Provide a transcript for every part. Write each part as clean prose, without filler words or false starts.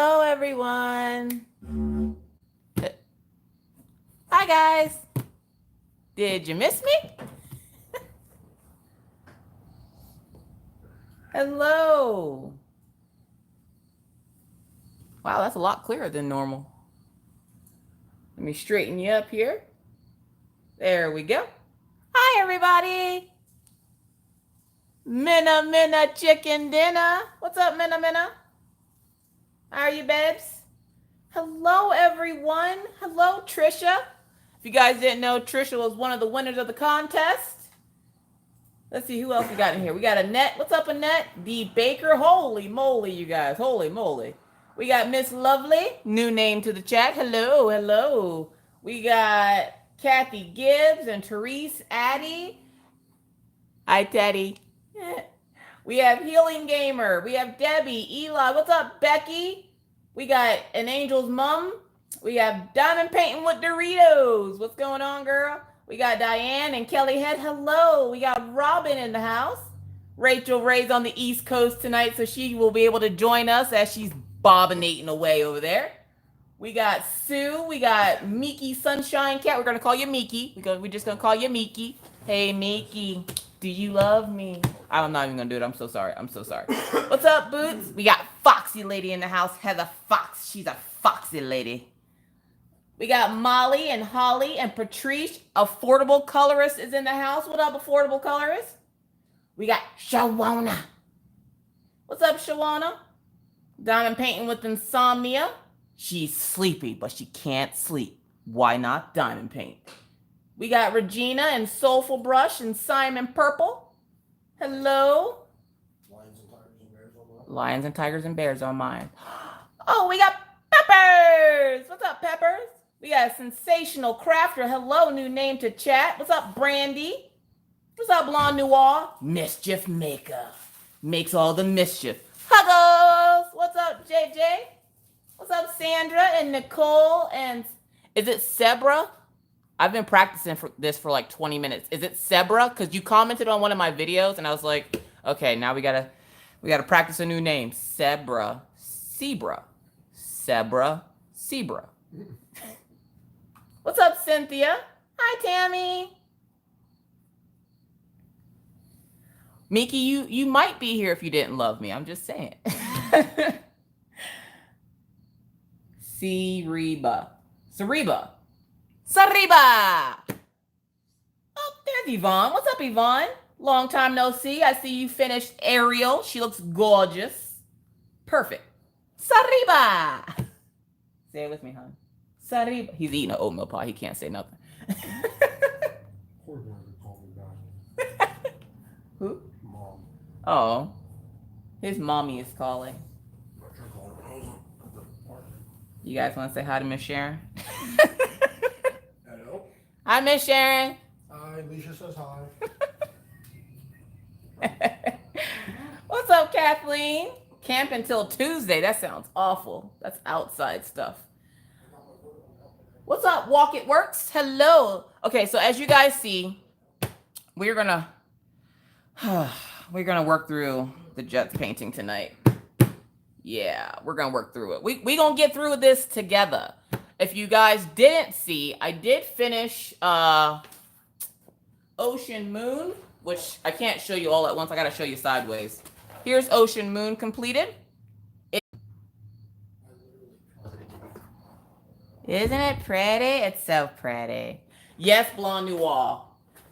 Hello, everyone. Hi, guys. Did you miss me? Hello. Wow, that's a lot clearer than normal. Let me straighten you up here. There we go. Hi, everybody. Minna chicken dinner. What's up, Minna? How are you, babes? Hello, everyone. Hello, Trisha. If you guys didn't know, Trisha was one of the winners of the contest. Let's see who else we got in here. We got Annette. What's up, Annette? The Baker. Holy moly, you guys. Holy moly. We got Miss Lovely. New name to the chat. Hello. We got Kathy Gibbs and Therese Addy. Hi, Teddy. We have Healing Gamer. We have Debbie, Eli. What's up, Becky? We got An Angel's Mom. We have Diamond Painting with Doritos. What's going on, girl? We got Diane and Kelly Head. Hello. We got Robin in the house. Rachel Ray's on the East Coast tonight, so she will be able to join us as she's bobbinating away over there. We got Sue. We got Miki Sunshine Cat. We're going to call you Miki. We're just going to call you Miki. Hey, Miki. Do you love me? I'm not even going to do it. I'm so sorry. What's up, Boots? We got Foxy Lady in the house. Heather Fox. She's a foxy lady. We got Molly and Holly and Patrice. Affordable Colorist is in the house. What up, Affordable Colorist? We got Shawana. What's up, Shawana? Diamond Painting with Insomnia. She's sleepy, but she can't sleep. Why not diamond paint? We got Regina and Soulful Brush and Simon Purple. Hello. Lions and Tigers and Bears on mine. Oh, we got Peppers. What's up, Peppers? We got Sensational Crafter. Hello, new name to chat. What's up, Brandy? What's up, Blonde Noir? Mischief Maker. Makes all the mischief. Huggles. What's up, JJ? What's up, Sandra and Nicole? And is it Sebra? I've been practicing for this for like 20 minutes. Is it Sebra? Because you commented on one of my videos, and I was like, okay, now we gotta practice a new name. Sebra. What's up, Cynthia? Hi, Tammy. Miki, you might be here if you didn't love me. I'm just saying. Sariba. Oh, there's Yvonne. What's up, Yvonne? Long time no see. I see you finished Ariel. She looks gorgeous. Perfect. Sariba. Say it with me, hon. Sariba. He's eating an oatmeal pie. He can't say nothing. Who? Mom. Oh. His mommy is calling. You guys want to say hi to Miss Sharon? Hello. Hi, Miss Sharon. Hi, Alicia says hi. What's up, Kathleen? Camp until Tuesday. That sounds awful. That's outside stuff. What's up, Walk It Works? Hello. Okay, so as you guys see, we're gonna work through the Jets painting tonight. Yeah, we're gonna work through it. We gonna get through this together. If you guys didn't see, I did finish Ocean Moon, which I can't show you all at once. I gotta show you sideways. Here's Ocean Moon completed. Isn't it pretty? It's so pretty. Yes, Blonde Noir.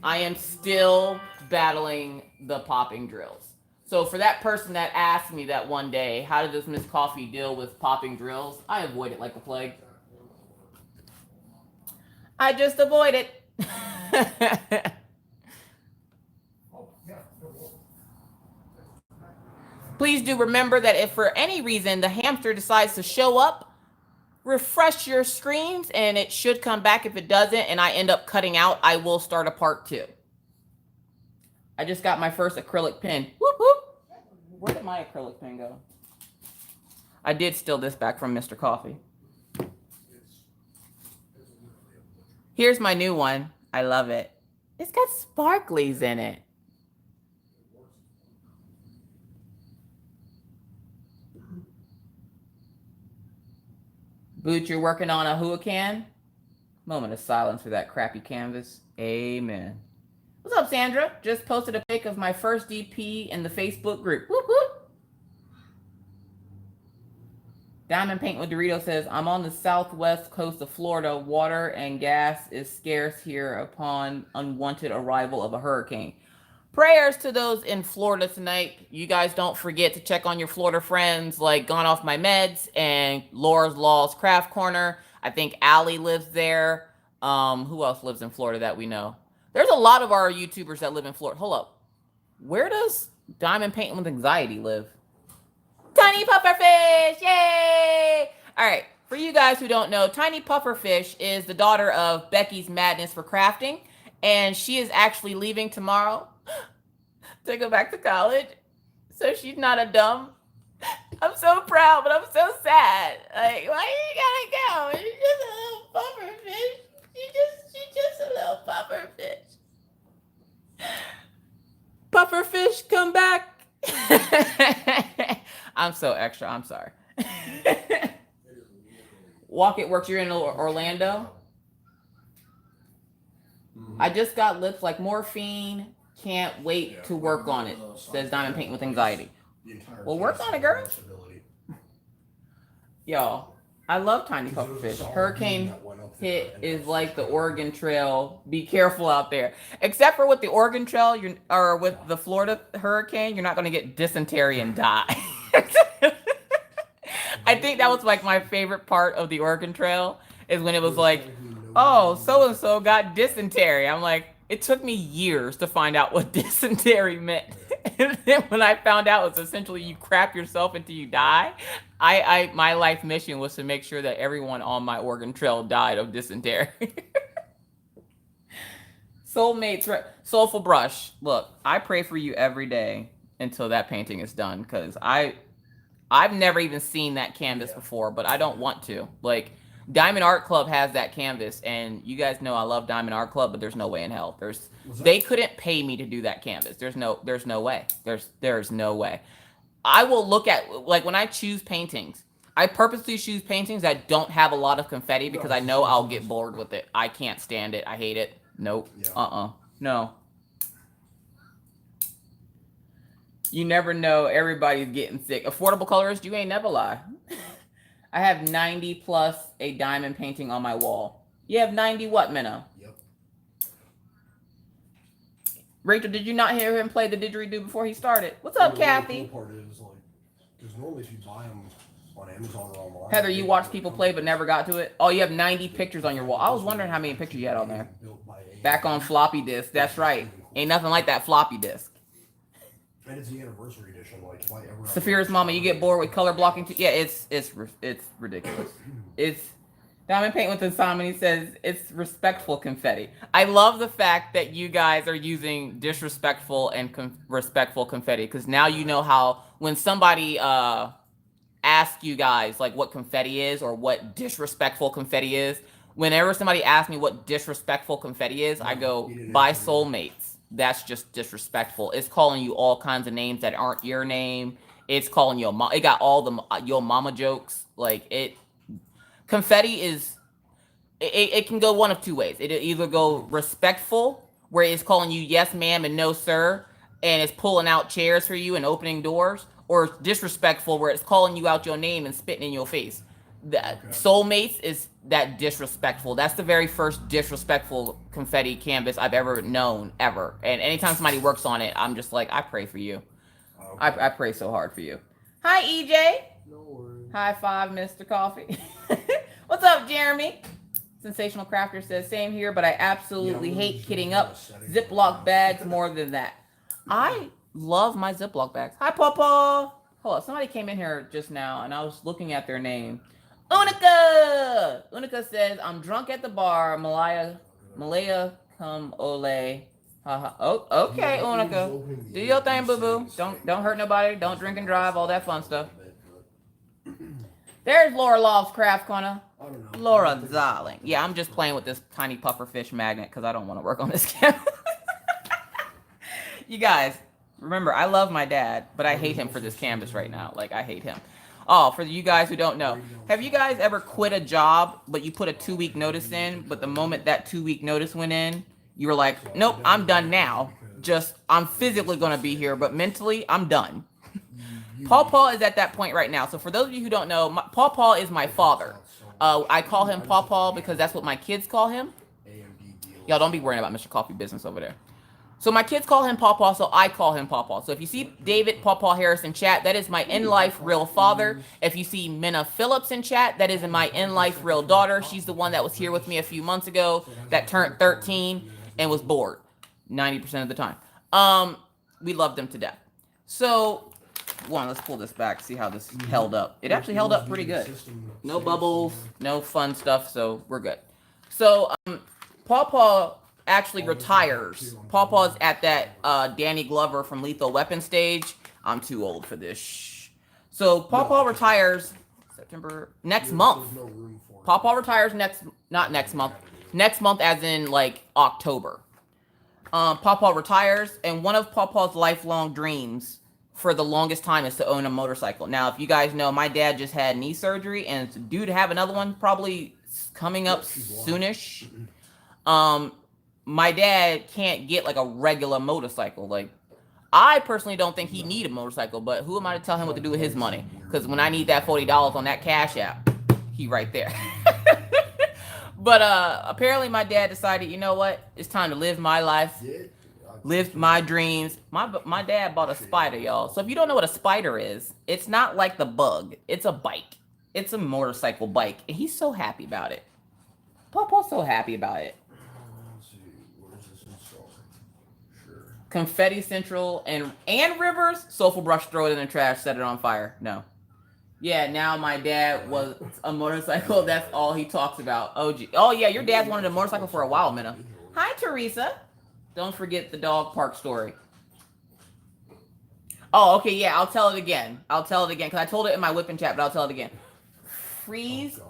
I am still battling the popping drills. So for that person that asked me that one day, how does Miss Coffee deal with popping drills? I avoid it like the plague. I just avoid it. Please do remember that if for any reason the hamster decides to show up, refresh your screens and it should come back. If it doesn't and I end up cutting out, I will start a part 2. I just got my first acrylic pen. Whoop, whoop. Where did my acrylic pen go? I did steal this back from Mr. Coffee. Here's my new one. I love it. It's got sparklies in it. Boots, you're working on a hurricane? Moment of silence for that crappy canvas. Amen. What's up, Sandra? Just posted a pic of my first DP in the Facebook group. Whoop, whoop. Diamond Paint with Dorito says, I'm on the southwest coast of Florida. Water and gas is scarce here upon unwanted arrival of a hurricane. Prayers to those in Florida tonight. You guys don't forget to check on your Florida friends like Gone Off My Meds and Laura's Law's Craft Corner. I think Allie lives there. Who else lives in Florida that we know? There's a lot of our YouTubers that live in Florida. Hold up. Where does Diamond Paint with Anxiety live? Tiny Pufferfish! Yay! All right. For you guys who don't know, Tiny Pufferfish is the daughter of Becky's Madness for Crafting. And she is actually leaving tomorrow to go back to college. So she's not a dumb. I'm so proud, but I'm so sad. Like, why you gotta go? She's just a little pufferfish. She's just a little pufferfish. Pufferfish, come back. I'm so extra. I'm sorry. Walk It Works. You're in Orlando. I just got lips like morphine. Can't wait to work on it, says Diamond Paint with Anxiety. Well, work on it, girl. Y'all, I love Tiny Pufferfish. Hurricane hit is like the Oregon Trail. Be careful out there. Except for with the Oregon Trail, or with the Florida hurricane, you're not going to get dysentery and die. I think that was like my favorite part of the Oregon Trail is when it was like, oh, so-and-so got dysentery. I'm like, it took me years to find out what dysentery meant. And then when I found out it's essentially you crap yourself until you die, my life mission was to make sure that everyone on my Oregon Trail died of dysentery. Soulmates, Soulful Brush. Look, I pray for you every day until that painting is done, because I've never even seen that canvas before, but I don't want to. Like, Diamond Art Club has that canvas, and you guys know I love Diamond Art Club, but there's no way in hell. They couldn't pay me to do that canvas. There's no way. There's no way. I will look at, like, when I choose paintings, I purposely choose paintings that don't have a lot of confetti because I know I'll get bored with it. I can't stand it. I hate it. Nope. Yeah. No. You never know. Everybody's getting sick. Affordable Colorist, you ain't never lie. I have 90 plus a diamond painting on my wall. You have 90 what, Minna? Yep. Rachel, did you not hear him play the didgeridoo before he started? What's up, Kathy? The cool part is, like, because normally if you buy them on Amazon or online. Heather, you watch people play but never got to it? Oh, you have 90 pictures on your wall. I was wondering how many pictures you had on there. Back on floppy disk. That's right. Ain't nothing like that floppy disk. And it's the anniversary edition. Like, if I ever Saphira's mama, you get bored with color blocking too? Yeah, it's ridiculous. It's Diamond Paint with Insomnia says it's respectful confetti. I love the fact that you guys are using disrespectful and respectful confetti, because now you know how when somebody asks you guys like what confetti is or what disrespectful confetti is, whenever somebody asks me what disrespectful confetti is, I go, by Soulmates. That's just disrespectful. It's calling you all kinds of names that aren't your name. It's calling your mom. It got all the your mama jokes. Like, it. Confetti is. It can go one of two ways. It either go respectful, where it's calling you yes ma'am and no sir, and it's pulling out chairs for you and opening doors, or it's disrespectful, where it's calling you out your name and spitting in your face. Soulmates is that disrespectful. That's the very first disrespectful confetti canvas I've ever known, ever. And anytime somebody works on it, I'm just like, I pray for you. Okay. I pray so hard for you. Hi, EJ. No worries. High five, Mr. Coffee. What's up, Jeremy? Sensational Crafter says, same here, but I absolutely hate kitting up Ziploc bags more than that. I love my Ziploc bags. Hi, Pawpaw. Hold on, somebody came in here just now, and I was looking at their name. Unica! Unica says, I'm drunk at the bar. Malaya, come ole. Oh, okay, Unica. Do your thing, boo-boo. Don't hurt nobody. Don't drink and drive. All that fun stuff. There's Laura Love's Craft Corner. Laura, darling. Yeah, I'm just playing with this tiny pufferfish magnet because I don't want to work on this camera. You guys, remember, I love my dad, but I hate him for this canvas right now. Like, I hate him. Oh, for you guys who don't know, have you guys ever quit a job, but you put a 2-week notice in, but the moment that 2-week notice went in, you were like, nope, I'm done now. Just, I'm physically going to be here, but mentally, I'm done. Pawpaw is at that point right now. So for those of you who don't know, Pawpaw is my father. I call him Pawpaw because that's what my kids call him. Y'all don't be worrying about Mr. Coffee business over there. So my kids call him Pawpaw, so I call him Pawpaw. So if you see David Pawpaw Harris in chat, that is my in-life real father. If you see Minna Phillips in chat, that is my in-life real daughter. She's the one that was here with me a few months ago that turned 13 and was bored 90% of the time. We loved them to death. So, let's pull this back, see how this held up. It actually held up pretty good. No bubbles, no fun stuff, so we're good. So, Pawpaw actually retires. Pawpaw's at that Danny Glover from Lethal Weapon stage. I'm too old for this. So Pawpaw retires next month. Pawpaw retires not next month. Next month as in like October. Pawpaw retires, and one of Pawpaw's lifelong dreams for the longest time is to own a motorcycle. Now, if you guys know, my dad just had knee surgery and it's due to have another one probably coming up soonish. My dad can't get like a regular motorcycle. Like, I personally don't think he need a motorcycle, but who am I to tell him what to do with his money? Because when I need that $40 on that Cash App, he right there. But apparently my dad decided, you know what? It's time to live my life, live my dreams. My dad bought a Spider, y'all. So if you don't know what a Spider is, it's not like the Bug. It's a bike. It's a motorcycle bike. And he's so happy about it. Pawpaw's so happy about it. Confetti Central and Rivers, Soulful Brush, throw it in the trash, set it on fire. No. Yeah, now my dad was a motorcycle. That's all he talks about. Oh yeah, your dad's wanted a motorcycle for a while, Minna. Hi, Teresa. Don't forget the dog park story. Oh, okay, yeah, I'll tell it again. Because I told it in my Wip and Chat, but I'll tell it again. Freeze,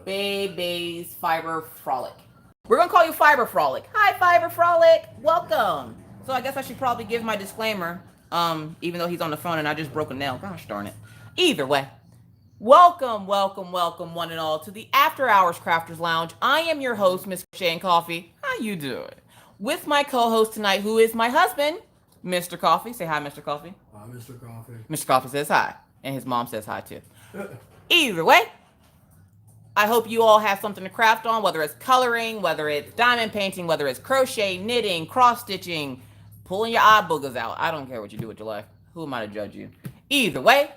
Baby's Fiber Frolic. We're going to call you Fiber Frolic. Hi, Fiber Frolic. Welcome. So I guess I should probably give my disclaimer, even though he's on the phone and I just broke a nail. Gosh darn it. Either way, welcome, one and all, to the After Hours Crafters Lounge. I am your host, Miss Shane Coffee. How you doing? With my co-host tonight, who is my husband, Mr. Coffee. Say hi, Mr. Coffee. Hi, Mr. Coffee. Mr. Coffee says hi, and his mom says hi too. Either way, I hope you all have something to craft on, whether it's coloring, whether it's diamond painting, whether it's crochet, knitting, cross-stitching, pulling your eye boogers out. I don't care what you do with your life. Who am I to judge you? Either way,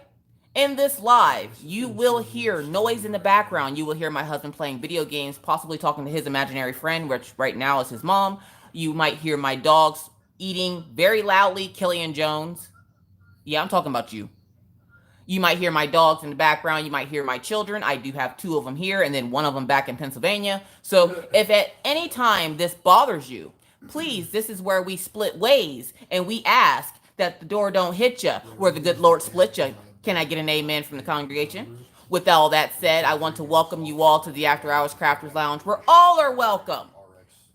in this live, you will hear noise in the background. You will hear my husband playing video games, possibly talking to his imaginary friend, which right now is his mom. You might hear my dogs eating very loudly, Killian Jones. Yeah, I'm talking about you. You might hear my dogs in the background. You might hear my children. I do have 2 of them here and then 1 of them back in Pennsylvania. So if at any time this bothers you, please, this is where we split ways and we ask that the door don't hit you, where the good Lord split you. Can I get an amen from the congregation? With all that said, I want to welcome you all to the After Hours Crafters Lounge, where all are welcome.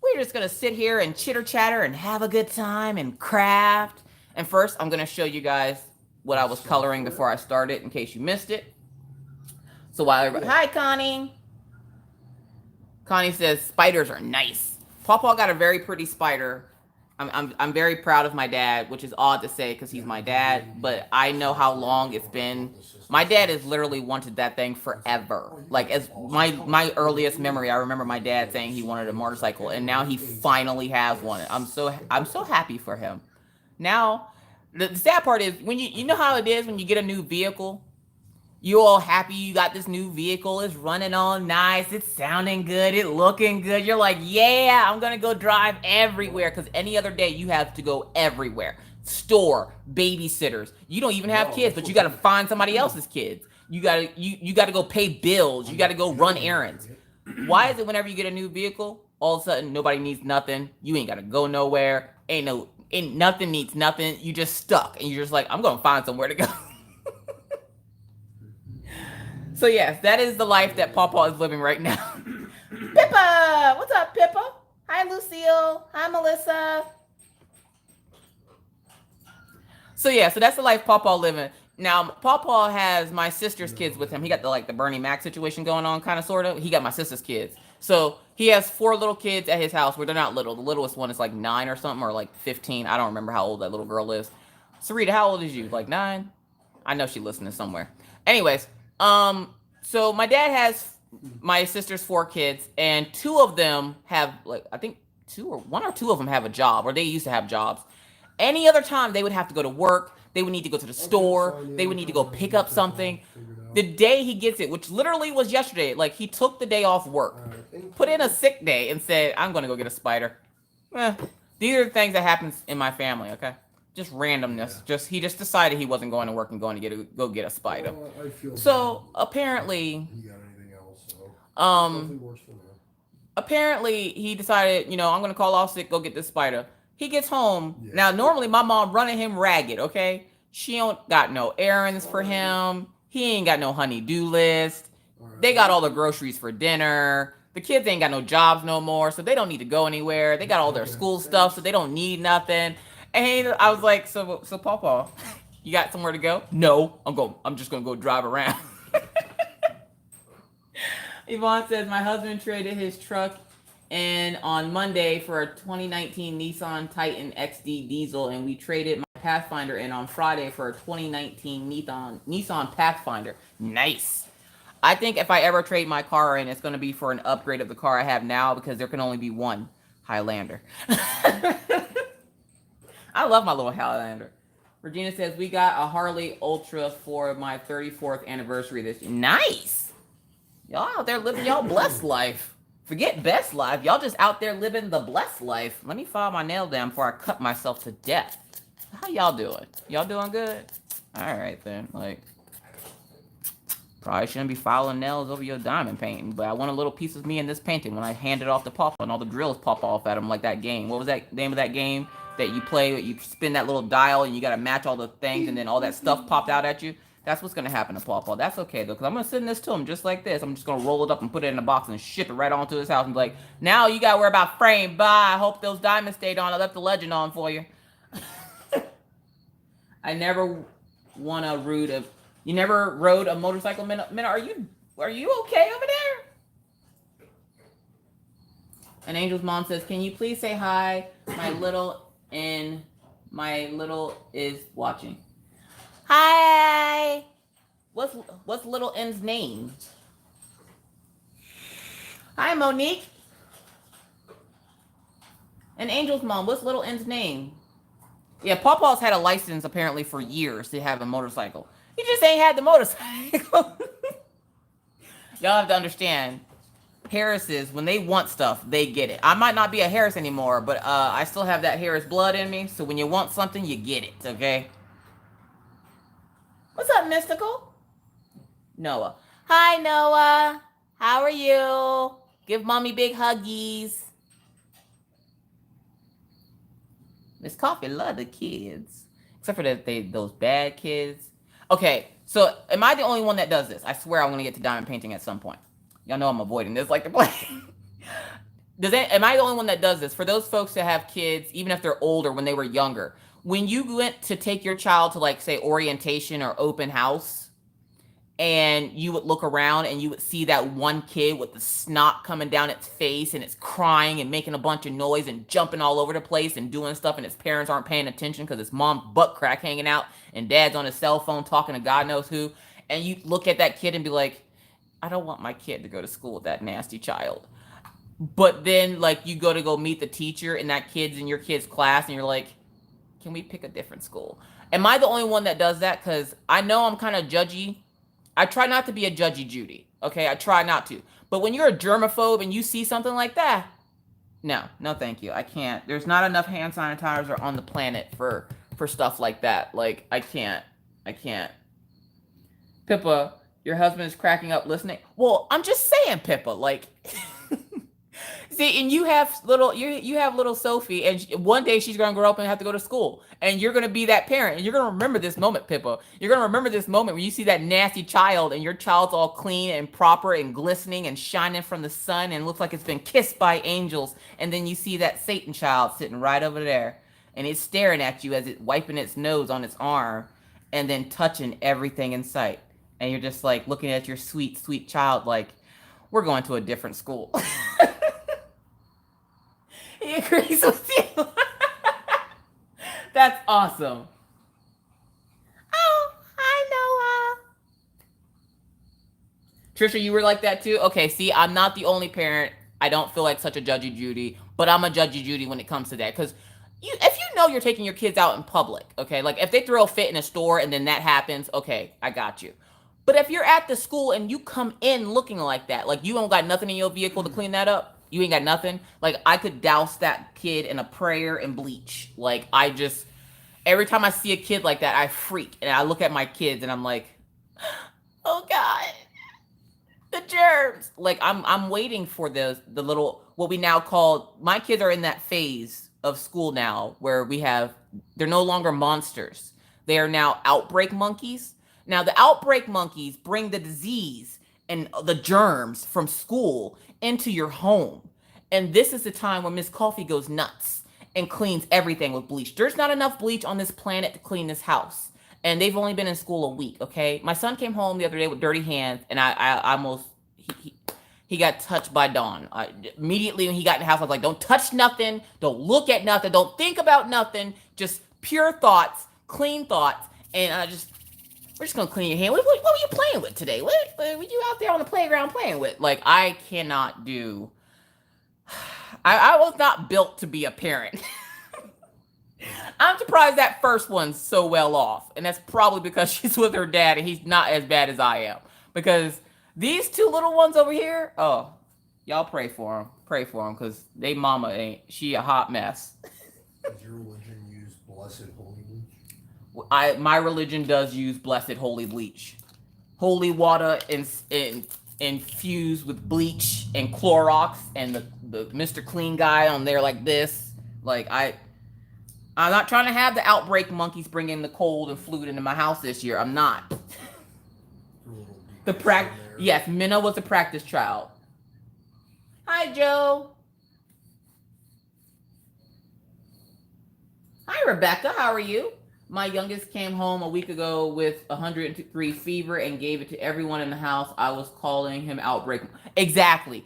We're just going to sit here and chitter-chatter and have a good time and craft. And first, I'm going to show you guys what I was coloring before I started, in case you missed it. So while everybody... Hi, Connie. Connie says, spiders are nice. Pawpaw got a very pretty spider. I'm very proud of my dad, which is odd to say because he's my dad, but I know how long it's been. My dad has literally wanted that thing forever. Like, as my earliest memory, I remember my dad saying he wanted a motorcycle, and now he finally has one. I'm so happy for him. Now, the sad part is, when you know how it is when you get a new vehicle, you're all happy you got this new vehicle, it's running all nice, it's sounding good, it's looking good. You're like, yeah, I'm gonna go drive everywhere, because any other day you have to go everywhere. Store, babysitters. You don't even have kids, but you gotta find somebody else's kids. You gotta go pay bills, you gotta go run errands. Why is it whenever you get a new vehicle, all of a sudden nobody needs nothing, you ain't gotta go nowhere, ain't nothing needs nothing, you just stuck, and you're just like, I'm gonna find somewhere to go. So yes, that is the life that Pawpaw is living right now. Pippa! What's up, Pippa? Hi, Lucille. Hi, Melissa. So yeah, so that's the life Pawpaw living. Now, Pawpaw has my sister's kids with him. He got the Bernie Mac situation going on, kind of, sort of. He got my sister's kids. So he has 4 little kids at his house where they're not little. The littlest one is like 9 or something, or like 15. I don't remember how old that little girl is. Sarita, how old is you? Like 9? I know she's listening somewhere. Anyways, so my dad has my sister's 4 kids, and 2 of them have, like, I think 1 or 2 of them have a job, or they used to have jobs. Any other time, they would have to go to work. They would need to go to the store. They would need to go pick up something. The day he gets it, which literally was yesterday, like, he took the day off work, put in a sick day, and said, I'm going to go get a spider. These are the things that happens in my family, okay? Just randomness. He just decided he wasn't going to work and going to go get a spider. So apparently, apparently he decided, I'm going to call off sick, go get this spider. He gets home. Yeah. Now, normally my mom running him ragged, okay? She don't got no errands for him. He ain't got no honey-do list. They got all the groceries for dinner. The kids ain't got no jobs no more, so they don't need to go anywhere. They got all their school stuff, so they don't need nothing. And I was like, so Pawpaw, you got somewhere to go? No, I'm just gonna go drive around. Yvonne says, my husband traded his truck in on Monday for a 2019 Nissan Titan XD diesel, and we traded my Pathfinder in on Friday for a 2019 Nissan Pathfinder. Nice. I think if I ever trade my car in, it's going to be for an upgrade of the car I have now, because there can only be one Highlander. I love my little Highlander. Regina says, we got a Harley Ultra for my 34th anniversary this year. Nice. Y'all out there living y'all blessed life. Forget best life. Y'all just out there living the blessed life. Let me file my nail down before I cut myself to death. How y'all doing? Y'all doing good? All right, then. Like, probably shouldn't be filing nails over your diamond painting, but I want a little piece of me in this painting when I hand it off to Pawpaw and all the drills pop off at him like that game. What was that name of that game that you play? You spin that little dial and you got to match all the things, and then all that stuff popped out at you. That's what's going to happen to Pawpaw. That's okay, though, because I'm going to send this to him just like this. I'm just going to roll it up and put it in a box and ship it right onto his house and be like, now you got to worry about frame. Bye. I hope those diamonds stayed on. I left the legend on for you. I never want to rude a... You never rode a motorcycle, Minna? Are you okay over there? And Angel's mom says, can you please say hi? My little is watching. Hi. What's little N's name? Hi, Monique. And Angel's mom, what's little N's name? Yeah, Pawpaw's had a license apparently for years to have a motorcycle. He just ain't had the motorcycle. Y'all have to understand, Harrises, when they want stuff, they get it. I might not be a Harris anymore, but I still have that Harris blood in me. So when you want something, you get it, okay? What's up, Mystical? Noah. Hi, Noah. How are you? Give mommy big huggies. Miss Coffee love the kids. Except for those bad kids. Okay, so am I the only one that does this? I swear I'm going to get to diamond painting at some point. Y'all know I'm avoiding this like the plague. Am I the only one that does this? For those folks that have kids, even if they're older, when they were younger, when you went to take your child to, like, say, orientation or open house, and you would look around and you would see that one kid with the snot coming down its face and it's crying and making a bunch of noise and jumping all over the place and doing stuff, and its parents aren't paying attention because his mom's butt crack hanging out and dad's on his cell phone talking to God knows who, and you look at that kid and be like, I don't want my kid to go to school with that nasty child. But then, like, you go meet the teacher and that kid's in your kid's class and you're like, can we pick a different school? Am I the only one that does that? Because I know I'm kind of judgy. I try not to be a judgy Judy, okay? I try not to. But when you're a germaphobe and you see something like that, no, thank you. I can't. There's not enough hand sanitizer on the planet for stuff like that. Like, I can't. Pippa, your husband is cracking up listening. Well, I'm just saying, Pippa, like... See, and you have little Sophie, and one day she's going to grow up and have to go to school. And you're going to be that parent. And you're going to remember this moment, Pippa. You're going to remember this moment when you see that nasty child and your child's all clean and proper and glistening and shining from the sun and looks like it's been kissed by angels. And then you see that Satan child sitting right over there. And it's staring at you as it's wiping its nose on its arm. and then touching everything in sight. And you're just like looking at your sweet, sweet child like, we're going to a different school. He agrees with you. That's awesome. Oh, hi, Noah. Trisha, you were like that too? Okay, see, I'm not the only parent. I don't feel like such a judgy Judy, but I'm a judgy Judy when it comes to that. Because if you know you're taking your kids out in public, okay, like if they throw a fit in a store and then that happens, okay, I got you. But if you're at the school and you come in looking like that, like you don't got nothing in your vehicle to clean that up, you ain't got nothing. Like I could douse that kid in a prayer and bleach. Like every time I see a kid like that, I freak and I look at my kids and I'm like, oh God, the germs. Like I'm waiting for the little, what we now call, my kids are in that phase of school now where they're no longer monsters. They are now outbreak monkeys. Now the outbreak monkeys bring the disease and the germs from school into your home. And this is the time when Miss Coffee goes nuts and cleans everything with bleach. There's not enough bleach on this planet to clean this house. And they've only been in school a week, okay? My son came home the other day with dirty hands, and I almost, he got touched by Dawn. Immediately when he got in the house, I was like, don't touch nothing, don't look at nothing, don't think about nothing, just pure thoughts, clean thoughts, and we're just gonna clean your hand. What were you playing with today? What were you out there on the playground playing with? Like, I cannot do, I was not built to be a parent. I'm surprised that first one's so well off. And that's probably because she's with her dad and he's not as bad as I am. Because these two little ones over here, oh, y'all pray for them. Pray for them because they mama she a hot mess. Does your religion use blessed holy bleach? My religion does use blessed holy bleach. Holy water infused with bleach and Clorox and the Mr. Clean guy on there like this. Like I'm not trying to have the outbreak monkeys bringing the cold and flu into my house this year. I'm not. Yes, Minna was a practice child. Hi, Joe. Hi, Rebecca. How are you? My youngest came home a week ago with 103 fever and gave it to everyone in the house. I was calling him outbreak. Exactly.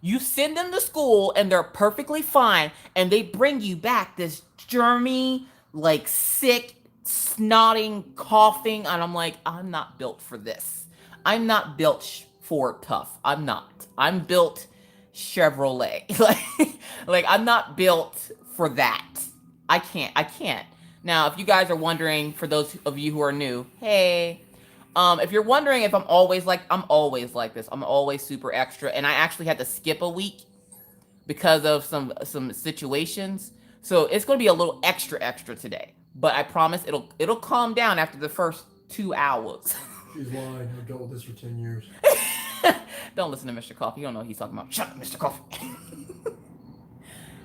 You send them to school and they're perfectly fine, and they bring you back this germy, like sick, snotting, coughing, and I'm like, I'm not built for this. I'm not built for tough. I'm not. I'm built Chevrolet. like I'm not built for that. I can't. Now, if you guys are wondering, for those of you who are new, hey. If you're wondering if I'm always like this. I'm always super extra, and I actually had to skip a week because of some situations. So it's going to be a little extra today. But I promise it'll calm down after the first 2 hours. She's lying. I've dealt with this for 10 years. Don't listen to Mr. Coffee. You don't know what he's talking about. Shut up, Mr. Coffee.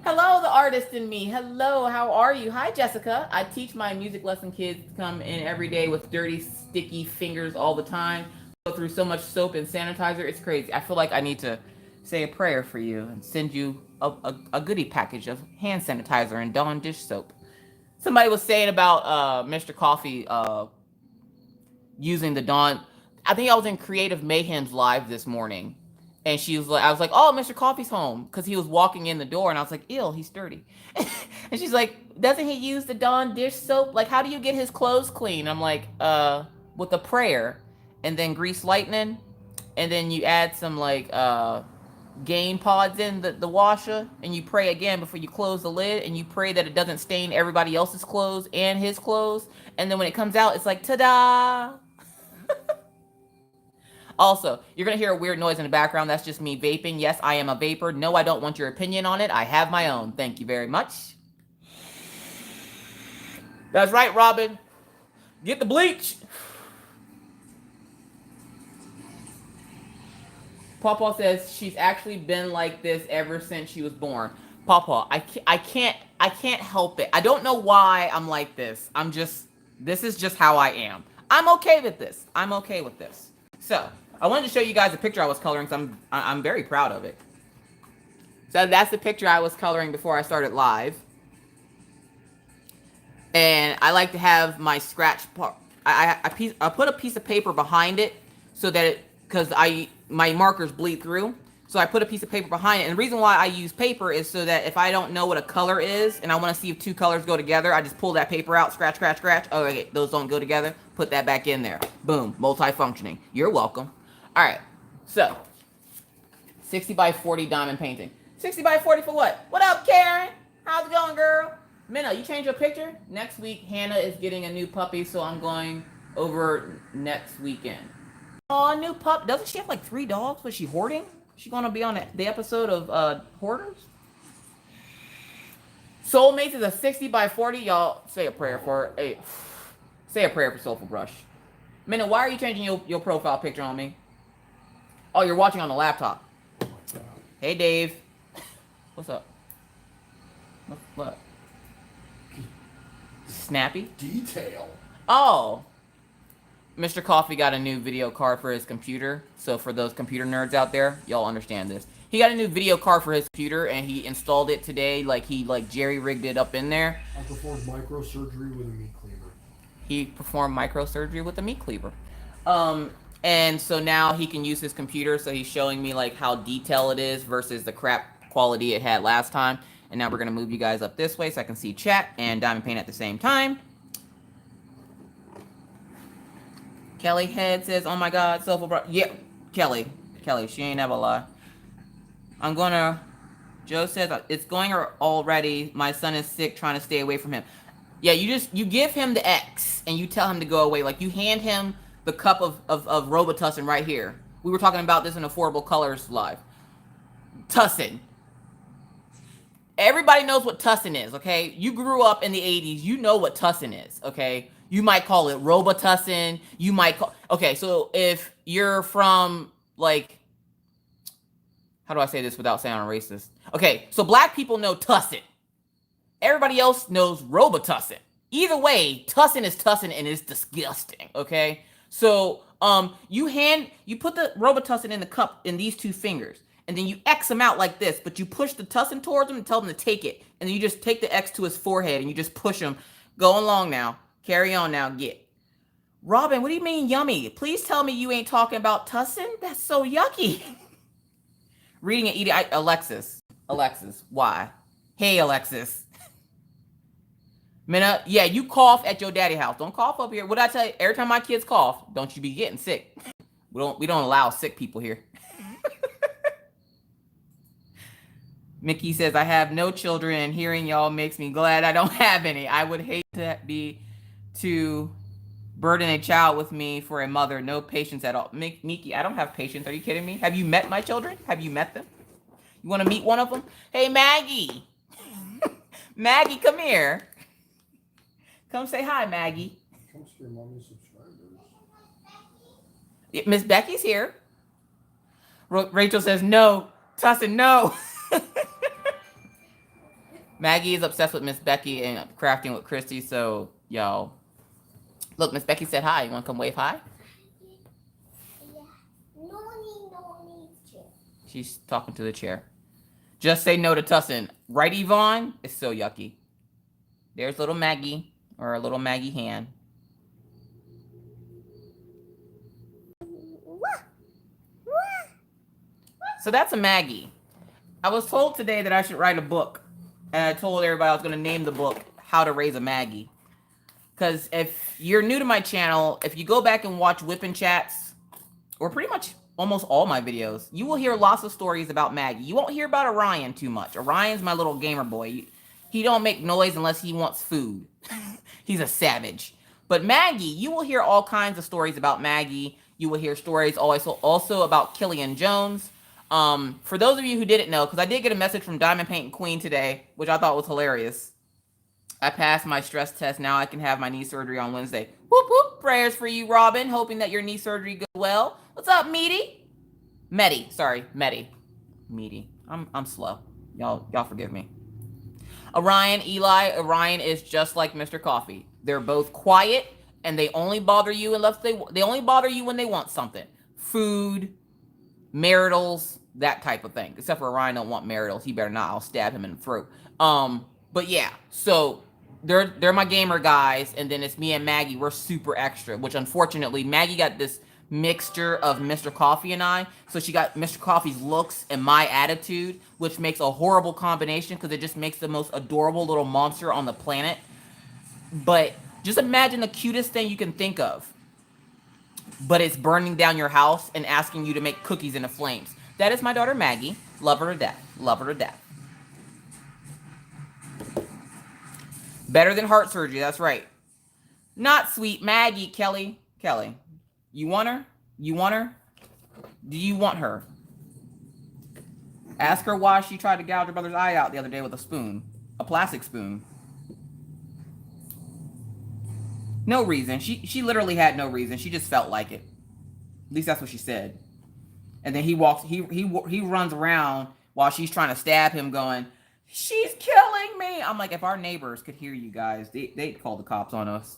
Hello, the artist in me. Hello, how are you? Hi, Jessica. I teach my music lesson kids to come in every day with dirty, sticky fingers all the time. Go through so much soap and sanitizer. It's crazy. I feel like I need to say a prayer for you and send you a goodie package of hand sanitizer and Dawn dish soap. Somebody was saying about Mr. Coffee using the Dawn. I think I was in Creative Mayhem's live this morning. And I was like, oh, Mr. Coffee's home. Because he was walking in the door. And I was like, ew, he's dirty. And she's like, doesn't he use the Dawn dish soap? Like, how do you get his clothes clean? I'm like, with a prayer. And then grease lightning. And then you add some, like, game pods in the washer. And you pray again before you close the lid. And you pray that it doesn't stain everybody else's clothes and his clothes. And then when it comes out, it's like, ta-da! Also, you're going to hear a weird noise in the background. That's just me vaping. Yes, I am a vapor. No, I don't want your opinion on it. I have my own. Thank you very much. That's right, Robin. Get the bleach. Pawpaw says she's actually been like this ever since she was born. Pawpaw, I can't help it. I don't know why I'm like this. This is just how I am. I'm okay with this. So, I wanted to show you guys a picture I was coloring because I'm very proud of it. So that's the picture I was coloring before I started live. And I like to have my scratch part. I put a piece of paper behind it so that because my markers bleed through. So I put a piece of paper behind it. And the reason why I use paper is so that if I don't know what a color is and I want to see if two colors go together, I just pull that paper out, scratch, scratch, scratch. Oh, okay, those don't go together. Put that back in there. Boom, multifunctioning. You're welcome. All right, so 60 by 40 diamond painting. 60 by 40 for what? What up, Karen? How's it going, girl? Minna, you changed your picture? Next week, Hannah is getting a new puppy, so I'm going over next weekend. Oh, new pup. Doesn't she have like 3 dogs? Was she hoarding? She gonna be on the episode of Hoarders? Soulmates is a 60 by 40. Y'all say a prayer for hey, say a prayer for Soulful Brush. Minna, why are you changing your profile picture on me? Oh, you're watching on the laptop. Hey, Dave. What's up? What? Snappy? Detail. Oh. Mr. Coffee got a new video card for his computer. So for those computer nerds out there, y'all understand this. He got a new video card for his computer and he installed it today. He jerry-rigged it up in there. I performed microsurgery with a meat cleaver. He performed microsurgery with a meat cleaver. And so now he can use his computer. So he's showing me how detailed it is versus the crap quality it had last time. And now we're going to move you guys up this way so I can see chat and Diamond Paint at the same time. Kelly Head says, oh my God, yeah, Kelly, she ain't never lie. Joe says, it's going already. My son is sick, trying to stay away from him. Yeah, you give him the X and you tell him to go away. You hand him the cup of Robitussin right here. We were talking about this in Affordable Colors Live. Tussin. Everybody knows what Tussin is, okay? You grew up in the 80s. You know what Tussin is, okay? You might call it Robitussin. You might call... Okay, so if you're from, how do I say this without sounding racist? Okay, so black people know Tussin. Everybody else knows Robitussin. Either way, Tussin is Tussin and it's disgusting, okay? So, you put the Robitussin in the cup in these 2 fingers. And then you X him out like this, but you push the Tussin towards him and tell him to take it. And then you just take the X to his forehead and you just push him. Go along now. Carry on now. Get. Robin, what do you mean yummy? Please tell me you ain't talking about Tussin. That's so yucky. Reading and eating. Alexis, why? Hey, Alexis. Minna, yeah, you cough at your daddy house. Don't cough up here. What I tell you? Every time my kids cough, don't you be getting sick. We don't allow sick people here. Mickey says, I have no children and hearing y'all makes me glad I don't have any. I would hate to burden a child with me for a mother. No patience at all. Mickey, I don't have patience. Are you kidding me? Have you met my children? Have you met them? You want to meet one of them? Hey, Maggie. Maggie, come here. Come say hi, Maggie. Comes to your mommy's subscribers. Miss Becky's here. Rachel says, no. Tussin, no. Maggie is obsessed with Miss Becky and crafting with Christy, so y'all. Look, Miss Becky said hi. You want to come wave hi? Yeah. No need chair. She's talking to the chair. Just say no to Tussin. Right, Yvonne? It's so yucky. There's little Maggie, or a little Maggie hand. So that's a Maggie. I was told today that I should write a book. And I told everybody I was going to name the book How to Raise a Maggie. Because if you're new to my channel, if you go back and watch Wip and Chats, or pretty much almost all my videos, you will hear lots of stories about Maggie. You won't hear about Orion too much. Orion's my little gamer boy. He don't make noise unless he wants food. He's a savage. But Maggie, you will hear all kinds of stories about Maggie. You will hear stories also about Killian Jones. For those of you who didn't know, because I did get a message from Diamond Paint Queen today, which I thought was hilarious. I passed my stress test. Now I can have my knee surgery on Wednesday. Whoop, whoop. Prayers for you, Robin. Hoping that your knee surgery goes well. What's up, Meaty? Medi. Meaty. I'm slow. Y'all forgive me. Orion, Eli. Orion is just like Mr. Coffee. They're both quiet, and they only bother you unless they only bother you when they want something. Food, maritals, that type of thing. Except for Orion don't want maritals. He better not. I'll stab him in the throat. But yeah, so they're my gamer guys, and then it's me and Maggie. We're super extra, which unfortunately Maggie got this mixture of Mr. Coffee and I. So she got Mr. Coffee's looks and my attitude, which makes a horrible combination because it just makes the most adorable little monster on the planet. But just imagine the cutest thing you can think of, but it's burning down your house and asking you to make cookies in the flames. That is my daughter Maggie. Love her to death. Love her to death. Better than heart surgery, that's right. Not sweet Maggie, Kelly. Kelly, you want her? You want her? Do you want her? Ask her why she tried to gouge her brother's eye out the other day with a spoon. A plastic spoon. No reason. She literally had no reason. She just felt like it. At least that's what she said. And then he runs around while she's trying to stab him going, she's killing me. I'm like, if our neighbors could hear you guys, they'd call the cops on us.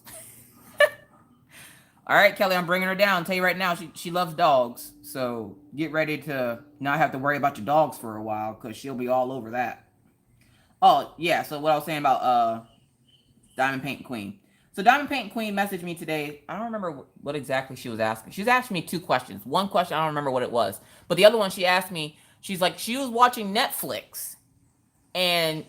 All right, Kelly, I'm bringing her down. I'll tell you right now, she loves dogs. So get ready to not have to worry about your dogs for a while because she'll be all over that. Oh, yeah. So what I was saying about Diamond Paint Queen. So Diamond Paint Queen messaged me today. I don't remember what exactly she was asking. She was asking me 2 questions. One question, I don't remember what it was. But the other one, she asked me, she's like, she was watching Netflix. And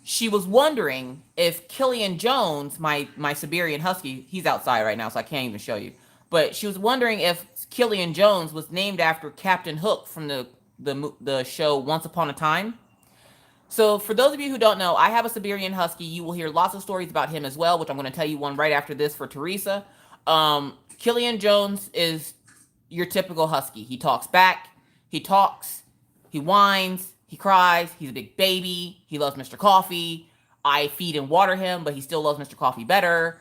she was wondering if Killian Jones, my Siberian Husky, he's outside right now, so I can't even show you. But she was wondering if Killian Jones was named after Captain Hook from the show Once Upon a Time. So for those of you who don't know, I have a Siberian Husky. You will hear lots of stories about him as well, which I'm going to tell you one right after this for Teresa. Killian Jones is your typical Husky. He talks back. He talks. He whines. He cries. He's a big baby. He loves Mr. Coffee. I feed and water him, but he still loves Mr. Coffee better.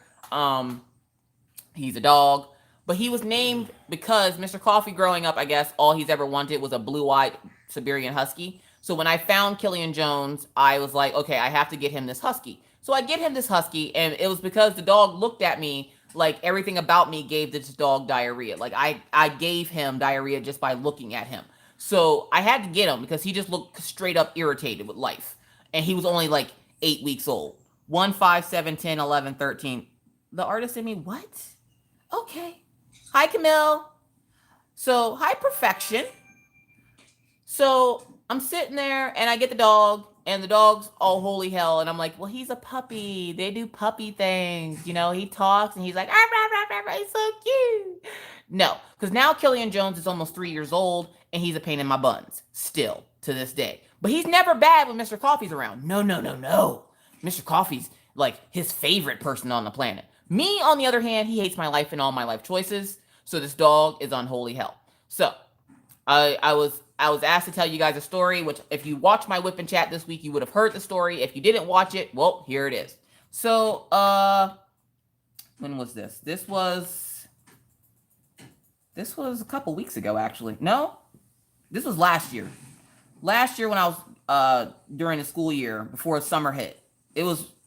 He's a dog. But he was named because Mr. Coffee growing up, I guess, all he's ever wanted was a blue-eyed Siberian Husky. So when I found Killian Jones, I was like, okay, I have to get him this Husky. So I get him this Husky, and it was because the dog looked at me like everything about me gave this dog diarrhea. Like I gave him diarrhea just by looking at him. So I had to get him because he just looked straight up irritated with life. And he was only like 8 weeks old. 1, 5, 7, 10, 11, 13. The artist in me, what? Okay. Hi, Camille. So, hi, Perfection. So I'm sitting there and I get the dog and the dog's all holy hell. And I'm like, well, he's a puppy. They do puppy things. You know, he talks and he's like, he's so cute. No, because now Killian Jones is almost 3 years old and he's a pain in my buns still to this day. But he's never bad when Mr. Coffee's around. No. Mr. Coffee's like his favorite person on the planet. Me, on the other hand, he hates my life and all my life choices. So this dog is on holy hell. So I was asked to tell you guys a story, which if you watched my Wip and Chat this week, you would have heard the story. If you didn't watch it, well, here it is. So, when was this? This was a couple weeks ago, actually. No, this was last year. Last year when I was, during the school year, before summer hit. It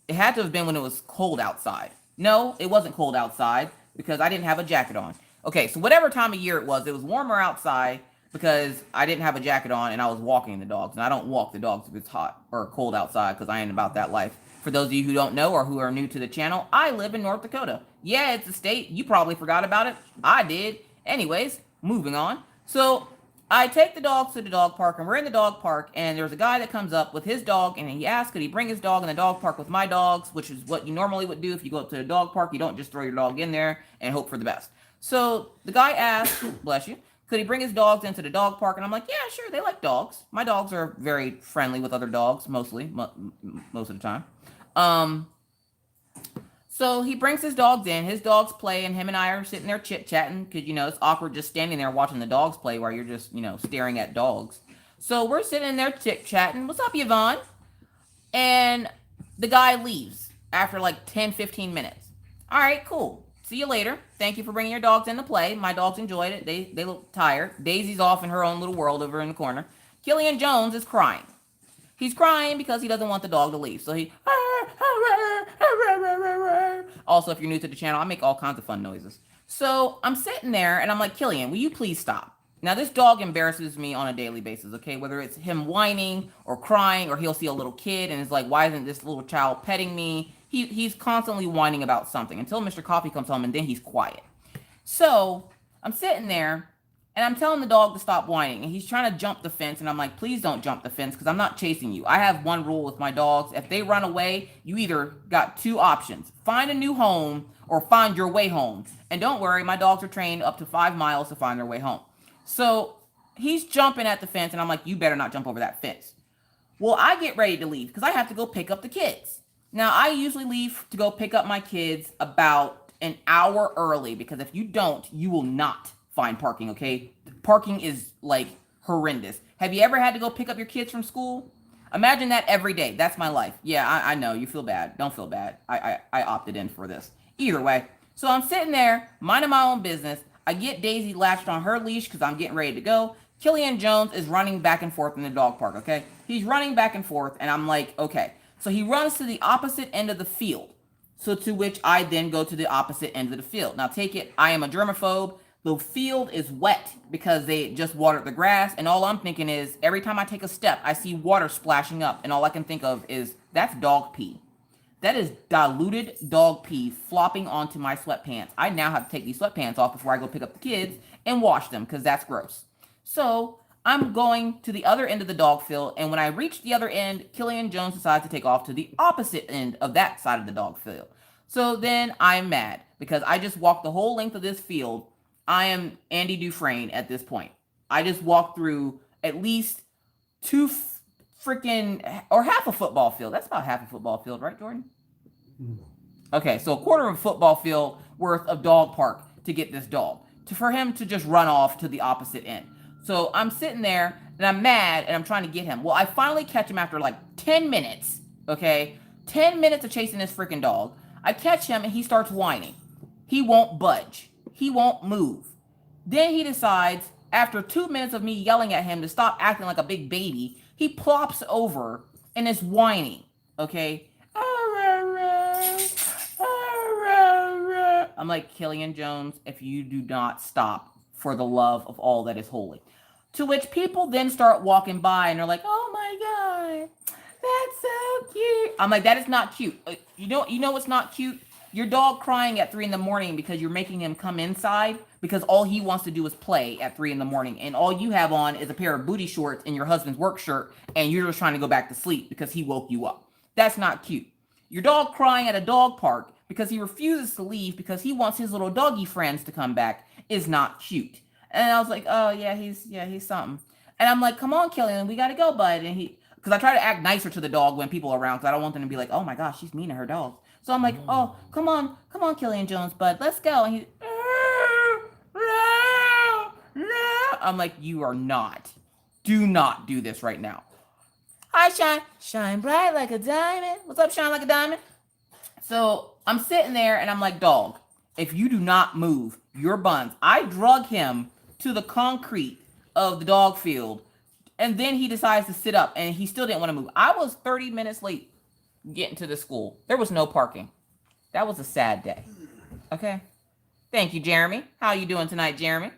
had to have been when it was cold outside. No, it wasn't cold outside because I didn't have a jacket on. Okay, so whatever time of year it was warmer outside because I didn't have a jacket on and I was walking the dogs. And I don't walk the dogs if it's hot or cold outside because I ain't about that life. For those of you who don't know or who are new to the channel, I live in North Dakota. Yeah, it's a state. You probably forgot about it. I did. Anyways, moving on. So I take the dogs to the dog park and we're in the dog park and there's a guy that comes up with his dog and he asks, could he bring his dog in the dog park with my dogs, which is what you normally would do if you go up to the dog park. You don't just throw your dog in there and hope for the best. So the guy asked, bless you, could he bring his dogs into the dog park? And I'm like, yeah, sure. They like dogs. My dogs are very friendly with other dogs, mostly, most of the time. So he brings his dogs in. His dogs play, and him and I are sitting there chit-chatting because, you know, it's awkward just standing there watching the dogs play while you're just, you know, staring at dogs. So we're sitting there chit-chatting. What's up, Yvonne? And the guy leaves after like 10, 15 minutes. All right, cool. See you later. Thank you for bringing your dogs in to play. My dogs enjoyed it. They look tired. Daisy's off in her own little world over in the corner. Killian Jones is crying. He's crying because he doesn't want the dog to leave. So he... Also, if you're new to the channel, I make all kinds of fun noises. So I'm sitting there and I'm like, Killian, will you please stop? Now, this dog embarrasses me on a daily basis, okay? Whether it's him whining or crying or he'll see a little kid and it's like, why isn't this little child petting me? he's constantly whining about something until Mr. Coffee comes home, and then he's quiet. So I'm sitting there and I'm telling the dog to stop whining, and he's trying to jump the fence, and I'm like, please don't jump the fence because I'm not chasing you. I have one rule with my dogs. If they run away, you either got two options: find a new home or find your way home. And don't worry, my dogs are trained up to 5 miles to find their way home. So he's jumping at the fence, and I'm like, you better not jump over that fence. Well, I get ready to leave because I have to go pick up the kids. Now, I usually leave to go pick up my kids about an hour early because if you don't, you will not find parking, okay? Parking is like horrendous. Have you ever had to go pick up your kids from school? Imagine that every day. That's my life. Yeah, I know. You feel bad. Don't feel bad. I opted in for this. Either way. So I'm sitting there, minding my own business. I get Daisy latched on her leash because I'm getting ready to go. Killian Jones is running back and forth in the dog park, okay? He's running back and forth, and I'm like, okay. So he runs to the opposite end of the field. So to which I then go to the opposite end of the field. Now take it, I am a germaphobe. The field is wet because they just watered the grass. And all I'm thinking is every time I take a step, I see water splashing up. And all I can think of is that's dog pee. That is diluted dog pee flopping onto my sweatpants. I now have to take these sweatpants off before I go pick up the kids and wash them because that's gross. So I'm going to the other end of the dog field. And when I reach the other end, Killian Jones decides to take off to the opposite end of that side of the dog field. So then I'm mad because I just walked the whole length of this field. I am Andy Dufresne at this point. I just walked through at least two freaking, or half a football field. That's about half a football field, right, Jordan? Okay, so a quarter of a football field worth of dog park to get this dog. For him to just run off to the opposite end. So I'm sitting there and I'm mad and I'm trying to get him. Well, I finally catch him after like 10 minutes, okay? 10 minutes of chasing this freaking dog. I catch him and he starts whining. He won't budge. He won't move. Then he decides, after 2 minutes of me yelling at him to stop acting like a big baby, he plops over and is whining, okay? I'm like, Killian Jones, if you do not stop for the love of all that is holy. To which people then start walking by and they're like, oh my God, that's so cute. I'm like, that is not cute. You know what's not cute? Your dog crying at 3 a.m. because you're making him come inside because all he wants to do is play at 3 a.m. and all you have on is a pair of booty shorts and your husband's work shirt and you're just trying to go back to sleep because he woke you up. That's not cute. Your dog crying at a dog park because he refuses to leave because he wants his little doggy friends to come back is not cute. And I was like, oh yeah, he's something. And I'm like, come on, Killian, we gotta go, bud. And because I try to act nicer to the dog when people are around because I don't want them to be like, oh my gosh, she's mean to her dog. So I'm like, oh, come on, Killian Jones, bud, let's go. And he's, I'm like, you are not. Do not do this right now. Hi, Shine. Shine bright like a diamond. What's up, Shine like a diamond? So I'm sitting there and I'm like, dog, if you do not move your buns. I drug him to the concrete of the dog field. And then he decides to sit up and he still didn't want to move. I was 30 minutes late getting to the school. There was no parking. That was a sad day. Okay. Thank you, Jeremy. How are you doing tonight, Jeremy?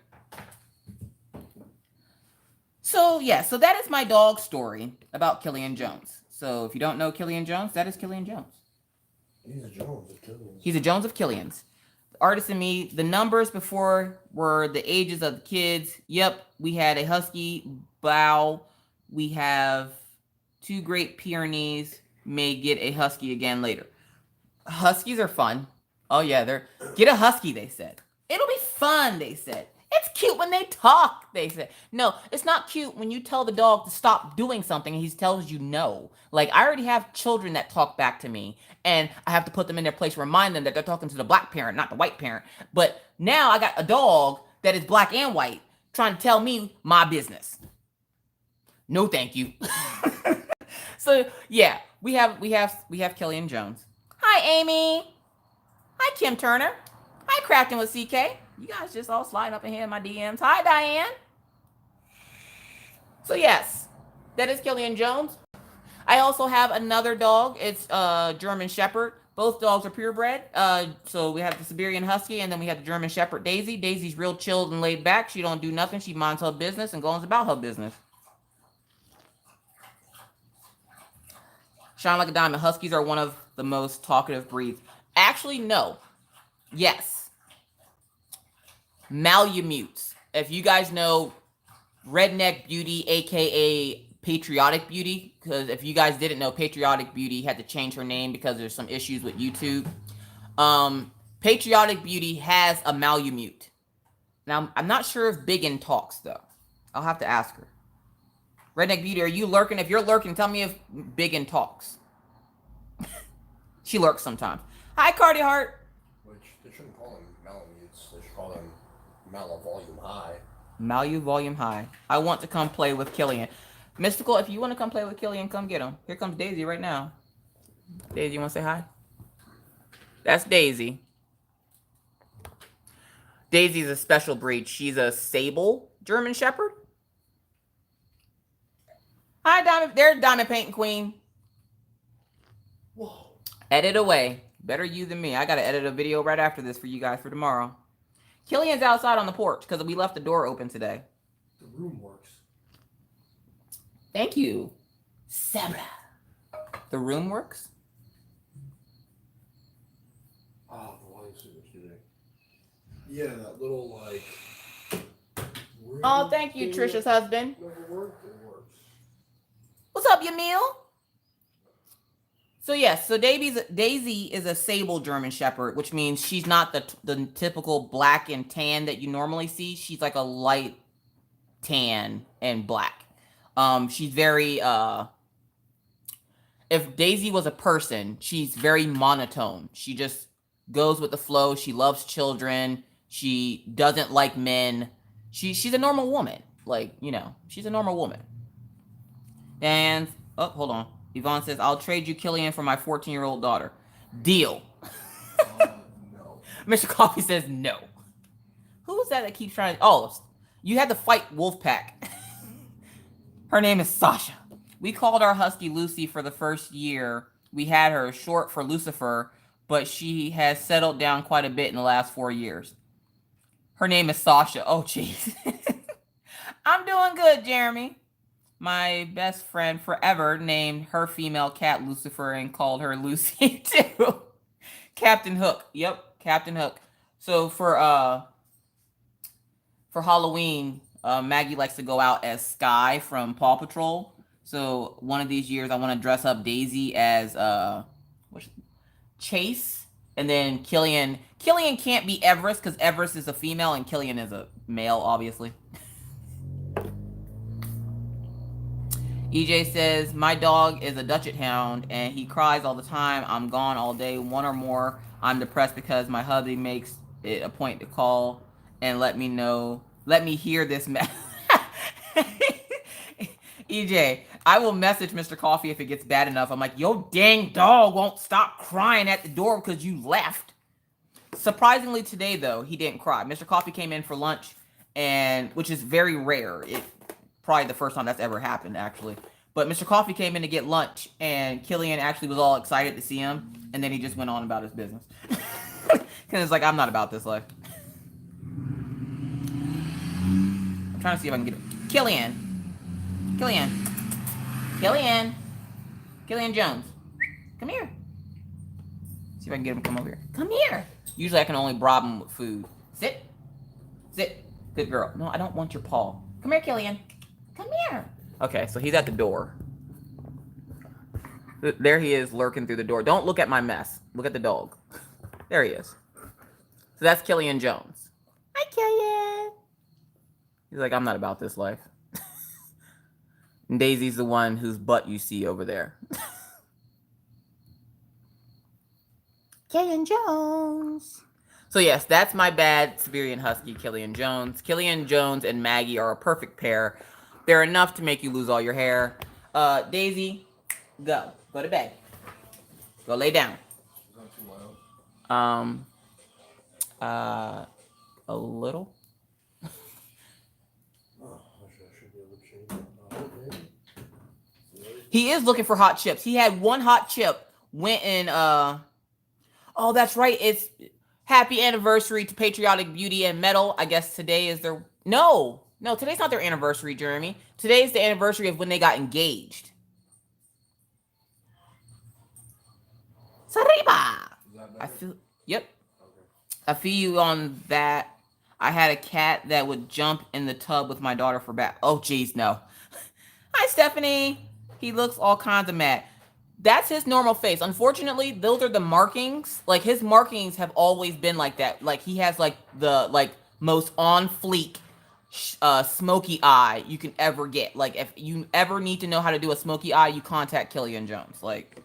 So, yeah. So that is my dog story about Killian Jones. So if you don't know Killian Jones, that is Killian Jones. He's a Jones of Killians. He's a Jones of Killians. The artist and me, the numbers before were the ages of the kids. Yep. We had a Husky Bow. We have 2 Great Pyrenees. May get a Husky again later. Huskies are fun. Oh yeah, get a Husky, they said. It'll be fun, they said. It's cute when they talk, they said. No, it's not cute when you tell the dog to stop doing something and he tells you no. Like, I already have children that talk back to me and I have to put them in their place, remind them that they're talking to the black parent, not the white parent. But now I got a dog that is black and white trying to tell me my business. No, thank you. So yeah, we have Killian Jones. Hi, Amy. Hi, Kim Turner. Hi, Crafting with CK. You guys just all sliding up in here in my DMs. Hi, Diane. So yes, that is Killian Jones. I also have another dog. It's German Shepherd. Both dogs are purebred. So we have the Siberian Husky and then we have the German Shepherd, Daisy. Daisy's real chilled and laid back. She don't do nothing. She minds her business and goes about her business. Shine like a diamond. Huskies are one of the most talkative breeds. Actually, no. Yes. Malamutes. If you guys know Redneck Beauty, aka Patriotic Beauty, because if you guys didn't know, Patriotic Beauty had to change her name because there's some issues with YouTube. Patriotic Beauty has a Malamute. Now, I'm not sure if Biggin talks, though. I'll have to ask her. Redneck Beauty, are you lurking? If you're lurking, tell me if Biggin talks. She lurks sometimes. Hi, Cardi Heart. Which, they shouldn't call them Malamutes. They should call them Malavolume High. Malavolume High. I want to come play with Killian. Mystical, if you want to come play with Killian, come get him. Here comes Daisy right now. Daisy, you want to say hi? That's Daisy. Daisy's a special breed. She's a sable German Shepherd. Hi, Diamond. There's Diamond Painting Queen. Whoa. Edit away. Better you than me. I got to edit a video right after this for you guys for tomorrow. Killian's outside on the porch because we left the door open today. The room works. Thank you, Sarah. The room works? Oh, the lights are today. Yeah, that little, like... Oh, thank you, Trisha's husband. Never worked, it works. What's up, Yamil? So yes, so Daisy is a sable German Shepherd, which means she's not the typical black and tan that you normally see. She's like a light tan and black. She's very if Daisy was a person, she's very monotone. She just goes with the flow. She loves children. She doesn't like men. She's a normal woman. Like, you know, she's a normal woman. And oh, hold on. Yvonne says, I'll trade you Killian for my 14-year-old daughter. Deal. No. Mr. Coffee says no. Who is that keeps trying to... Oh, you had to fight Wolfpack. Her name is Sasha. We called our husky Lucy for the first year. We had her short for Lucifer, but she has settled down quite a bit in the last 4 years. Her name is Sasha. Oh, jeez. I'm doing good, Jeremy. My best friend forever named her female cat Lucifer and called her Lucy too. Captain Hook. Yep, Captain Hook. So for Halloween, Maggie likes to go out as Sky from Paw Patrol. So one of these years I want to dress up Daisy as Chase, and then Killian. Killian can't be Everest because Everest is a female and Killian is a male, obviously. EJ says, my dog is a Dutchet Hound and he cries all the time. I'm gone all day, one or more. I'm depressed because my hubby makes it a point to call and let me hear this mess. EJ, I will message Mr. Coffee if it gets bad enough. I'm like, yo, dang dog won't stop crying at the door because you left. Surprisingly today, though, he didn't cry. Mr. Coffee came in for lunch, and which is very rare. Probably the first time that's ever happened, actually. But Mr. Coffee came in to get lunch, and Killian actually was all excited to see him, and then he just went on about his business. Because it's like, I'm not about this life. I'm trying to see if I can get it. Killian Jones. Come here. See if I can get him to come over here. Come here. Usually I can only bribe him with food. Sit. Good girl. No, I don't want your paw. Come here, Killian. Come here. Okay, so he's at the door. There he is lurking through the door. Don't look at my mess. Look at the dog. There he is. So that's Killian Jones. Hi, Killian. He's like, I'm not about this life. And Daisy's the one whose butt you see over there. Killian Jones. So yes, that's my bad Siberian Husky, Killian Jones. Killian Jones and Maggie are a perfect pair. They're enough to make you lose all your hair. Daisy, go. Go to bed. Go lay down. Is that too loud? A little. Oh, I should be able to change it. He is looking for hot chips. He had one hot chip. Went in, oh, that's right. It's happy anniversary to Patriotic Beauty and Metal. I guess today is their... No, today's not their anniversary, Jeremy. Today's the anniversary of when they got engaged. that I better? feel. Yep. Okay. I feel you on that. I had a cat that would jump in the tub with my daughter for bath. Oh, geez, no. Hi, Stephanie. He looks all kinds of mad. That's his normal face. Unfortunately, those are the markings. Like his markings have always been like that. Like he has like the most on fleek smoky eye you can ever get. Like if you ever need to know how to do a smoky eye, you contact Killian Jones. Like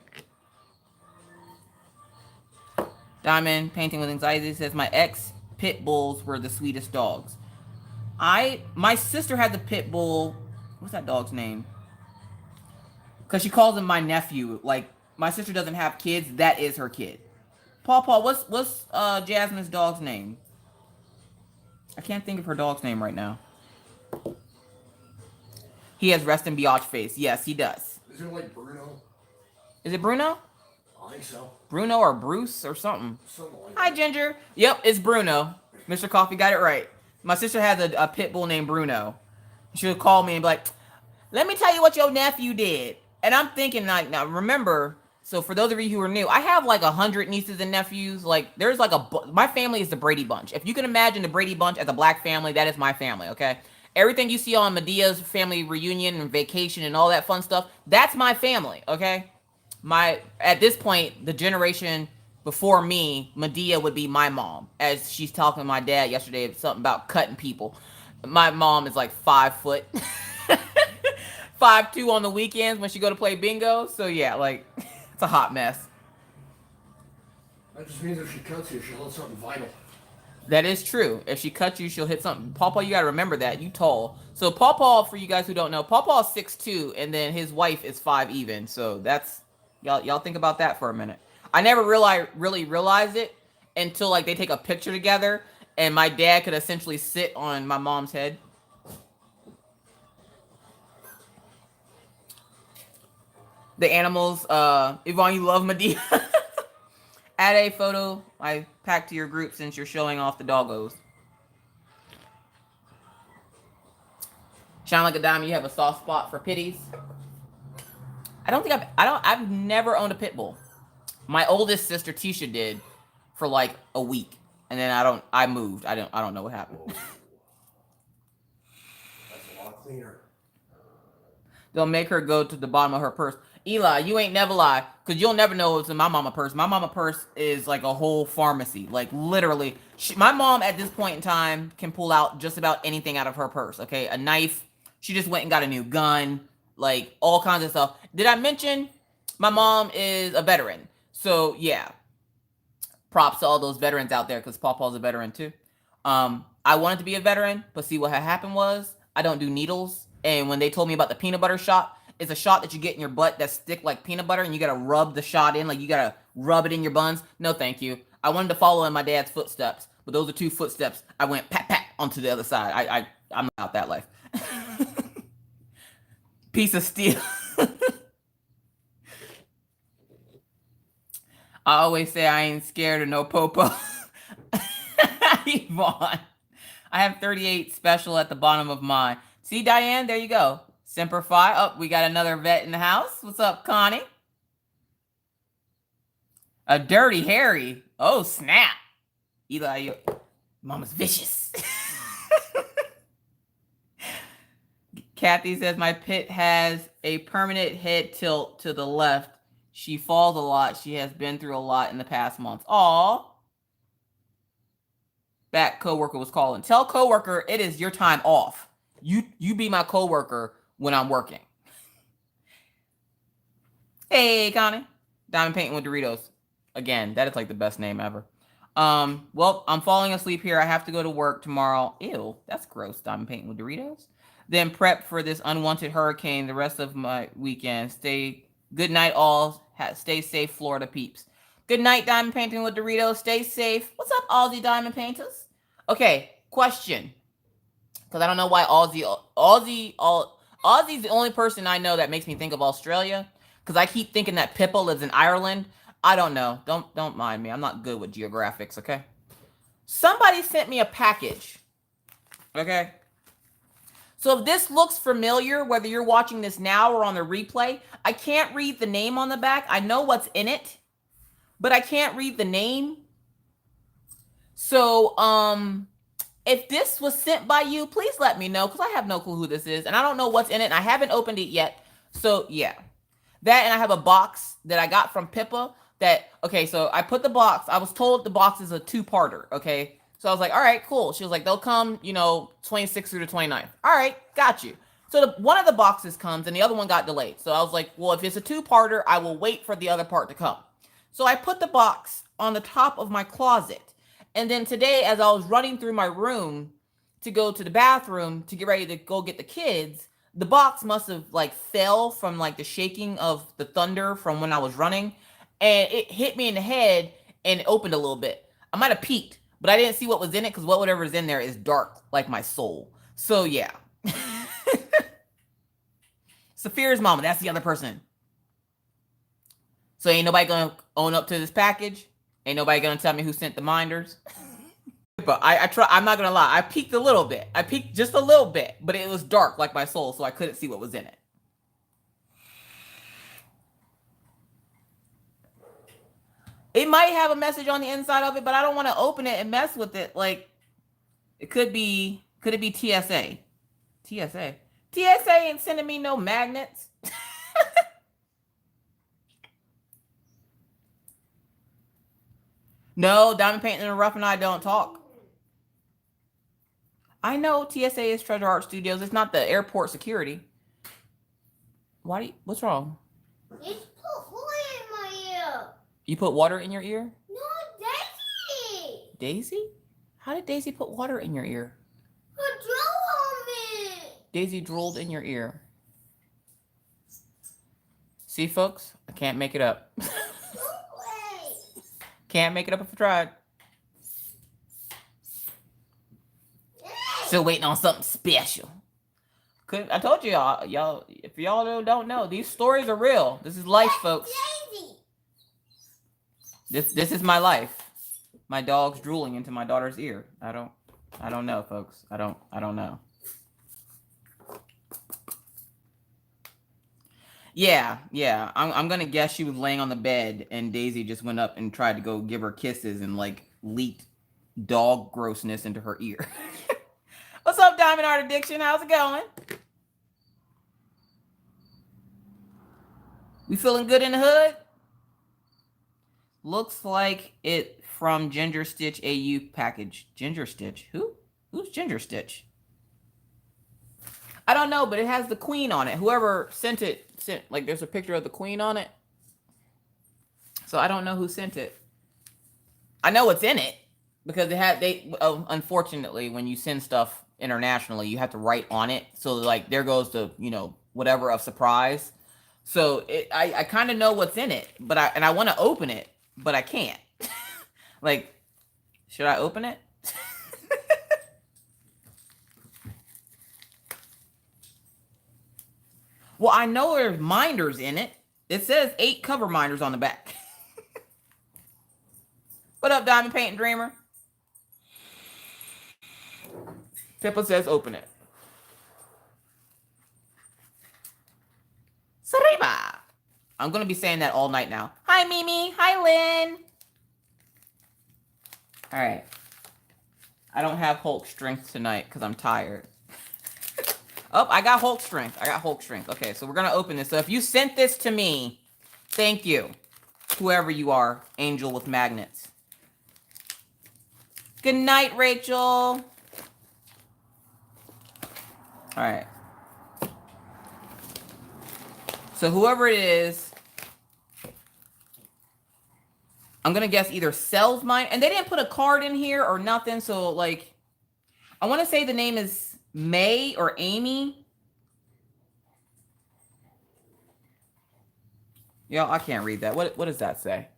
Diamond painting with anxiety says my ex pit bulls were the sweetest dogs. My sister had the pit bull. What's that dog's name? Because she calls him my nephew. Like my sister doesn't have kids. That is her kid. Pawpaw, what's Jasmine's dog's name? I can't think of her dog's name right now. He has rest and biatch face. Yes, he does. Is it like Bruno? Is it Bruno? I think so. Bruno or Bruce or something. Something like Hi, that. Ginger. Yep, it's Bruno. Mr. Coffee got it right. My sister has a pit bull named Bruno. She would call me and be like, let me tell you what your nephew did. And I'm thinking, like, now remember, so for those of you who are new, I have like 100 nieces and nephews. Like, there's like my family is the Brady Bunch. If you can imagine the Brady Bunch as a black family, that is my family, okay? Everything you see on Medea's family reunion and vacation and all that fun stuff, that's my family, okay? At this point, the generation before me, Medea would be my mom. As she's talking to my dad yesterday, something about cutting people. My mom is like 5 foot. 5'2" on the weekends when she go to play bingo. So yeah, like it's a hot mess. That just means if she cuts you, she'll hit something vital. That is true. If she cuts you, she'll hit something. Pawpaw, you gotta remember that. You tall. So Pawpaw, for you guys who don't know, Pawpaw is 6'2", and then his wife is 5 even. So that's y'all think about that for a minute. I never really realized it until like they take a picture together, and my dad could essentially sit on my mom's head. The animals, Yvonne, you love Medea. Add a photo I packed to your group since you're showing off the doggos. Shine like a diamond, you have a soft spot for pitties. I've never owned a pit bull. My oldest sister Tisha did for like a week, and then I moved. I don't know what happened. That's a lot cleaner. They'll make her go to the bottom of her purse. Eli, you ain't never lie, because you'll never know what's in my mama purse. My mama purse is like a whole pharmacy. Like, literally. My mom, at this point in time, can pull out just about anything out of her purse, okay? A knife. She just went and got a new gun. Like, all kinds of stuff. Did I mention my mom is a veteran? So, yeah. Props to all those veterans out there, because Pawpaw's a veteran, too. I wanted to be a veteran, but see what had happened was, I don't do needles. And when they told me about the peanut butter shot, it's a shot that you get in your butt that stick like peanut butter, and you gotta rub the shot in, like you gotta rub it in your buns. No, thank you. I wanted to follow in my dad's footsteps, but those are 2 footsteps. I went pat pat onto the other side. I'm not out that life. Piece of steel. I always say I ain't scared of no popo. Yvonne. I have 38 special at the bottom of mine. See, Diane, there you go. Semper Fi. Oh, we got another vet in the house. What's up, Connie? A Dirty Harry. Oh, snap. Eli, Mama's vicious. Kathy says, my pit has a permanent head tilt to the left. She falls a lot. She has been through a lot in the past month. Aw. That coworker was calling. Tell coworker it is your time off. You be my coworker when I'm working. Hey, Connie. Diamond painting with Doritos. Again, that is like the best name ever. Well, I'm falling asleep here. I have to go to work tomorrow. Ew, that's gross. Diamond painting with Doritos. Then prep for this unwanted hurricane the rest of my weekend. Good night, all. Stay safe, Florida peeps. Good night, Diamond painting with Doritos. Stay safe. What's up, Aussie Diamond painters? Okay, question. Because I don't know why Aussie's the only person I know that makes me think of Australia. Because I keep thinking that Pippa lives in Ireland. I don't know. Don't mind me. I'm not good with geographics, okay? Somebody sent me a package. Okay? So if this looks familiar, whether you're watching this now or on the replay, I can't read the name on the back. I know what's in it. but I can't read the name. So, if this was sent by you, please let me know, because I have no clue who this is, and I don't know what's in it, and I haven't opened it yet. So, yeah. That, and I have a box that I got from Pippa that, okay, so I put the box. I was told the box is a 2-parter, okay? So I was like, all right, cool. She was like, they'll come, 26th through the 29th. All right, got you. So one of the boxes comes, and the other one got delayed. So I was like, well, if it's a 2-parter, I will wait for the other part to come. So I put the box on the top of my closet. And then today, as I was running through my room to go to the bathroom to get ready to go get the kids, the box must have fell from the shaking of the thunder from when I was running, and it hit me in the head and it opened a little bit. I might have peeked, but I didn't see what was in it, because whatever's in there is dark like my soul. So yeah. Saphira's mama, that's the other person. So ain't nobody gonna own up to this package? Ain't nobody gonna tell me who sent the minders? But I'm not gonna lie, I peeked a little bit. I peeked just a little bit, but it was dark like my soul, so I couldn't see what was in it. It might have a message on the inside of it, but I don't want to open it and mess with it. It could be TSA? TSA ain't sending me no magnets. No, Diamond Painting and Rough and I don't talk. I know TSA is Treasure Art Studios. It's not the airport security. What's wrong? It's put water in my ear. You put water in your ear? No, Daisy. Daisy? How did Daisy put water in your ear? Her drool on me. Daisy drooled in your ear. See, folks? I can't make it up. Can't make it up if I tried. Still waiting on something special. I told y'all, if y'all don't know, these stories are real. This is life, folks. This is my life. My dog's drooling into my daughter's ear. I don't know, folks. I don't know. Yeah. I'm gonna guess she was laying on the bed and Daisy just went up and tried to go give her kisses and leaked dog grossness into her ear. What's up, Diamond Art Addiction? How's it going? We feeling good in the hood? Looks like it from Ginger Stitch AU package. Ginger Stitch? Who? Who's Ginger Stitch? I don't know, but it has the queen on it. Whoever sent it, there's a picture of the queen on it. So I don't know who sent it. I know what's in it because unfortunately, when you send stuff internationally, you have to write on it. So there goes the, whatever of surprise. So I kind of know what's in it, but I want to open it, but I can't. Should I open it? Well, I know there's minders in it. It says 8 cover minders on the back. What up, Diamond Painting Dreamer? Pippa says open it. Sariba. I'm going to be saying that all night now. Hi, Mimi. Hi, Lynn. All right. I don't have Hulk strength tonight because I'm tired. Oh, I got Hulk strength. Okay, so we're going to open this. So if you sent this to me, thank you. Whoever you are, angel with magnets. Good night, Rachel. All right. So whoever it is, I'm going to guess either sells mine. And they didn't put a card in here or nothing. So, I want to say the name is May or Amy. Y'all, I can't read that. What does that say?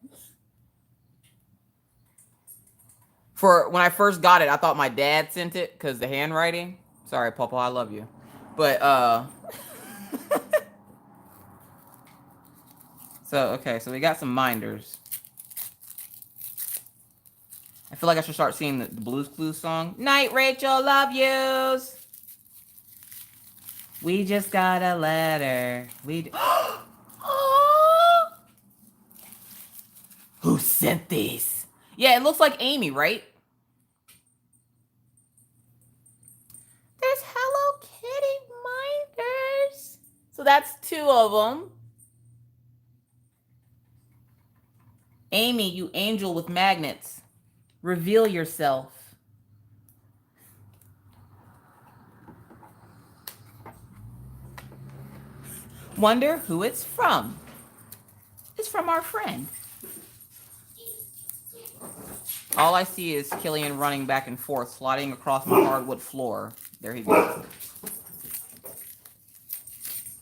For when I first got it, I thought my dad sent it because the handwriting. Sorry, Pawpaw, I love you. But, so we got some minders. I feel like I should start singing the Blues Clues song. Night, Rachel, love yous. We just got a letter. Who sent these? Yeah, it looks like Amy, right? There's Hello Kitty minders. So that's 2 of them. Amy, you angel with magnets. Reveal yourself. Wonder who it's from. It's from our friend. All I see is Killian running back and forth, sliding across my hardwood floor. There he goes.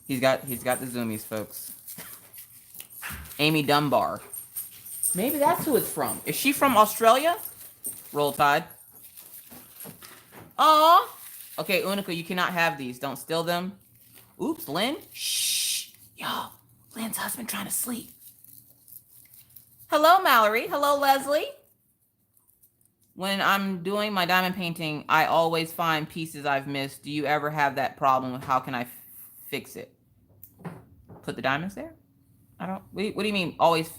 He's got the zoomies, folks. Amy Dunbar. Maybe that's who it's from. Is she from Australia? Roll Tide. Aw. Okay, Unica, you cannot have these. Don't steal them. Oops, Lynn. Shh. Yo, Lynn's husband trying to sleep. Hello, Mallory. Hello, Leslie. When I'm doing my diamond painting, I always find pieces I've missed. Do you ever have that problem? How can I fix it? Put the diamonds there? I don't... What do you mean always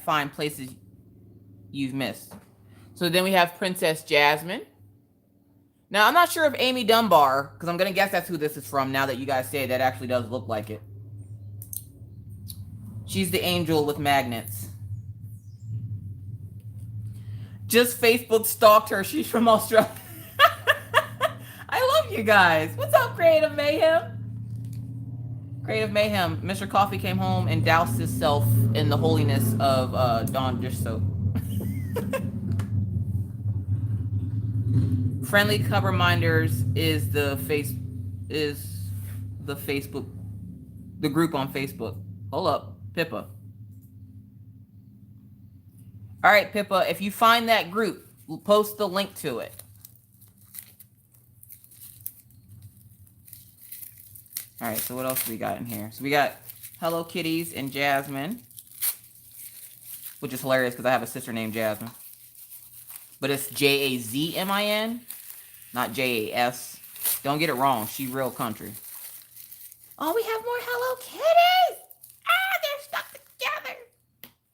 find places you've missed? So then we have Princess Jasmine. Now, I'm not sure if Amy Dunbar, because I'm going to guess that's who this is from now that you guys say that actually does look like it. She's the angel with magnets. Just Facebook stalked her. She's from Australia. I love you guys. What's up, Creative Mayhem? Creative Mayhem. Mr. Coffee came home and doused himself in the holiness of Dawn dish soap. Friendly Cover Minders is the Facebook, the group on Facebook. Hold up, Pippa. All right, Pippa, if you find that group, we'll post the link to it. All right, so what else do we got in here? So we got Hello Kitties and Jasmine, which is hilarious because I have a sister named Jasmine. But it's Jazmin, not Jas. Don't get it wrong. She real country. Oh, we have more Hello Kitties. Ah, they're stuck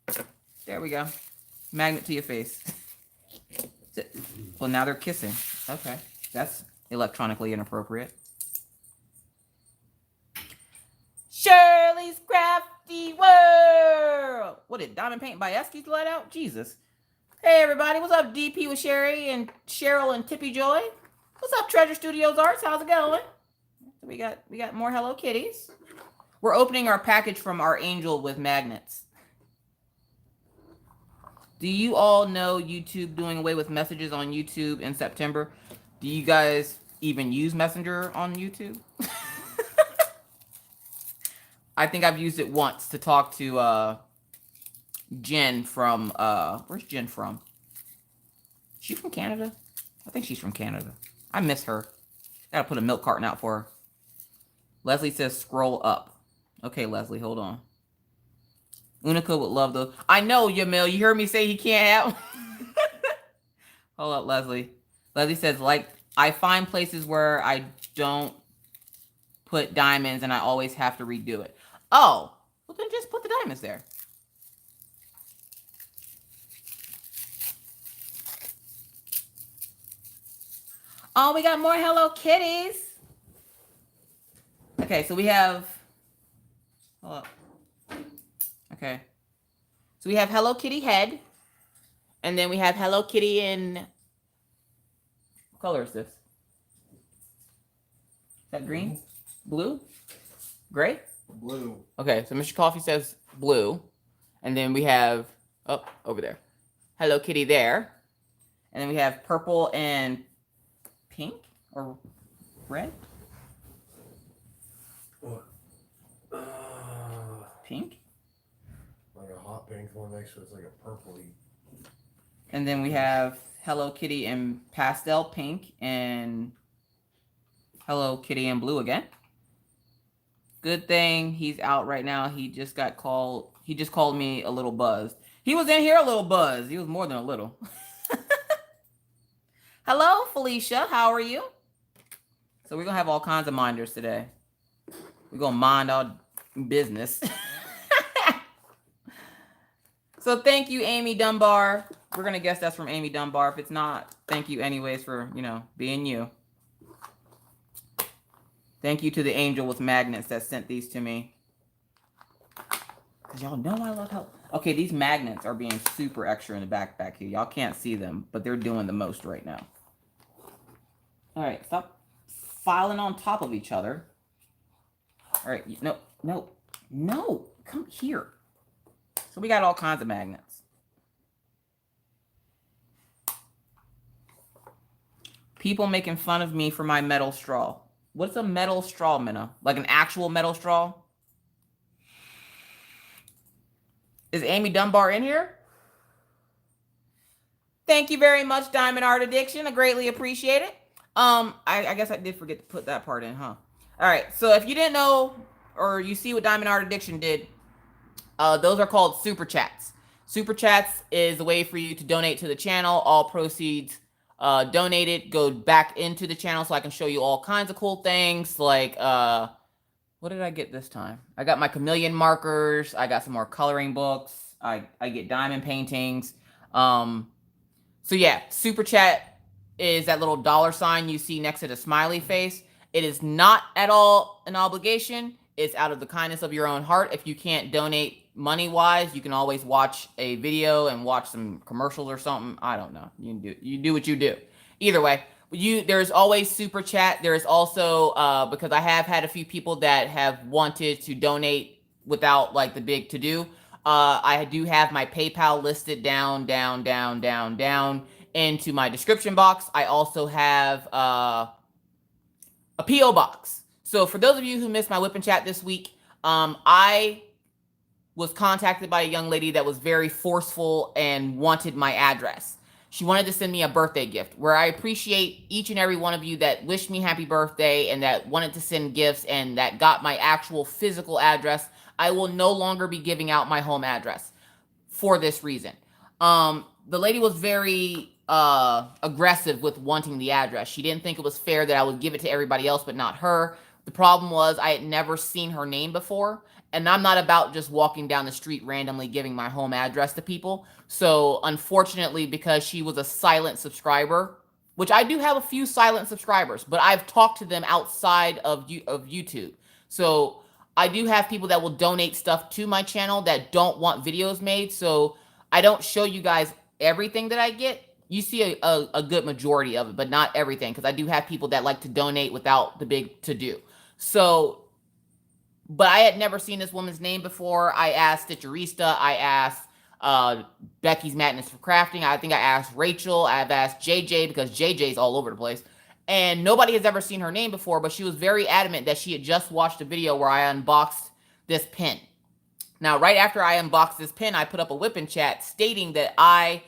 together. There we go. Magnet to your face. Well, now they're kissing. Okay. That's electronically inappropriate. Shirley's Crafty World. What did Diamond Paint by Estes let out? Jesus. Hey, everybody. What's up, DP with Sherry and Cheryl and Tippy Joy? What's up, Treasure Studios Arts? How's it going? We got more Hello Kitties. We're opening our package from our angel with magnets. Do you all know YouTube doing away with messages on YouTube in September? Do you guys even use Messenger on YouTube? I think I've used it once to talk to Jen from, where's Jen from? Is she from Canada? I think she's from Canada. I miss her. Gotta put a milk carton out for her. Leslie says scroll up. Okay, Leslie, hold on. Unica would love those. I know, Yamil. You heard me say he can't have. Hold up, Leslie. Leslie says, like, I find places where I don't put diamonds and I always have to redo it. Oh, well then just put the diamonds there. Oh, we got more Hello Kitties. Okay, so we have... Hold up. Okay. So we have Hello Kitty head. And then we have Hello Kitty in... What color is this? Is that green? Blue? Gray? Blue. Okay, so Mr. Coffee says blue. And then we have... Oh, over there. Hello Kitty there. And then we have purple and pink? Or red? What? Pink? Like a hot pink one next to it's like a purpley. And then we have Hello Kitty in pastel pink and Hello Kitty in blue again. Good thing he's out right now. He just got called. He just called me a little buzzed. He was in here a little buzzed. He was more than a little. Hello, Felicia. How are you? So we're going to have all kinds of minders today. We're going to mind our business. So thank you, Amy Dunbar. We're going to guess that's from Amy Dunbar. If it's not, thank you anyways for, being you. Thank you to the angel with magnets that sent these to me. Because y'all know I love help. Okay, these magnets are being super extra in the back here. Y'all can't see them, but they're doing the most right now. All right, stop filing on top of each other. All right, no, come here. So we got all kinds of magnets. People making fun of me for my metal straw. What's a metal straw, Minna? Like an actual metal straw? Is Amy Dunbar in here? Thank you very much, Diamond Art Addiction. I greatly appreciate it. I guess I did forget to put that part in, huh? All right, so if you didn't know or you see what Diamond Art Addiction did, those are called super chats. Super chats is a way for you to donate to the channel. All proceeds donated go back into the channel so I can show you all kinds of cool things like what did I get this time? I got my chameleon markers. I got some more coloring books. I get diamond paintings. So yeah, super chat is that little $ you see next to the smiley face. It is not at all an obligation. It's out of the kindness of your own heart. If you can't donate money-wise, you can always watch a video and watch some commercials or something. I don't know. You do what you do. Either way, there's always super chat. There's also because I have had a few people that have wanted to donate without like the big to-do. I do have my PayPal listed down into my description box. I also have a P.O. box. So for those of you who missed my Wip and Chat this week, I was contacted by a young lady that was very forceful and wanted my address. She wanted to send me a birthday gift, where I appreciate each and every one of you that wished me happy birthday and that wanted to send gifts and that got my actual physical address. I will no longer be giving out my home address for this reason. The lady was very aggressive with wanting the address. She didn't think it was fair that I would give it to everybody else but not her. The problem was I had never seen her name before, and I'm not about just walking down the street randomly giving my home address to people. So unfortunately, because she was a silent subscriber, which I do have a few silent subscribers, but I've talked to them outside of YouTube. So I do have people that will donate stuff to my channel that don't want videos made. So I don't show you guys everything that I get. You see a good majority of it, but not everything, because I do have people that like to donate without the big to-do. So, but I had never seen this woman's name before. I asked Stitcherista. I asked Becky's Madness for Crafting. I think I asked Rachel. I've asked JJ because JJ's all over the place. And nobody has ever seen her name before, but she was very adamant that she had just watched a video where I unboxed this pin. Now, right after I unboxed this pin, I put up a Wip and Chat stating that I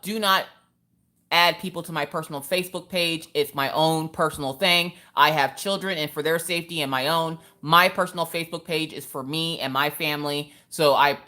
do not add people to my personal Facebook page. It's my own personal thing. I have children, and for their safety and my own, my personal Facebook page is for me and my family. So I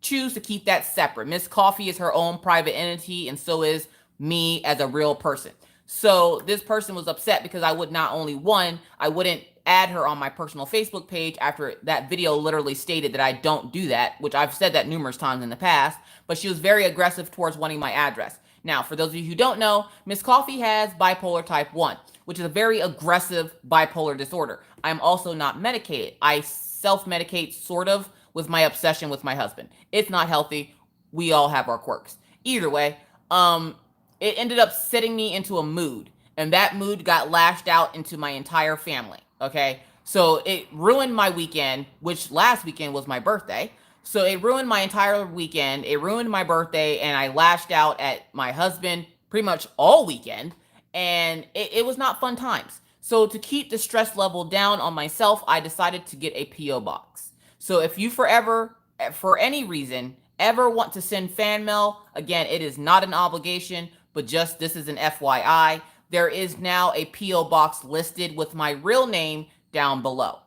choose to keep that separate. Miss Coffee is her own private entity, and so is me as a real person. So this person was upset because I would not only, one, I wouldn't add her on my personal Facebook page after that video literally stated that I don't do that, which I've said that numerous times in the past, but she was very aggressive towards wanting my address. Now, for those of you who don't know, Miss Coffee has bipolar type 1, which is a very aggressive bipolar disorder. I'm also not medicated. I self-medicate sort of with my obsession with my husband. It's not healthy. We all have our quirks. Either way, it ended up setting me into a mood, and that mood got lashed out into my entire family, okay? So it ruined my weekend, which last weekend was my birthday. So it ruined my entire weekend. It ruined my birthday, and I lashed out at my husband pretty much all weekend, and it was not fun times. So to keep the stress level down on myself, I decided to get a P.O. box. So if you forever, for any reason, ever want to send fan mail, again, it is not an obligation, but just this is an FYI. There is now a P.O. box listed with my real name down below.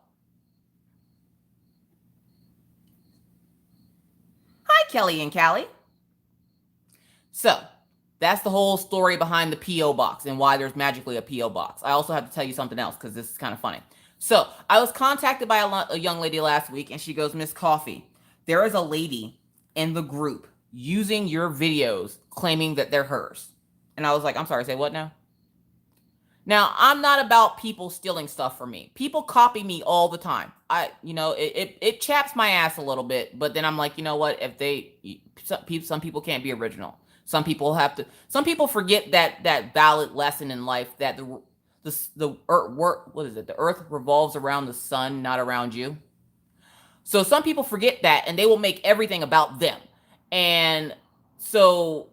Hi, Kelly and Callie. So that's the whole story behind the P.O. box and why there's magically a P.O. box. I also have to tell you something else because this is kind of funny. So I was contacted by a young lady last week, and she goes, Miss Coffee, there is a lady in the group using your videos claiming that they're hers. And I was like, I'm sorry, say what now? Now, I'm not about people stealing stuff from me. People copy me all the time. It chaps my ass a little bit, but then I'm like, you know what? Some people can't be original. Some people forget that valid lesson in life that the earth revolves around the sun, not around you. So some people forget that, and they will make everything about them. And so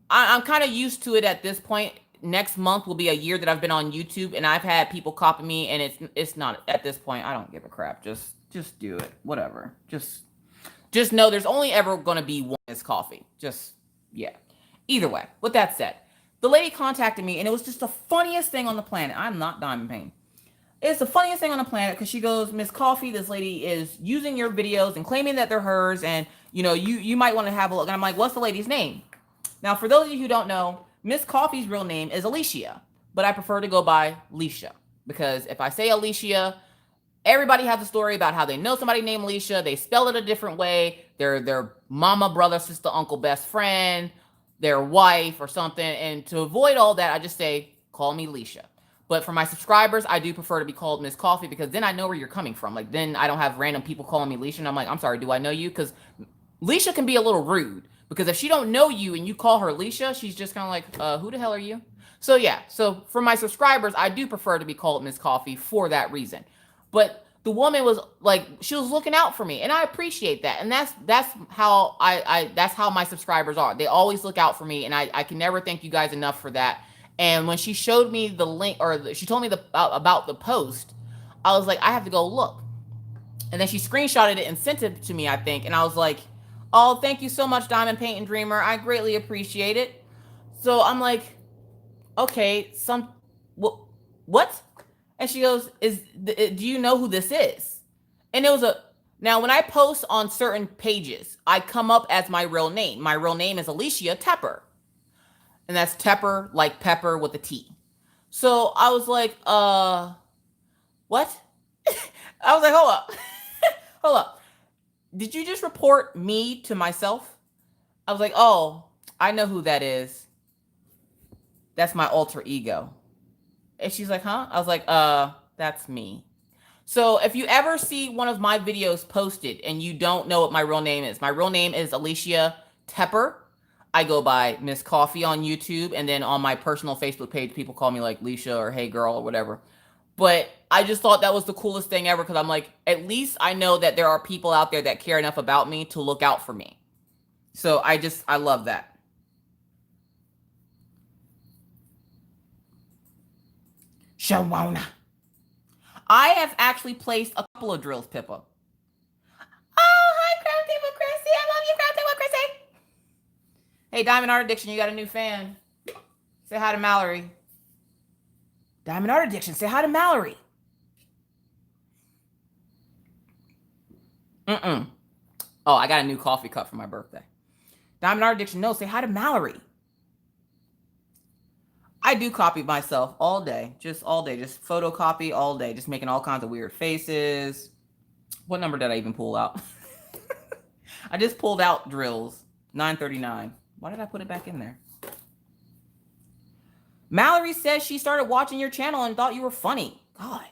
I'm kind of used to it at this point. Next month will be a year that I've been on YouTube, and I've had people copy me, and it's not, at this point, I don't give a crap. Just do it. Whatever. Just know there's only ever going to be one Miss Coffee. Yeah. Either way, with that said, the lady contacted me, and it was just the funniest thing on the planet. I'm not Diamond Pain. It's the funniest thing on the planet, because she goes, Miss Coffee, this lady is using your videos and claiming that they're hers, and you might want to have a look. And I'm like, what's the lady's name? Now, for those of you who don't know, Miss Coffee's real name is Alishia, but I prefer to go by Leisha, because if I say Alishia, everybody has a story about how they know somebody named Alishia. They spell it a different way. Their mama, brother, sister, uncle, best friend, their wife or something. And to avoid all that, I just say, call me Leisha. But for my subscribers, I do prefer to be called Miss Coffee, because then I know where you're coming from. Like, then I don't have random people calling me Leisha, and I'm like, I'm sorry, do I know you? Because Leisha can be a little rude. Because if she don't know you and you call her Alishia, she's just kind of like, who the hell are you? So yeah, so for my subscribers, I do prefer to be called Miss Coffee for that reason. But the woman was like, she was looking out for me, and I appreciate that. And that's how that's how my subscribers are. They always look out for me, and I can never thank you guys enough for that. And when she showed me the link, or she told me about the post, I was like, I have to go look. And then she screenshotted it and sent it to me, I think. And I was like, oh, thank you so much, Diamond Paint and Dreamer. I greatly appreciate it. So I'm like, okay, what? And she goes, do you know who this is? And it was now when I post on certain pages, I come up as my real name. My real name is Alishia Tepper. And that's Tepper, like pepper with a T. So I was like, what? I was like, hold up. Hold up. Did you just report me to myself? I was like, oh, I know who that is. That's my alter ego. And she's like, huh? I was like, that's me. So if you ever see one of my videos posted and you don't know what my real name is, my real name is Alishia Tepper. I go by Miss Coffee on YouTube. And then on my personal Facebook page, people call me like Leisha or Hey Girl or whatever. But I just thought that was the coolest thing ever, because I'm like, at least I know that there are people out there that care enough about me to look out for me. So I love that. Shawana. I have actually placed a couple of drills, Pippa. Oh, hi, Crown Table Chrissy. I love you, Crown Table Chrissy. Hey, Diamond Art Addiction, you got a new fan. Say hi to Mallory. Diamond Art Addiction, say hi to Mallory. Oh, I got a new coffee cup for my birthday. Diamond Art Addiction, no, say hi to Mallory. I do copy myself all day, just photocopy all day, just making all kinds of weird faces. What number did I even pull out? I just pulled out drills, 939. Why did I put it back in there? Mallory says she started watching your channel and thought you were funny. God.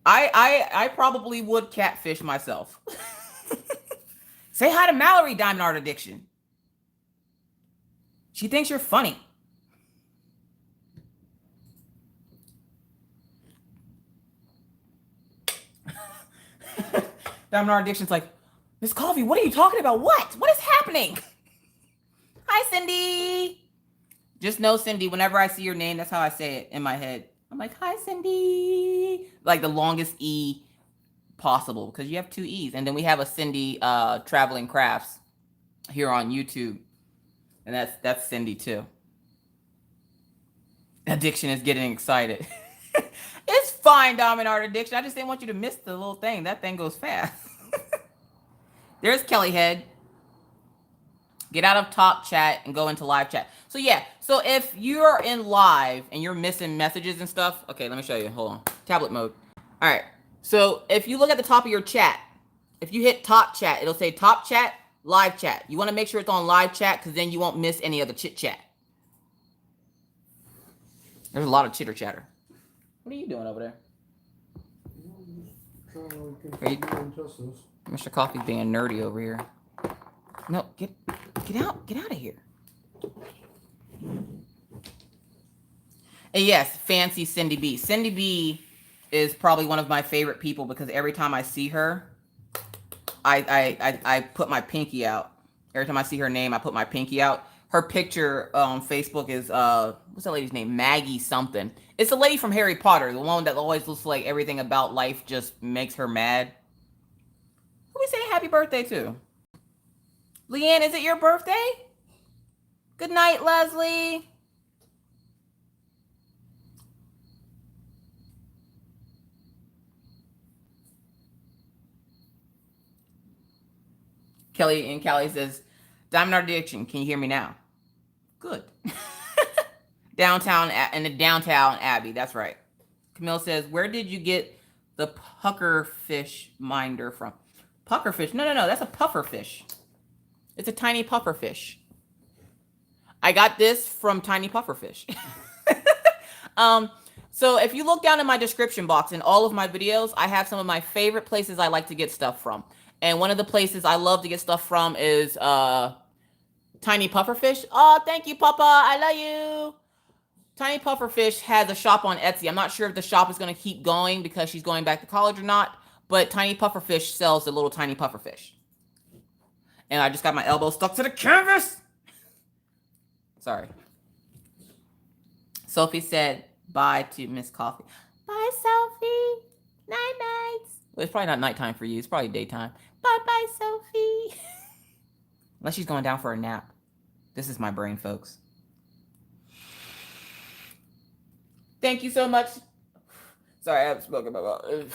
I probably would catfish myself. Say hi to Mallory, Diamond Art Addiction. She thinks you're funny. Diamond Art Addiction's like, Miss Coffee, what are you talking about? What? What is happening? Hi, Cindy. Just know, Cindy, whenever I see your name, that's how I say it in my head. I'm like, hi, Cindy. Like the longest E possible, because you have 2 E's. And then we have a Cindy Traveling Crafts here on YouTube. And that's Cindy too. Addiction is getting excited. It's fine, Diamond Art Addiction. I just didn't want you to miss the little thing. That thing goes fast. There's Kelly Head. Get out of top chat and go into live chat. So yeah, so if you're in live and you're missing messages and stuff, okay, let me show you. Hold on. Tablet mode. All right. So if you look at the top of your chat, if you hit top chat, it'll say top chat, live chat. You want to make sure it's on live chat because then you won't miss any of the chit chat. There's a lot of chitter chatter. What are you doing over there? Mr. Coffee's being nerdy over here. No, get out of here. And yes, fancy Cindy B. Cindy B is probably one of my favorite people because every time I see her, I put my pinky out. Every time I see her name, I put my pinky out. Her picture on Facebook is what's that lady's name? Maggie something. It's the lady from Harry Potter, the one that always looks like everything about life just makes her mad. Who we saying happy birthday to? Leanne, is it your birthday? Good night, Leslie. Kelly and Callie says, Diamond Art Addiction, can you hear me now? Good. Downtown Abbey, that's right. Camille says, where did you get the puckerfish minder from? Puckerfish? No, that's a pufferfish. It's a tiny pufferfish. I got this from tiny pufferfish. So if you look down in my description box in all of my videos, I have some of my favorite places I like to get stuff from. And one of the places I love to get stuff from is Tiny Pufferfish. Oh, thank you, Papa. I love you. Tiny Pufferfish has a shop on Etsy. I'm not sure if the shop is going to keep going because she's going back to college or not. But Tiny Pufferfish sells the little tiny pufferfish. And I just got my elbow stuck to the canvas. Sorry. Sophie said bye to Miss Coffee. Bye, Sophie. Night nights. Well, it's probably not nighttime for you. It's probably daytime. Bye-bye, Sophie. Unless she's going down for a nap. This is my brain, folks. Thank you so much. Sorry, I haven't spoken about it.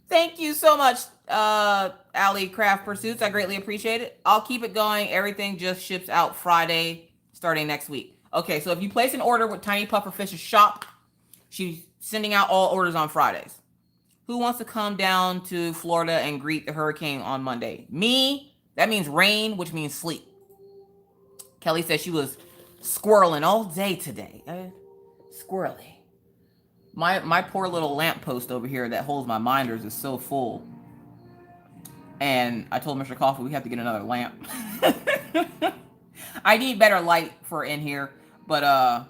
Thank you so much, Allie Craft Pursuits. I greatly appreciate it. I'll keep it going. Everything just ships out Friday, starting next week. Okay, so if you place an order with Tiny Pufferfish's shop, she's sending out all orders on Fridays. Who wants to come down to Florida and greet the hurricane on Monday? Me. That means rain, which means sleep. Kelly said she was squirreling all day today. Squirrely. My poor little lamppost over here that holds my minders is so full. And I told Mr. Coffee we have to get another lamp. I need better light for in here, but I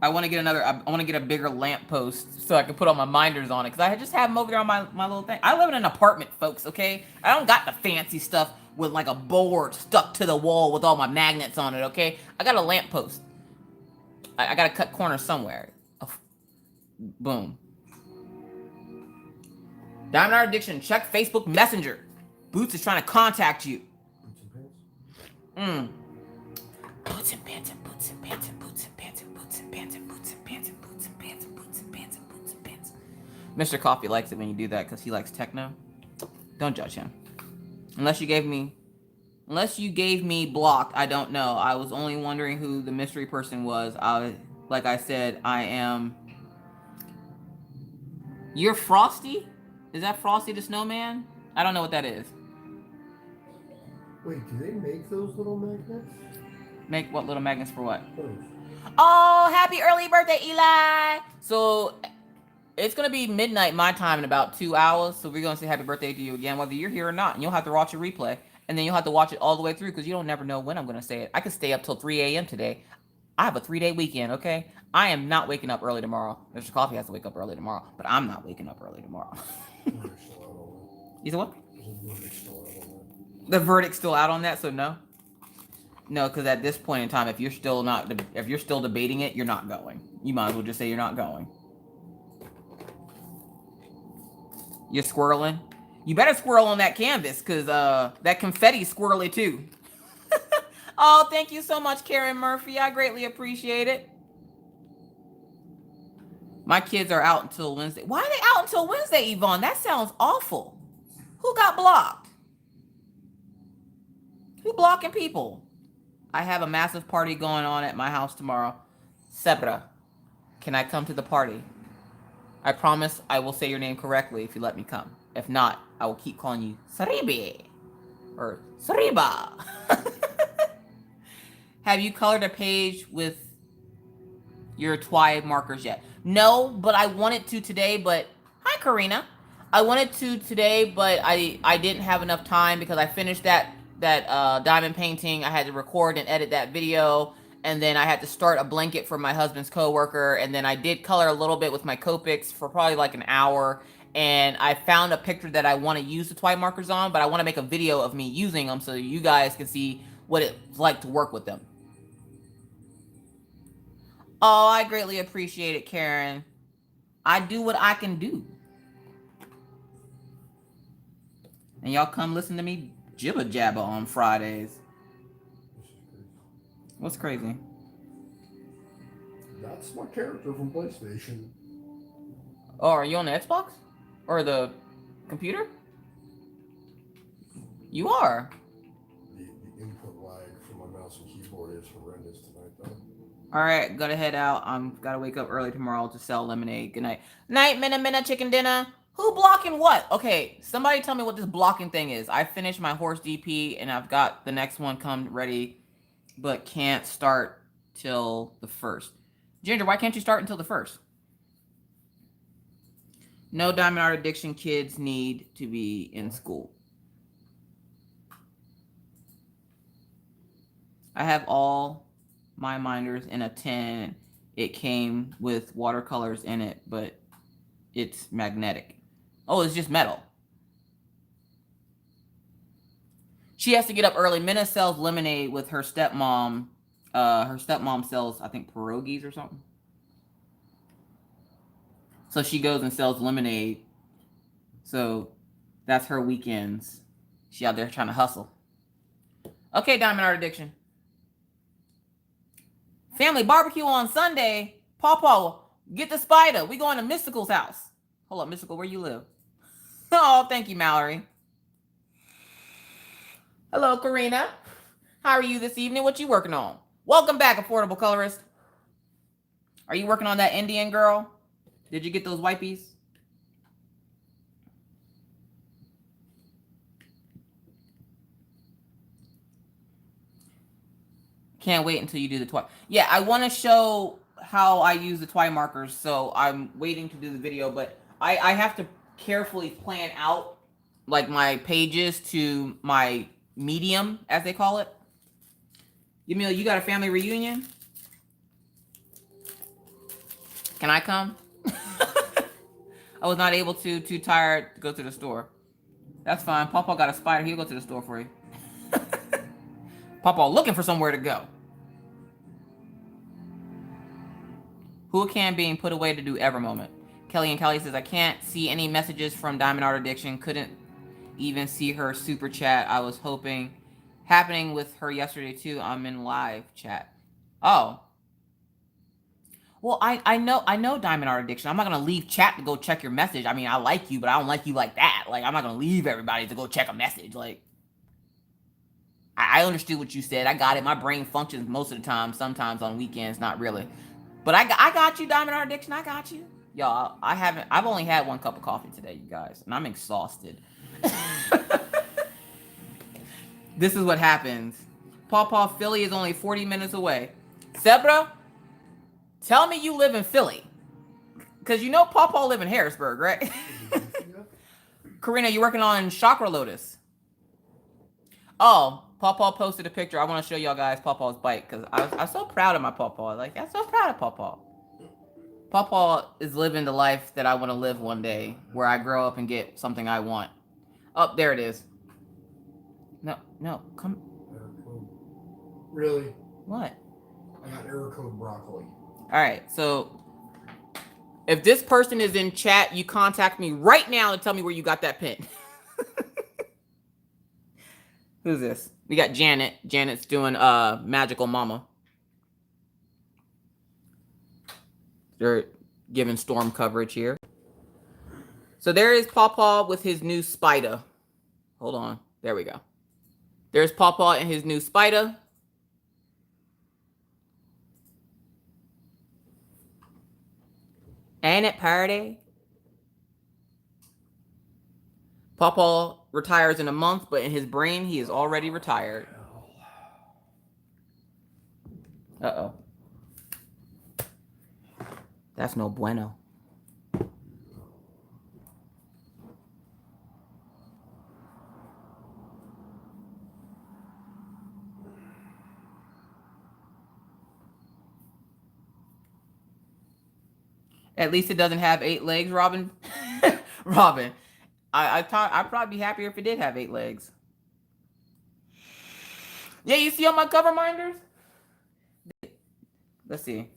want to get a bigger lamp post so I can put all my minders on it because I just have them over there on my little thing. I live in an apartment, folks, okay? I don't got the fancy stuff with like a board stuck to the wall with all my magnets on it, okay? I got a lamp post. I got to cut corners somewhere. Oh, boom. Diamond Art Addiction, check Facebook Messenger. Boots is trying to contact you. Boots and pants and boots and pants and boots and pants and boots and pants and boots and pants and boots and pants and boots and pants and boots and pants. Mr. Coffee likes it when you do that because he likes techno. Don't judge him. Unless you gave me blocked, I don't know. I was only wondering who the mystery person was. Like I said, I am. You're Frosty? Is that Frosty the Snowman? I don't know what that is. Wait, do they make those little magnets? Make what little magnets for what? Those. Oh, happy early birthday, Eli! So, it's going to be midnight my time in about 2 hours. So, we're going to say happy birthday to you again, whether you're here or not. And you'll have to watch a replay. And then you'll have to watch it all the way through because you don't never know when I'm going to say it. I could stay up till 3 a.m. today. I have a 3-day weekend, okay? I am not waking up early tomorrow. Mr. Coffee has to wake up early tomorrow. But I'm not waking up early tomorrow. You said what? The verdict's still out on that, so no? No, because at this point in time, if you're still debating it, you're not going. You might as well just say you're not going. You're squirreling? You better squirrel on that canvas, because that confetti's squirrely too. Oh, thank you so much, Karen Murphy. I greatly appreciate it. My kids are out until Wednesday. Why are they out until Wednesday, Yvonne? That sounds awful. Who got blocked? Who blocking people? I have a massive party going on at my house tomorrow. Sebra, can I come to the party? I promise I will say your name correctly if you let me come. If not, I will keep calling you Saribe or Sariba. Have you colored a page with your Twi markers yet? No, but I wanted to today, but hi Karina. I wanted to today, but I didn't have enough time because I finished that diamond painting. I had to record and edit that video, and then I had to start a blanket for my husband's coworker, and then I did color a little bit with my Copics for probably like an hour, and I found a picture that I want to use the Twi markers on, but I want to make a video of me using them so you guys can see what it's like to work with them. Oh, I greatly appreciate it, Karen. I do what I can do. And y'all come listen to me jibber jabber on Fridays. What's crazy? That's my character from PlayStation. Oh, are you on the Xbox? Or the computer? You are. The input lag from my mouse and keyboard is horrendous tonight, though. Alright, gotta head out. Gotta wake up early tomorrow to sell lemonade. Good night. Night, minna, chicken dinner. Who blocking what? Okay, somebody tell me what this blocking thing is. I finished my horse DP and I've got the next one come ready, but can't start till the 1st. Ginger, why can't you start until the 1st? No diamond art addiction kids need to be in school. I have all my minders in a tin. It came with watercolors in it, but it's magnetic. Oh, it's just metal. She has to get up early. Minna sells lemonade with her stepmom. Her stepmom sells, I think, pierogies or something. So she goes and sells lemonade. So that's her weekends. She out there trying to hustle. Okay, Diamond Art Addiction. Family barbecue on Sunday. Pawpaw, get the spider. We going to Mystical's house. Hold up, Mystical, where you live? Oh, thank you, Mallory. Hello, Karina. How are you this evening? What you working on? Welcome back, Affordable Colorist. Are you working on that Indian girl? Did you get those wipies? Can't wait until you do the Twi. Yeah, I want to show how I use the Twi markers, so I'm waiting to do the video, but I have to carefully plan out like my pages to my medium, as they call it. Yamil, you got a family reunion? Can I come? I was not able to, too tired to go to the store. That's fine. Pawpaw got a spider. He'll go to the store for you. Pawpaw looking for somewhere to go. Who can being put away to do ever moment? Kelly and Kelly says, I can't see any messages from Diamond Art Addiction. Couldn't even see her super chat. I was hoping happening with her yesterday too. I'm in live chat. Oh. Well, I know Diamond Art Addiction. I'm not gonna leave chat to go check your message. I mean, I like you, but I don't like you like that. Like, I'm not gonna leave everybody to go check a message. Like, I understood what you said. I got it. My brain functions most of the time. Sometimes on weekends, not really. But I got you, Diamond Art Addiction. I got you. Y'all, I've only had 1 cup of coffee today, you guys. And I'm exhausted. This is what happens. Pawpaw, Philly is only 40 minutes away. Sebra, tell me you live in Philly. Because you know Pawpaw live in Harrisburg, right? Karina, you working on Chakra Lotus? Oh, Pawpaw posted a picture. I want to show y'all guys Pawpaw's bike. Because I'm so proud of my Pawpaw. Like, I'm so proud of Pawpaw. Pawpaw is living the life that I want to live one day. Where I grow up and get something I want. Oh, there it is. No, come. Error code. Really? What? I got error code broccoli. All right, so if this person is in chat, you contact me right now to tell me where you got that pin. Who's this? We got Janet. Janet's doing Magical Mama. They're giving storm coverage here. So there is Pawpaw with his new spider. Hold on. There we go. There's Pawpaw and his new spider. Ain't it party? Pawpaw retires in a month, but in his brain, he is already retired. Uh-oh. That's no bueno. At least it doesn't have 8 legs, Robin. Robin, I'd probably be happier if it did have 8 legs. Yeah, you see all my cover minders? Let's see.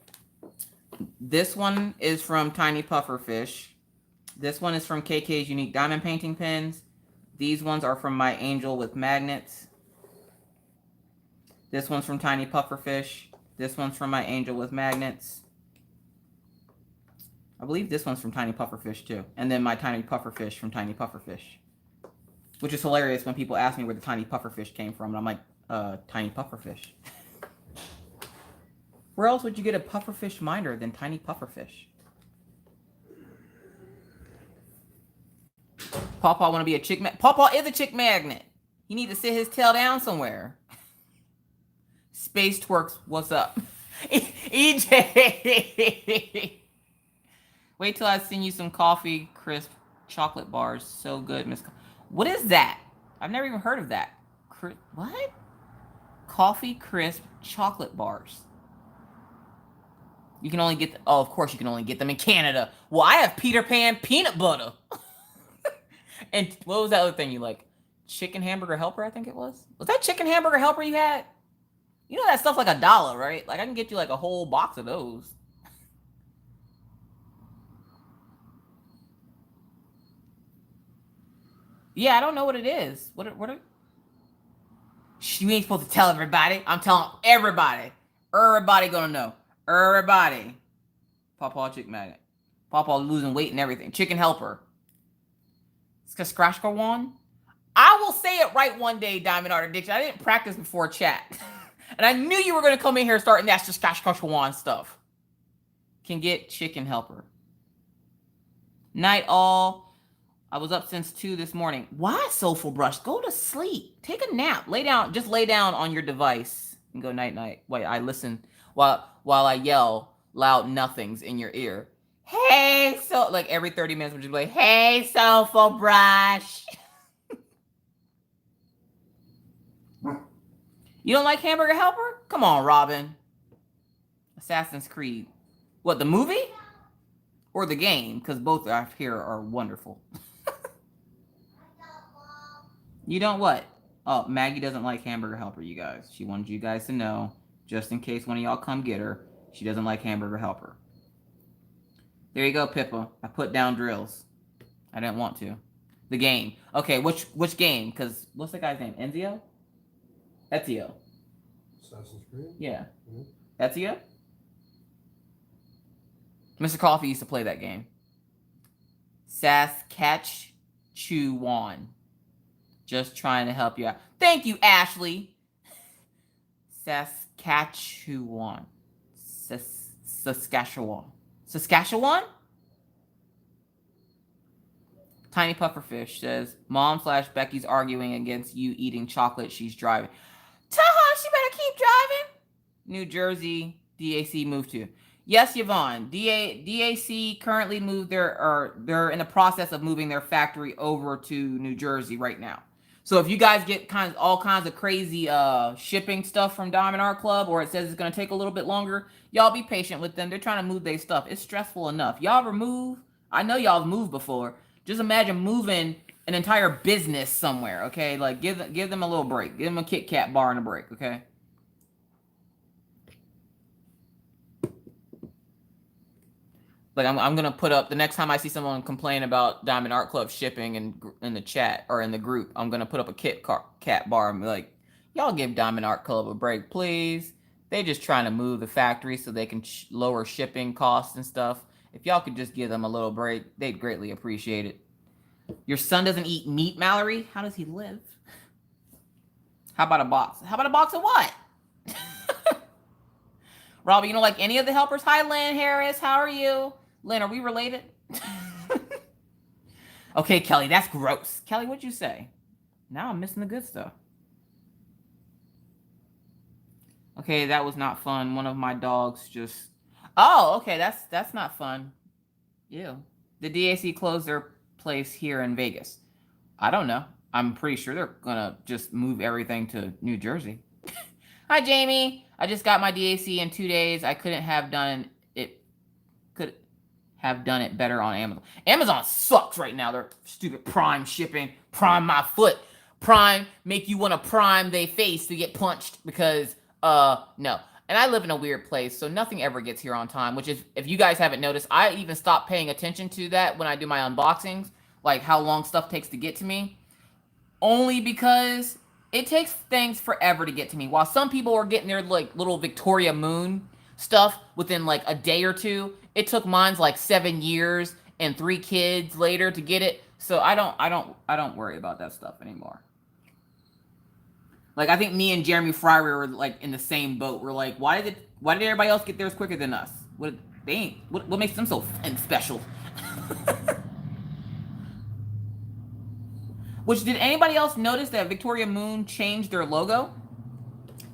This one is from Tiny Pufferfish. This one is from KK's Unique Diamond Painting Pens. These ones are from my Angel with Magnets. This one's from Tiny Pufferfish. This one's from my Angel with Magnets. I believe this one's from Tiny Pufferfish too. And then my Tiny Pufferfish from Tiny Pufferfish. Which is hilarious when people ask me where the Tiny Pufferfish came from. And I'm like, Tiny Pufferfish. Where else would you get a pufferfish minder than Tiny Pufferfish? Pawpaw want to be a chick magnet. Pawpaw is a chick magnet. He need to sit his tail down somewhere. Space Twerks, what's up? EJ. Wait till I send you some coffee crisp chocolate bars. So good, Miss. What is that? I've never even heard of that. What? Coffee crisp chocolate bars. You can only get, oh, of course you can only get them in Canada. Well, I have Peter Pan peanut butter. And what was that other thing you like? Chicken hamburger helper, I think it was. Was that chicken hamburger helper you had? You know that stuff's like $1, right? Like I can get you like a whole box of those. Yeah, I don't know what it is. What are... You ain't supposed to tell everybody. I'm telling everybody. Everybody gonna know. Everybody. Pawpaw chick magnet. Pawpaw losing weight and everything. Chicken helper. Skaskrashkawan. I will say it right one day, Diamond Art Addiction. I didn't practice before chat. And I knew you were going to come in here starting that Skaskrashkawan stuff. Can get chicken helper. Night all. I was up since 2 this morning. Why Soulful Brush? Go to sleep. Take a nap. Lay down. Just lay down on your device and go night night. Wait, I listen while I yell loud nothings in your ear. Hey, so like every 30 minutes would just be like, hey, Soulful Brush. You don't like Hamburger Helper? Come on, Robin. Assassin's Creed. What, the movie? Or the game? Because both I hear are wonderful. You don't what? Oh, Maggie doesn't like Hamburger Helper, you guys. She wanted you guys to know, just in case one of y'all come get her, she doesn't like Hamburger Helper. There you go, Pippa. I put down drills. I didn't want to. The game. Okay, which game? Because what's the guy's name? Ezio? Ezio. Assassin's Creed? Yeah. Ezio? Mr. Coffee used to play that game. Saskatchewan. Just trying to help you out. Thank you, Ashley. Saskatchewan. Saskatchewan. Saskatchewan? Tiny Pufferfish says, Mom/Becky's arguing against you eating chocolate. She's driving. Tell her she better keep driving. New Jersey, DAC moved to. Yes, Yvonne. DAC currently moved they're in the process of moving their factory over to New Jersey right now. So if you guys get all kinds of crazy shipping stuff from Diamond Art Club, or it says it's going to take a little bit longer, y'all be patient with them. They're trying to move their stuff. It's stressful enough. Y'all ever move? I know y'all have moved before. Just imagine moving an entire business somewhere, okay? Like, give them a little break. Give them a Kit Kat bar and a break, okay? Like, I'm going to put up, the next time I see someone complain about Diamond Art Club shipping in the chat or in the group, I'm going to put up a Kit Kat bar and be like, y'all give Diamond Art Club a break, please. They just trying to move the factory so they can lower shipping costs and stuff. If y'all could just give them a little break, they'd greatly appreciate it. Your son doesn't eat meat, Mallory? How does he live? How about a box? How about a box of what? Robbie, you don't like any of the helpers? Hi, Lynn Harris. How are you? Lynn, are we related? Okay, Kelly, that's gross. Kelly, what'd you say? Now I'm missing the good stuff. Okay, that was not fun. One of my dogs just... Oh, okay, that's not fun. Ew. The DAC closed their place here in Vegas. I don't know. I'm pretty sure they're gonna just move everything to New Jersey. Hi, Jamie. I just got my DAC in 2 days. I couldn't have done it. Could have done it better on Amazon. Amazon sucks right now. They're stupid Prime shipping. Prime my foot. Prime make you want to prime their face to get punched because no. And I live in a weird place, so nothing ever gets here on time, which is, if you guys haven't noticed, I even stopped paying attention to that when I do my unboxings, like how long stuff takes to get to me. Only because it takes things forever to get to me. While some people are getting their like little Victoria Moon stuff within like a day or two, it took mine's like 7 years and 3 kids later to get it. So I don't worry about that stuff anymore. Like, I think me and Jeremy Fryer were like in the same boat. We're like, why did everybody else get theirs quicker than us? What makes them so special? Which, did anybody else notice that Victoria Moon changed their logo?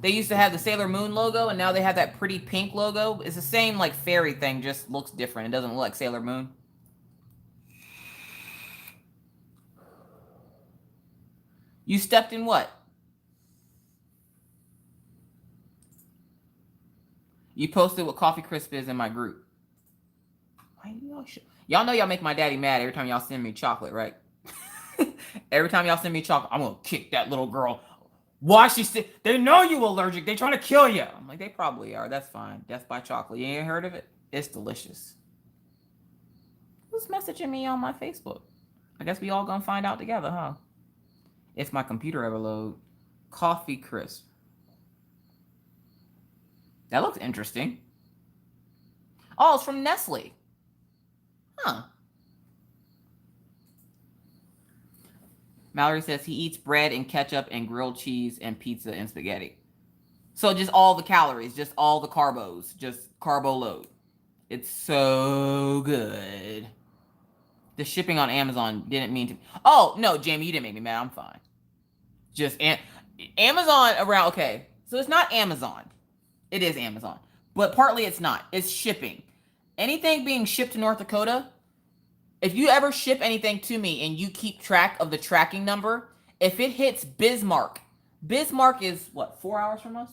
They used to have the Sailor Moon logo, and now they have that pretty pink logo. It's the same, like, fairy thing, just looks different. It doesn't look like Sailor Moon. You stepped in what? You posted what Coffee Crisp is in my group. Y'all know y'all make my daddy mad every time y'all send me chocolate, right? Every time y'all send me chocolate, I'm gonna kick that little girl. Why they know you allergic. They trying to kill you. I'm like, they probably are. That's fine. Death by chocolate. You ain't heard of it? It's delicious. Who's messaging me on my Facebook? I guess we all gonna find out together, huh? If my computer ever load. Coffee Crisp. That looks interesting. Oh, it's from Nestle. Huh. Mallory says he eats bread and ketchup and grilled cheese and pizza and spaghetti. So just all the calories, just all the carbos, just carbo load. It's so good. The shipping on Amazon didn't mean to... Oh, no, Jamie, you didn't make me mad. I'm fine. Just Amazon around... Okay, so it's not Amazon. It is Amazon. But partly it's not. It's shipping. Anything being shipped to North Dakota... If you ever ship anything to me and you keep track of the tracking number, if it hits Bismarck is what, 4 hours from us?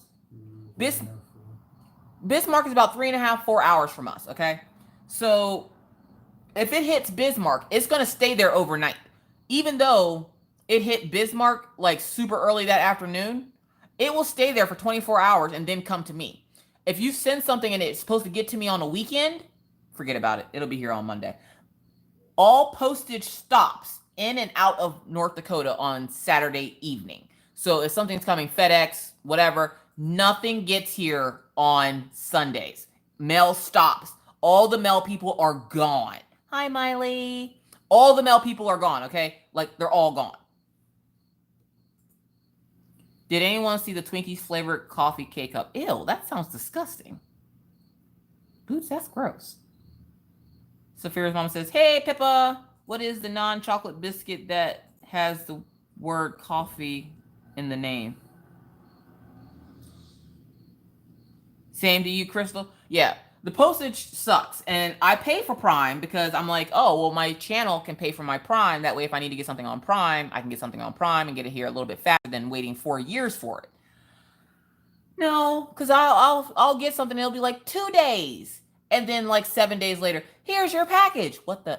Bismarck is about 3.5, 4 hours from us, okay? So if it hits Bismarck, it's going to stay there overnight. Even though it hit Bismarck like super early that afternoon, it will stay there for 24 hours and then come to me. If you send something and it's supposed to get to me on a weekend, forget about it. It'll be here on Monday. All postage stops in and out of North Dakota on Saturday evening. So if something's coming FedEx, whatever, nothing gets here on Sundays. Mail stops. All the mail people are gone. Hi, Miley. All the mail people are gone, okay? Like, they're all gone. Did anyone see the Twinkies flavored coffee K-Cup? Ew, that sounds disgusting. Boots, that's gross. Saphira's mom says, hey, Pippa, what is the non-chocolate biscuit that has the word coffee in the name? Same to you, Crystal? Yeah, the postage sucks. And I pay for Prime because I'm like, oh, well, my channel can pay for my Prime. That way, if I need to get something on Prime, I can get something on Prime and get it here a little bit faster than waiting 4 years for it. No, because I'll get something, it'll be like 2 days. And then like 7 days later, here's your package. What the?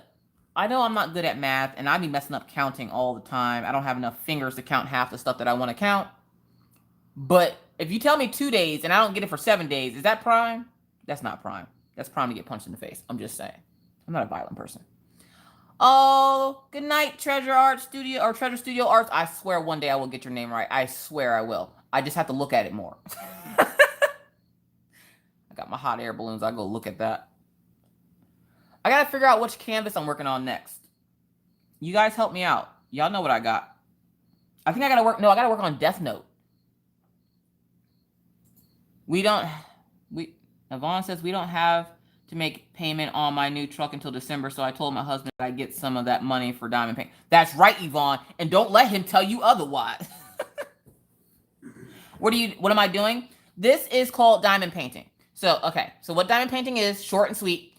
I know I'm not good at math and I be messing up counting all the time. I don't have enough fingers to count half the stuff that I want to count. But if you tell me 2 days and I don't get it for 7 days, is that Prime? That's not Prime. That's Prime to get punched in the face. I'm just saying. I'm not a violent person. Oh, good night, Treasure Studio Arts. I swear one day I will get your name right. I swear I will. I just have to look at it more. I got my hot air balloons. I'll go look at that. I got to figure out which canvas I'm working on next. You guys help me out. Y'all know what I got. I think I got to work. No, I got to work on Death Note. Yvonne says we don't have to make payment on my new truck until December, so I told my husband I'd get some of that money for diamond paint. That's right, Yvonne, and don't let him tell you otherwise. What am I doing? This is called diamond painting. So, okay, so what diamond painting is, short and sweet.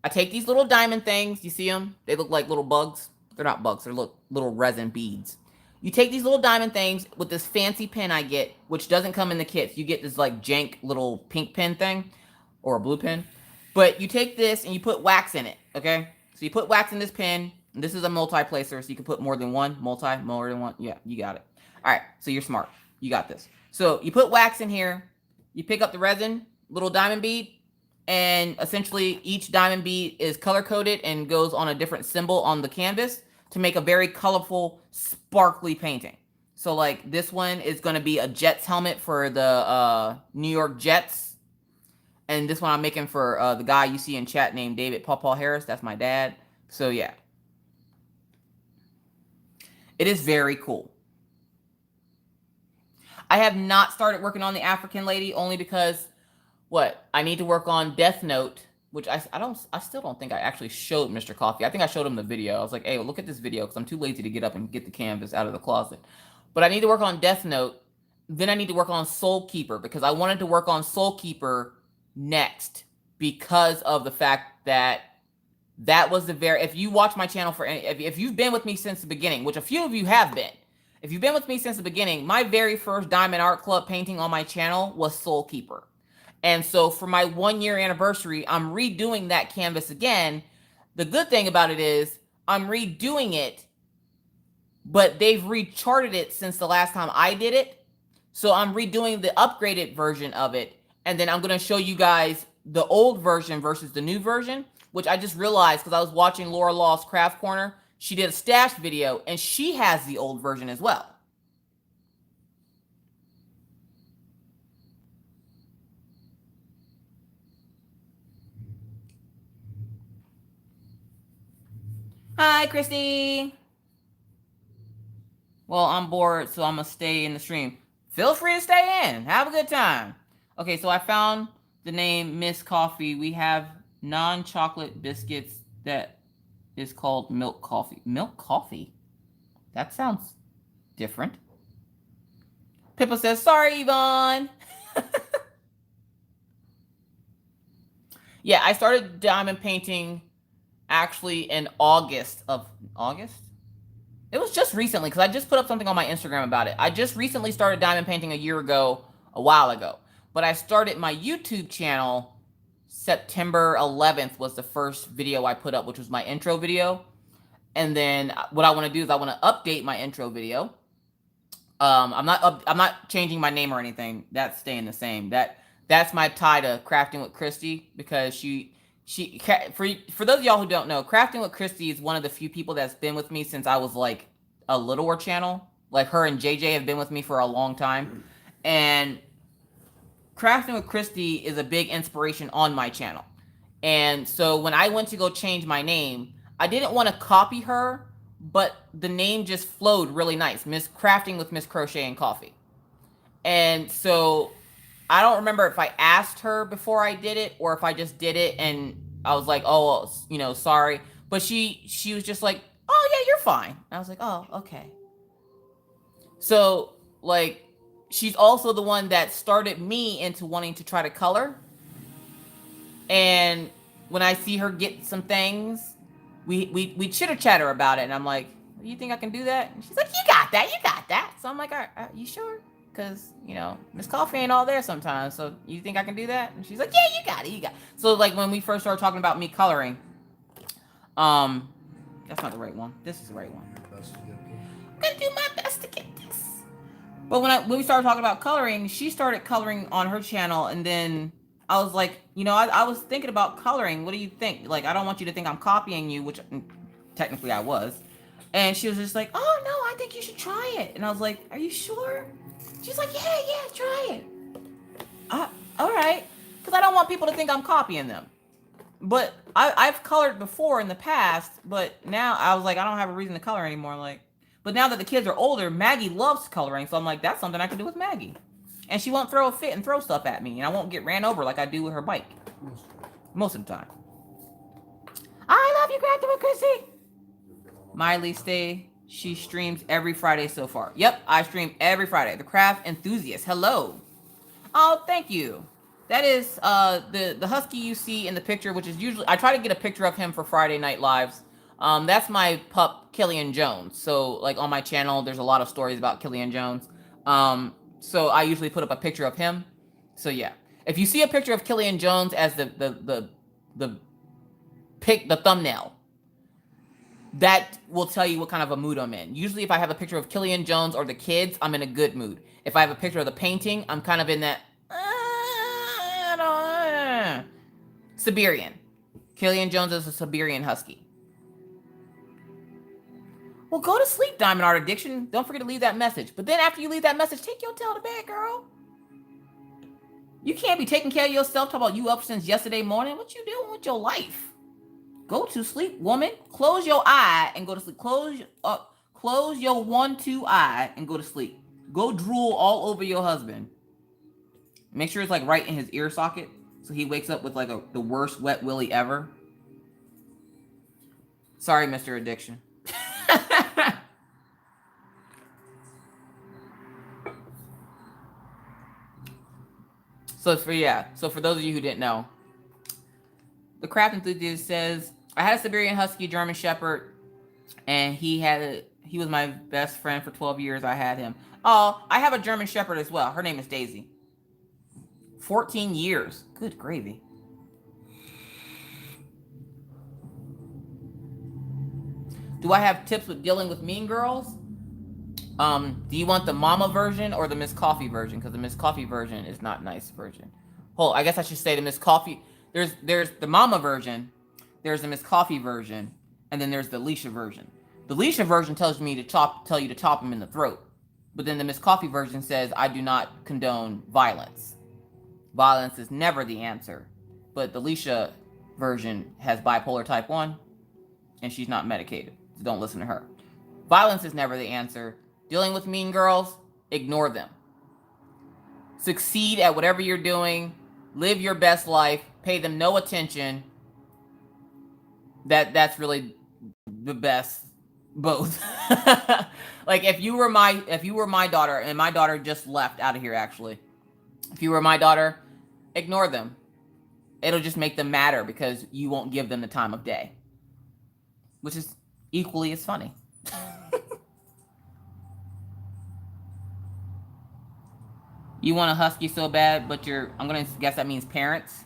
I take these little diamond things, you see them? They look like little bugs. They're not bugs, they're little resin beads. You take these little diamond things with this fancy pen I get, which doesn't come in the kits. You get this like jank little pink pen thing, or a blue pen. But you take this and you put wax in it, okay? So you put wax in this pen. And this is a multi-placer, so you can put more than one. More than one. Yeah, you got it. All right, so you're smart. You got this. So you put wax in here. You pick up the resin, little diamond bead, and essentially each diamond bead is color-coded and goes on a different symbol on the canvas to make a very colorful, sparkly painting. So like this one is going to be a Jets helmet for the New York Jets. And this one I'm making for the guy you see in chat named David Pawpaw Harris. That's my dad. So yeah. It is very cool. I have not started working on the African lady only because I need to work on Death Note, which I still don't think I actually showed Mr. Coffee. I think I showed him the video. I was like, hey, well, look at this video because I'm too lazy to get up and get the canvas out of the closet. But I need to work on Death Note. Then I need to work on Soul Keeper because I wanted to work on Soul Keeper next because of the fact that was if you watch my channel if you've been with me since the beginning, which a few of you have been, if you've been with me since the beginning, my very first Diamond Art Club painting on my channel was Soul Keeper. And so for my 1-year anniversary, I'm redoing that canvas again. The good thing about it is I'm redoing it, but they've recharted it since the last time I did it. So I'm redoing the upgraded version of it. And then I'm going to show you guys the old version versus the new version, which I just realized because I was watching Laura Law's Craft Corner. She did a stash video and she has the old version as well. Hi, Christy. Well, I'm bored, so I'm going to stay in the stream. Feel free to stay in. Have a good time. Okay, so I found the name Miss Coffee. We have non-chocolate biscuits that is called milk coffee. Milk coffee? That sounds different. Pippa says, sorry, Yvonne. Yeah, I started diamond painting actually in August. It was just recently because I just put up something on my Instagram about it. I just recently started diamond painting a while ago. But I started my YouTube channel September 11th was the first video I put up, which was my intro video. And then what I want to do is I want to update my intro video. I'm not changing my name or anything. That's staying the same. That's my tie to Crafting with Christy because for those of y'all who don't know, Crafting with Christy is one of the few people that's been with me since I was like a littler channel. Like her and JJ have been with me for a long time. And Crafting with Christy is a big inspiration on my channel. And so when I went to go change my name, I didn't want to copy her, but the name just flowed really nice. Miss Crafting with Miss Crochet and Coffee. And so I don't remember if I asked her before I did it or if I just did it and I was like, oh, sorry. But she was just like, oh, yeah, you're fine. And I was like, oh, okay. So, like, she's also the one that started me into wanting to try to color. And when I see her get some things, we chitter-chatter about it. And I'm like, you think I can do that? And she's like, you got that. So I'm like, all right, you sure? Because, Miss Coffee ain't all there sometimes. So you think I can do that? And she's like, yeah, you got it. So, like, when we first started talking about me coloring, that's not the right one. This is the right one. I'm going to do my best to get this. But when we started talking about coloring, she started coloring on her channel. And then I was like, I was thinking about coloring. What do you think? Like, I don't want you to think I'm copying you, which technically I was. And she was just like, oh, no, I think you should try it. And I was like, are you sure? She's like, yeah, try it. All right. Because I don't want people to think I'm copying them. But I've colored before in the past, but now I was like, I don't have a reason to color anymore. But now that the kids are older, Maggie loves coloring. So I'm like, that's something I can do with Maggie. And she won't throw a fit and throw stuff at me. And I won't get ran over like I do with her bike. Most of the time. I love you, Grandma Chrissy. Miley stay. She streams every Friday so far. Yep, I stream every Friday. The craft enthusiast. Hello. Oh, thank you. That is the husky you see in the picture, which is usually I try to get a picture of him for Friday Night Lives. That's my pup Killian Jones. So like on my channel, there's a lot of stories about Killian Jones. So I usually put up a picture of him. So yeah, if you see a picture of Killian Jones as the thumbnail, that will tell you what kind of a mood I'm in. Usually if I have a picture of Killian Jones or the kids, I'm in a good mood. If I have a picture of the painting, I'm kind of in that Siberian. Killian Jones is a Siberian husky. Well, go to sleep, Diamond Art Addiction. Don't forget to leave that message. But then after you leave that message, take your tail to bed, girl. You can't be taking care of yourself. Talk about you up since yesterday morning. What you doing with your life? Go to sleep, woman. Close your eye and go to sleep. Close your 1-2 eye and go to sleep. Go drool all over your husband. Make sure it's like right in his ear socket, so he wakes up with like the worst wet willy ever. Sorry, Mr. Addiction. So for those of you who didn't know, the craft enthusiast says, I had a Siberian Husky German Shepherd, and he was my best friend for 12 years. I had him. Oh, I have a German Shepherd as well. Her name is Daisy. 14 years. Good gravy. Do I have tips with dealing with mean girls? Do you want the mama version or the Miss Coffee version? Because the Miss Coffee version is not nice version. Hold, I guess I should say the Miss Coffee. There's the mama version, there's the Miss Coffee version, and then there's the Alishia version. The Alishia version tells you to chop him in the throat. But then the Miss Coffee version says, I do not condone violence. Violence is never the answer. But the Alishia version has bipolar type 1, and she's not medicated. So don't listen to her. Violence is never the answer. Dealing with mean girls, ignore them. Succeed at whatever you're doing. Live your best life. Pay them no attention. That's really the best. Both. Like if you were my daughter, and my daughter just left out of here actually. If you were my daughter, ignore them. It'll just make them madder because you won't give them the time of day. Which is equally as funny. You want a husky so bad, but I'm going to guess that means parents.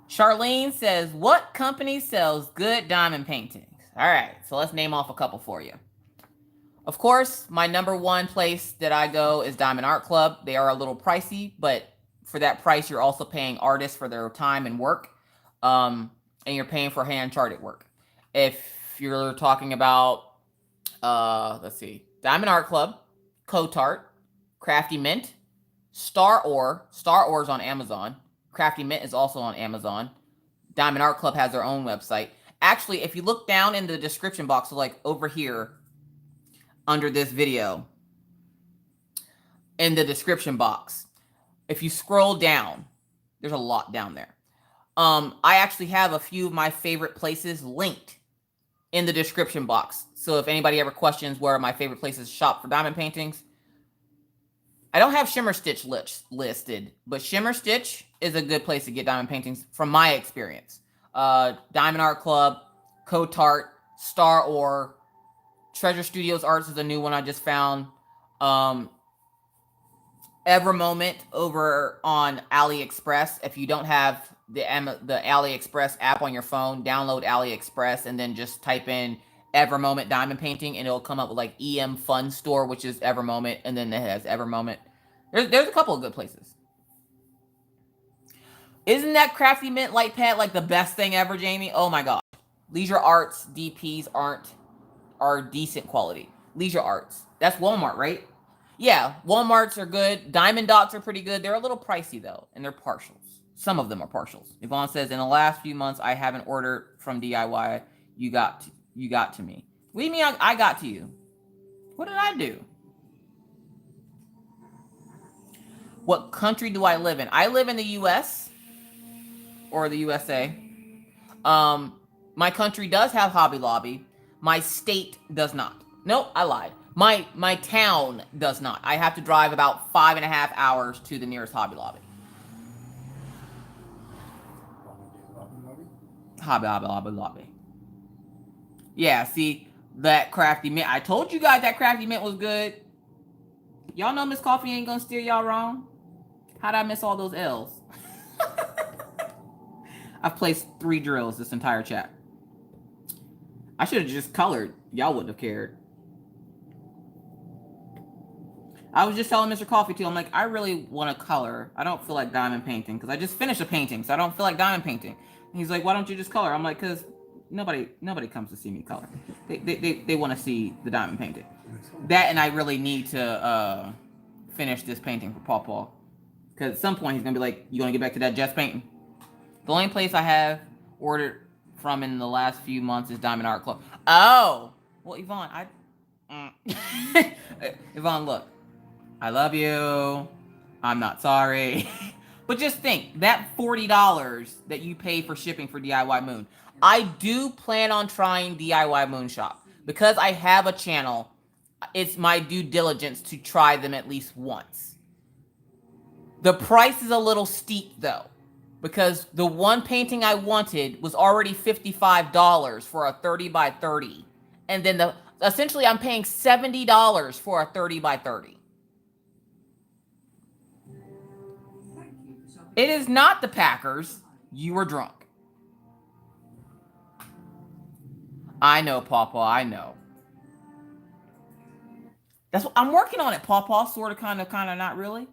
Charlene says, what company sells good diamond paintings? All right, so let's name off a couple for you. Of course, my number one place that I go is Diamond Art Club. They are a little pricey, but for that price, you're also paying artists for their time and work. And you're paying for hand-charted work. If you're talking about, let's see, Diamond Art Club, Cotart, Crafty Mint, Star Ore. Star Ore is on Amazon. Crafty Mint is also on Amazon. Diamond Art Club has their own website. Actually, if you look down in the description box, so like over here under this video, in the description box, if you scroll down, there's a lot down there. I actually have a few of my favorite places linked in the description box. So if anybody ever questions where my favorite places shop for diamond paintings, I don't have Shimmer Stitch listed, but Shimmer Stitch is a good place to get diamond paintings from my experience. Diamond Art Club, Cotart, Star Ore, Treasure Studios Arts is a new one I just found. Ever Moment over on AliExpress. If you don't have the AliExpress app on your phone, download AliExpress and then just type in Ever Moment diamond painting and it'll come up with like EM Fun Store, which is Ever Moment, and then it has Ever Moment. There's a couple of good places. Isn't that Crafty Mint light pad like the best thing ever, Jamie? Oh my god. Leisure Arts DPs are decent quality. Leisure Arts. That's Walmart, right? Yeah, Walmarts are good. Diamond Dots are pretty good. They're a little pricey though, and they're partials. Some of them are partials. Yvonne says, in the last few months, I haven't ordered from DIY. You got to me. What do you mean I got to you? What did I do? What country do I live in? I live in the U.S. or the USA. My country does have Hobby Lobby. My state does not. Nope, I lied. My town does not. I have to drive about 5.5 hours to the nearest Hobby Lobby. Hobby. Yeah, see, that crafty mint. I told you guys that crafty mint was good. Y'all know Miss Coffee ain't gonna steer y'all wrong. How'd I miss all those L's? I've placed 3 drills this entire chat. I should have just colored. Y'all wouldn't have cared. I was just telling Mr. Coffee too. I'm like, I really want to color. I don't feel like diamond painting because I just finished a painting, so I don't feel like diamond painting. And he's like, why don't you just color? I'm like, because nobody comes to see me color. They want to see the diamond painting. That, and I really need to finish this painting for Pawpaw. Because at some point he's gonna be like, you gonna get back to that Jets painting? The only place I have ordered from in the last few months is Diamond Art Club. Oh, well, Yvonne, Yvonne, look, I love you. I'm not sorry. But just think, that $40 that you pay for shipping for DIY Moon, I do plan on trying DIY Moon Shop. Because I have a channel, it's my due diligence to try them at least once. The price is a little steep, though. Because the one painting I wanted was already $55 for a 30 by 30. And then essentially I'm paying $70 for a 30 by 30. It is not the Packers. You were drunk. I know, Pawpaw. I know. That's what I'm working on it, Pawpaw. Sort of, kind of, not really.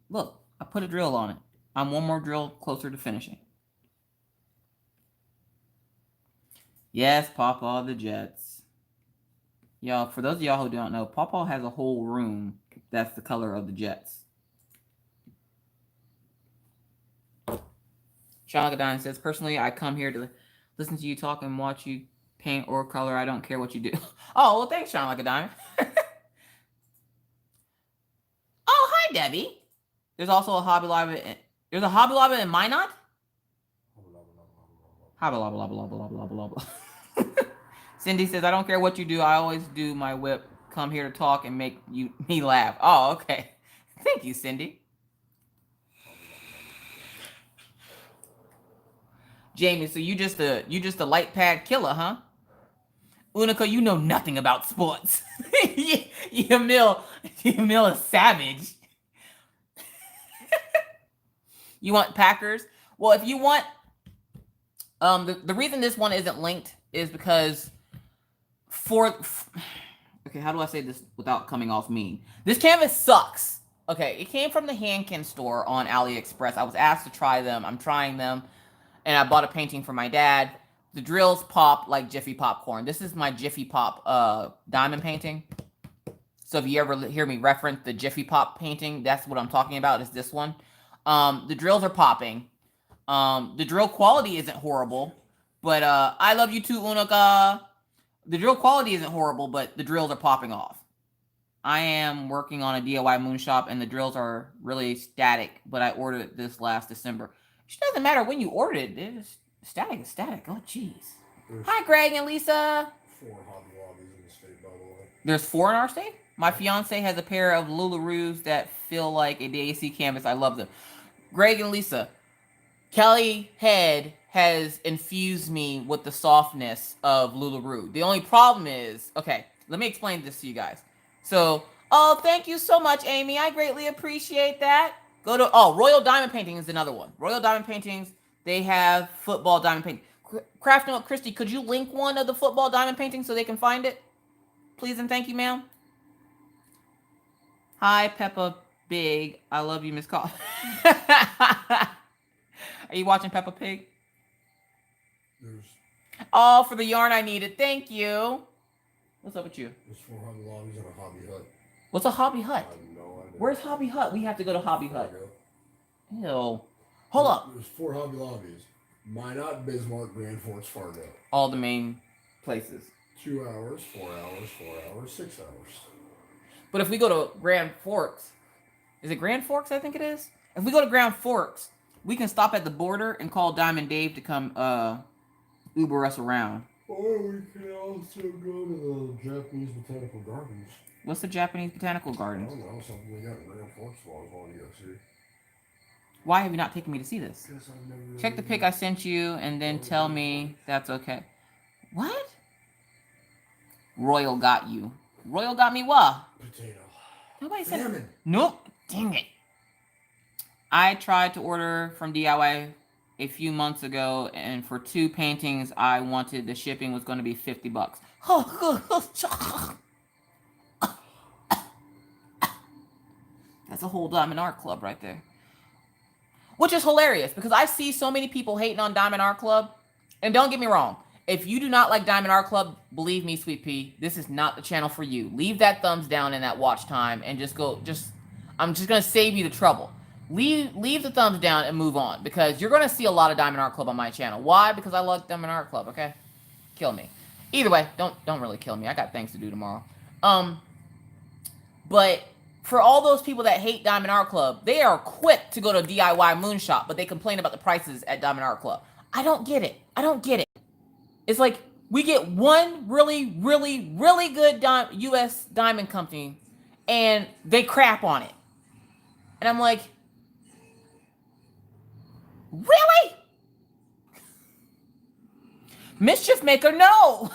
Look, I put a drill on it. I'm one more drill closer to finishing. Yes, Pawpaw, the Jets. Y'all, for those of y'all who don't know, Pawpaw has a whole room that's the color of the Jets. Sean Gadine says, personally, I come here to listen to you talk and watch you paint or color. I don't care what you do. Oh, well, thanks, Sean Gadine. Oh, hi, Debbie. There's also a Hobby Lobby. There's a Hobby Lobby in Minot? Hobby Lobby. Cindy says, I don't care what you do. I always do my whip. Come here to talk and make me laugh. Oh, okay. Thank you, Cindy. Jamie, so you just a light pad killer, huh? Unica, you know nothing about sports. Yamil is savage. You want Packers? Well, if you want, the reason this one isn't linked is because okay, how do I say this without coming off mean? This canvas sucks. Okay, it came from the Hankin store on AliExpress. I was asked to try them. I'm trying them. And I bought a painting for my dad. The drills pop like Jiffy Popcorn. This is my Jiffy Pop diamond painting. So if you ever hear me reference the Jiffy Pop painting, that's what I'm talking about, is this one. The drills are popping. The drill quality isn't horrible. But I love you too, Unica. The drill quality isn't horrible, but the drills are popping off. I am working on a DIY moon shop, and the drills are really static, but I ordered this last December. It doesn't matter when you ordered it. It's static is static. Oh, jeez. Hi, Greg and Lisa. 4 Hobby Lobbies in the state, by the way. There's 4 in our state? My fiance has a pair of Lularoos that feel like a DAC canvas. I love them. Greg and Lisa, Kelly Head has infused me with the softness of Lularoo. The only problem is, okay, let me explain this to you guys. So, oh, thank you so much, Amy. I greatly appreciate that. Go to, Royal Diamond Painting is another one. Royal Diamond Paintings, they have football diamond painting. Craft Note Christy, could you link one of the football diamond paintings so they can find it? Please and thank you, ma'am. Hi, Peppa Big. I love you, Miss Coffee. Are you watching Peppa Pig? Oh, for the yarn I needed. Thank you. What's up with you? There's 4 Hobby Lobbies and a Hobby Hut. What's a Hobby Hut? I have no idea. Where's Hobby Hut? We have to go to Hobby Hut. Ew. Hold up. There's 4 Hobby Lobbies. Minot, Bismarck, Grand Forks, Fargo. All the main places. 2 hours, 4 hours, 4 hours, 6 hours. But if we go to Grand Forks, is it Grand Forks? I think it is. If we go to Grand Forks, we can stop at the border and call Diamond Dave to come Uber us around. Or we can also go to the Japanese Botanical Gardens. What's the Japanese Botanical I Gardens? don't know, something we got in Grand Forks while I was on EFC. Why have you not taken me to see this? Guess I've never Check the pic I sent you and then tell me that's okay. What? Royal got you. Royal got me what? Potato. Nobody said. Salmon. Nope. Dang it. I tried to order from DIY a few months ago, and for 2 paintings, I wanted the shipping was going to be $50. That's a whole Diamond Art Club right there. Which is hilarious because I see so many people hating on Diamond Art Club. And don't get me wrong. If you do not like Diamond Art Club, believe me, Sweet Pea, this is not the channel for you. Leave that thumbs down in that watch time and just go, I'm just going to save you the trouble. Leave the thumbs down and move on because you're going to see a lot of Diamond Art Club on my channel. Why? Because I love Diamond Art Club, okay? Kill me. Either way, don't really kill me. I got things to do tomorrow. But for all those people that hate Diamond Art Club, they are quick to go to DIY Moonshop, but they complain about the prices at Diamond Art Club. I don't get it. I don't get it. It's like we get one really, really, really good U.S. diamond company, and they crap on it. And I'm like, really? Mischief Maker, no.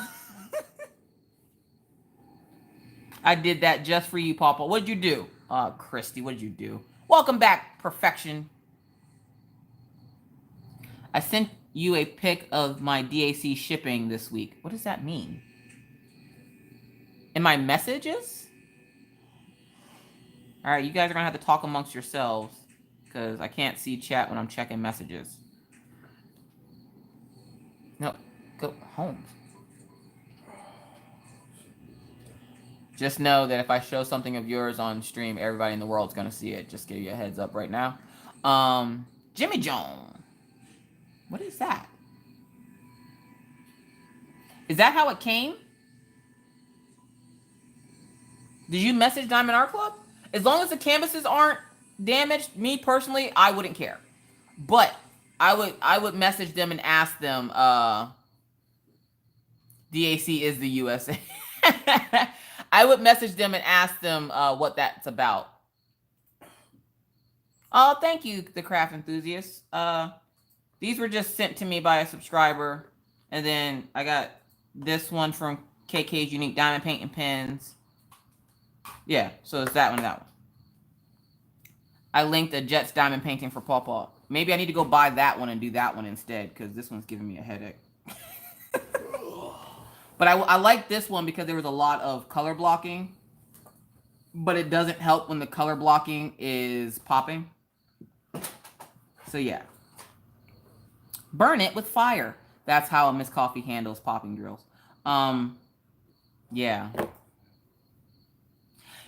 I did that just for you, Pawpaw. What'd you do? Christy, what'd you do? Welcome back, Perfection. I sent you a pic of my DAC shipping this week. What does that mean? In my messages? All right, you guys are going to have to talk amongst yourselves because I can't see chat when I'm checking messages. No, go home. Just know that if I show something of yours on stream, everybody in the world is going to see it. Just give you a heads up right now. Jimmy Jones. What is that? Is that how it came? Did you message Diamond Art Club? As long as the canvases aren't damaged, me personally, I wouldn't care. But I would message them and ask them, DAC is the USA. I would message them and ask them what that's about. Oh, thank you, the craft enthusiasts. These were just sent to me by a subscriber. And then I got this one from KK's Unique Diamond Painting Pens. Yeah, so it's that one and that one. I linked a Jets diamond painting for Pawpaw. Maybe I need to go buy that one and do that one instead because this one's giving me a headache. But I like this one because there was a lot of color blocking. But it doesn't help when the color blocking is popping. So yeah. Burn it with fire. That's how Miss Coffee handles popping drills. Yeah.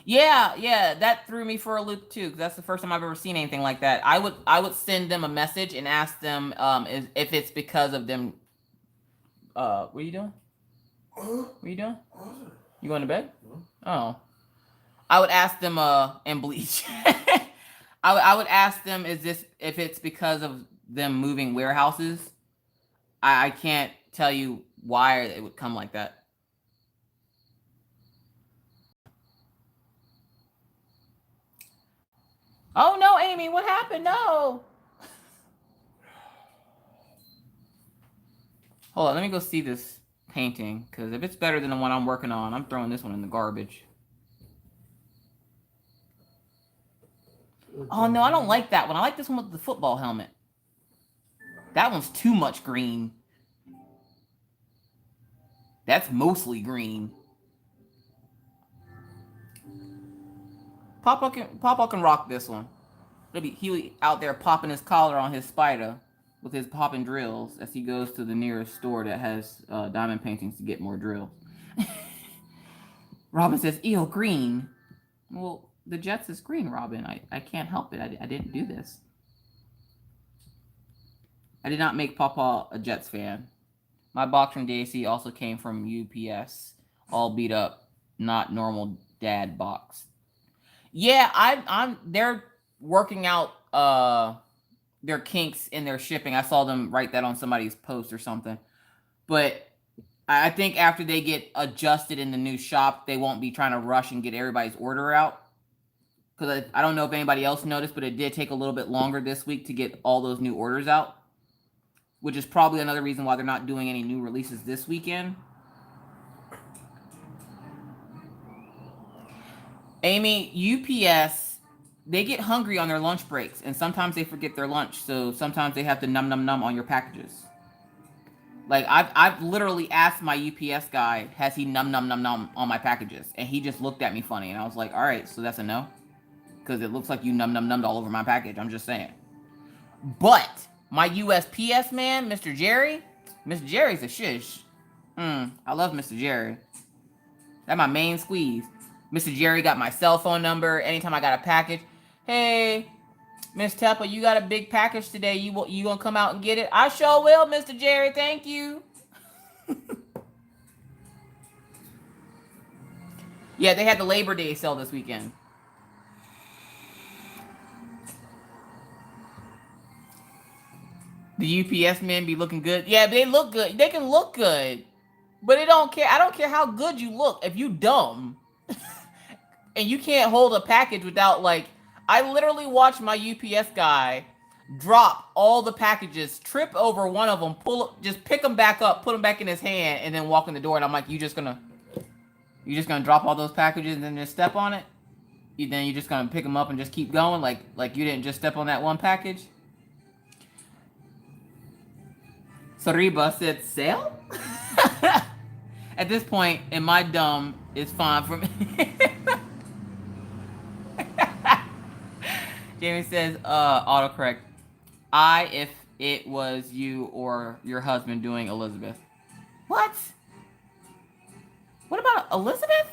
Yeah, that threw me for a loop too, because that's the first time I've ever seen anything like that. I would send them a message and ask them if it's because of them. What are you doing? What are you doing? You going to bed? Oh. I would ask them and bleach. I would ask them if it's because of them moving warehouses. I can't tell you why it would come like that. Oh no, Amy, what happened? No. Hold on, let me go see this painting, because if it's better than the one I'm working on, I'm throwing this one in the garbage. Oh no, I don't like that one. I like this one with the football helmet. That one's too much green. That's mostly green. Pawpaw can rock this one. He'll be out there popping his collar on his spider with his popping drills as he goes to the nearest store that has diamond paintings to get more drills. Robin says, ew, green. Well, the Jets is green, Robin. I can't help it. I didn't do this. I did not make Pawpaw a Jets fan. My box from DAC also came from UPS. All beat up, not normal dad box. Yeah, they're working out their kinks in their shipping. I saw them write that on somebody's post or something. But I think after they get adjusted in the new shop, they won't be trying to rush and get everybody's order out. Because I don't know if anybody else noticed, but it did take a little bit longer this week to get all those new orders out. Which is probably another reason why they're not doing any new releases this weekend. Amy, UPS, they get hungry on their lunch breaks, and sometimes they forget their lunch, so sometimes they have to num num num on your packages. Like, I've literally asked my UPS guy, has he num num num num on my packages? And he just looked at me funny, and I was like, all right, so that's a no? Because it looks like you num num nummed all over my package, I'm just saying. But my USPS man, Mr. Jerry's a shish. I love Mr. Jerry. That's my main squeeze. Mr. Jerry got my cell phone number. Anytime I got a package, hey, Miss Tepper, you got a big package today. You gonna come out and get it? I sure will, Mr. Jerry. Thank you. Yeah, they had the Labor Day sale this weekend. The UPS men be looking good. Yeah, they look good. They can look good. But they don't care. I don't care how good you look. If you dumb and you can't hold a package without, like, I literally watched my UPS guy drop all the packages, trip over one of them, just pick them back up, put them back in his hand, and then walk in the door. And I'm like, you just gonna drop all those packages and then just step on it? Then you're just gonna pick them up and just keep going, like you didn't just step on that one package? Sariba said, sale? At this point, in my dumb, it's fine for me. Jamie says, autocorrect. If it was you or your husband doing Elizabeth. What? What about Elizabeth?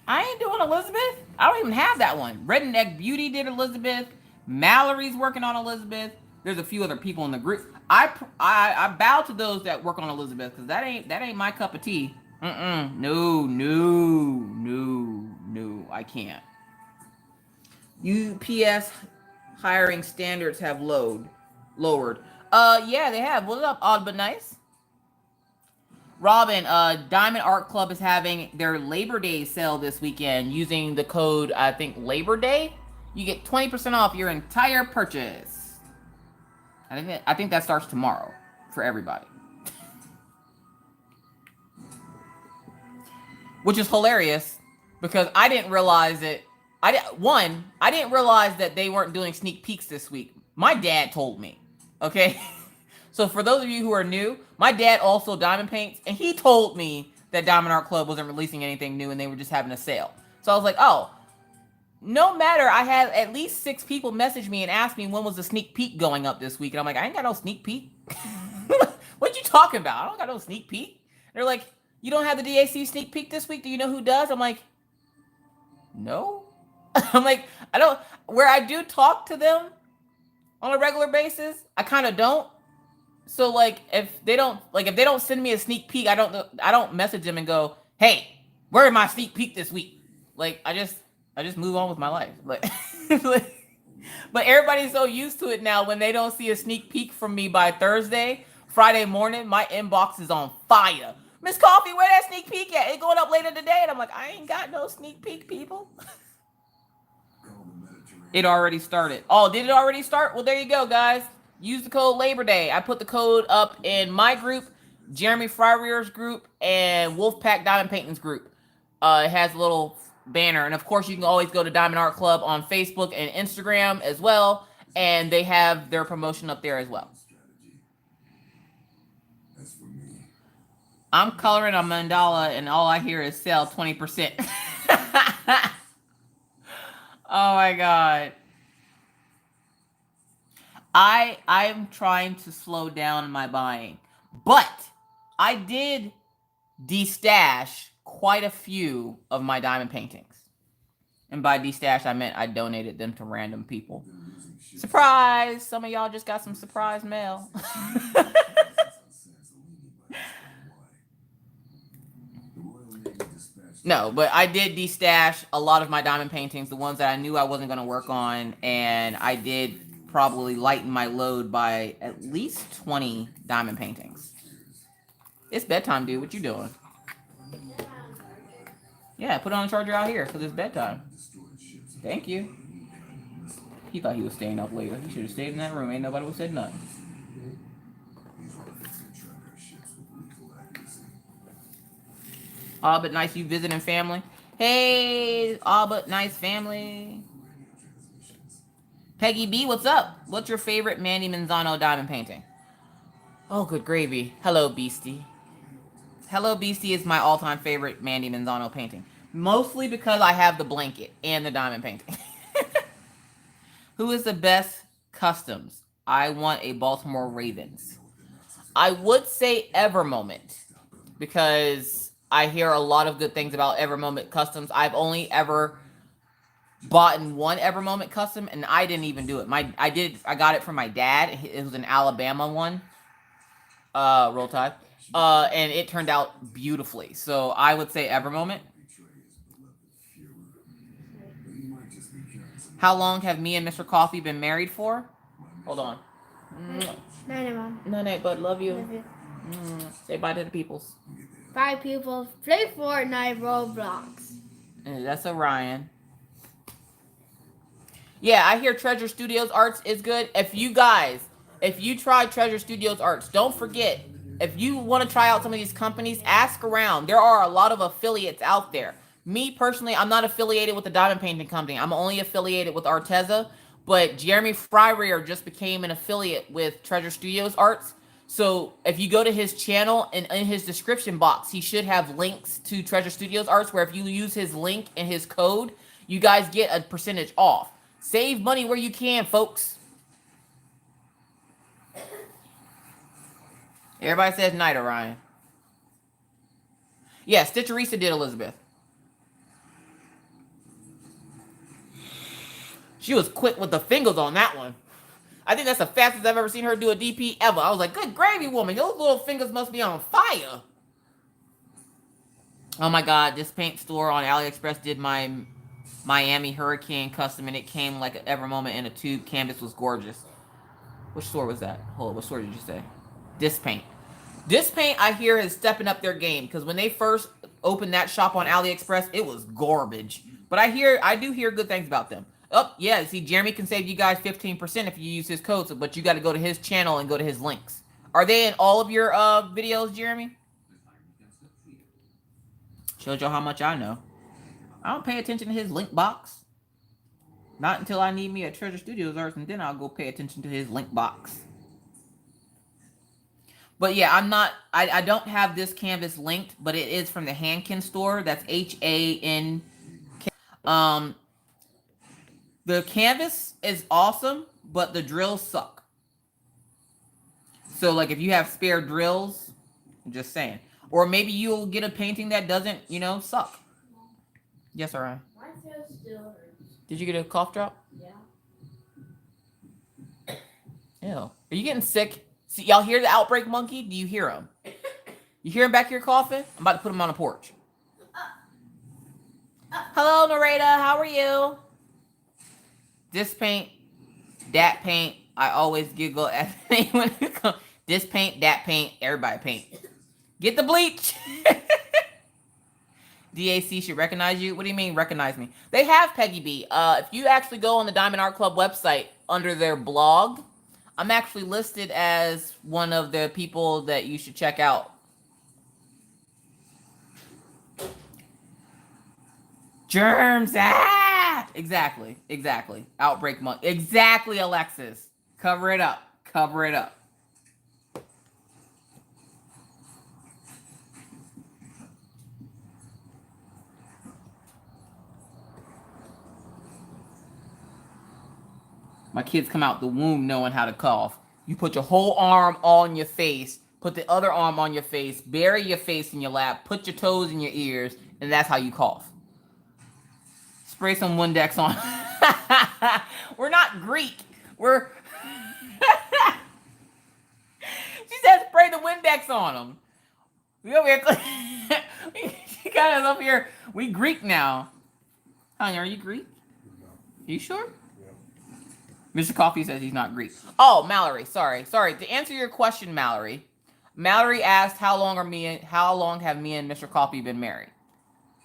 I ain't doing Elizabeth. I don't even have that one. Redneck Beauty did Elizabeth. Mallory's working on Elizabeth. There's a few other people in the group. I bow to those that work on Elizabeth, because that ain't my cup of tea. No, I can't. UPS hiring standards have lowered. Yeah, they have. What's up, Odd But Nice? Robin, Diamond Art Club is having their Labor Day sale this weekend. Using the code, I think, Labor Day, you get 20% off your entire purchase. I think that starts tomorrow for everybody. Which is hilarious, because I didn't realize it. I didn't realize that they weren't doing sneak peeks this week. My dad told me, okay? So for those of you who are new, my dad also diamond paints, and he told me that Diamond Art Club wasn't releasing anything new and they were just having a sale. So I was like, oh, no matter. I had at least 6 people message me and ask me when was the sneak peek going up this week. And I'm like, I ain't got no sneak peek. What you talking about? I don't got no sneak peek. They're like, you don't have the DAC sneak peek this week? Do you know who does? I'm like, no. I'm like, I don't. Where I do talk to them on a regular basis, I kind of don't. So like, if they don't send me a sneak peek, I don't message them and go, hey, where am I sneak peek this week? Like, I just move on with my life. Like, but everybody's so used to it now. When they don't see a sneak peek from me by Friday morning, my inbox is on fire. Miss Coffee, where that sneak peek at? It going up later today. And I'm like, I ain't got no sneak peek, people. It already started. Oh, did it already start? Well, there you go, guys. Use the code Labor Day. I put the code up in my group, Jeremy Frier's group, and Wolfpack Diamond Paintings group. It has a little banner. And of course, you can always go to Diamond Art Club on Facebook and Instagram as well. And they have their promotion up there as well. I'm coloring a mandala and all I hear is sell 20%. Oh my God. I'm trying to slow down my buying, but I did destash quite a few of my diamond paintings. And by destash, I meant I donated them to random people. Surprise! Some of y'all just got some surprise mail. No, but I did destash a lot of my diamond paintings, the ones that I knew I wasn't going to work on, and I did probably lighten my load by at least 20 diamond paintings. It's bedtime, dude. What you doing? Yeah, put it on the charger out here because it's bedtime. Thank you. He thought he was staying up later. He should have stayed in that room. Ain't nobody would have said nothing. All but nice you visiting family. Hey, all but nice family. Peggy B, what's up? What's your favorite Mandy Manzano diamond painting? Oh, good gravy. Hello, Beastie. Hello, Beastie is my all-time favorite Mandy Manzano painting. Mostly because I have the blanket and the diamond painting. Who is the best customs? I want a Baltimore Ravens. I would say Evermoment because I hear a lot of good things about Evermoment customs. I've only ever bought in one Evermoment custom, and I didn't even do it. I got it from my dad. It was an Alabama one. Roll Tide. And it turned out beautifully. So I would say Evermoment. How long have me and Mr. Coffee been married for? Hold on. Night, Mom. Night, bud. Love you. Love you. Say bye to the peoples. Bye, people. Play Fortnite, Roblox. That's Orion. Yeah, I hear Treasure Studios Arts is good. If you try Treasure Studios Arts, don't forget, if you want to try out some of these companies, ask around. There are a lot of affiliates out there. Me, personally, I'm not affiliated with the diamond painting company. I'm only affiliated with Arteza. But Jeremy Fryrear just became an affiliate with Treasure Studios Arts. So if you go to his channel and in his description box, he should have links to Treasure Studios Arts where if you use his link and his code, you guys get a percentage off. Save money where you can, folks. Everybody says night, Orion. Yeah, Stitcherisa did, Elizabeth. She was quick with the fingers on that one. I think that's the fastest I've ever seen her do a DP ever. I was like, good gravy, woman. Those little fingers must be on fire. Oh my God, this paint store on AliExpress did my Miami Hurricane custom, and it came like an Evermoment in a tube. Canvas was gorgeous. Which store was that? Hold on, what store did you say? This paint. This paint, I hear, is stepping up their game, because when they first opened that shop on AliExpress, it was garbage. But I do hear good things about them. Oh, yeah, see, Jeremy can save you guys 15% if you use his code, but you got to go to his channel and go to his links. Are they in all of your videos, Jeremy? Shows you how much I know. I don't pay attention to his link box. Not until I need me at Treasure Studios Arts, and then I'll go pay attention to his link box. But yeah, I don't have this canvas linked, but it is from the Hankin store. That's HANK. The canvas is awesome, but the drills suck. So like if you have spare drills, I'm just saying. Or maybe you'll get a painting that doesn't, suck. Yes, alright. My throat still hurts. Did you get a cough drop? Yeah. Ew. Are you getting sick? See, y'all hear the outbreak monkey? Do you hear him? You hear him back here coughing? I'm about to put him on the porch. Hello, Narita. How are you? This paint, that paint. I always giggle at the name when it comes. This paint, that paint. Everybody paint. Get the bleach. DAC should recognize you. What do you mean recognize me? They have Peggy B. If you actually go on the Diamond Art Club website under their blog, I'm actually listed as one of the people that you should check out. Germs. Ah! Exactly. Outbreak month. Exactly, Alexis. Cover it up. My kids come out the womb knowing how to cough. You put your whole arm on your face, put the other arm on your face, bury your face in your lap, put your toes in your ears, and that's how you cough. Spray some Windex on. We're not Greek. We're... She said spray the Windex on them. We over here... She got us up here. We Greek now. Honey, are you Greek? No. You sure? Yeah. Mr. Coffee says he's not Greek. Oh, Mallory, sorry. To answer your question, Mallory asked how long have me and Mr. Coffee been married?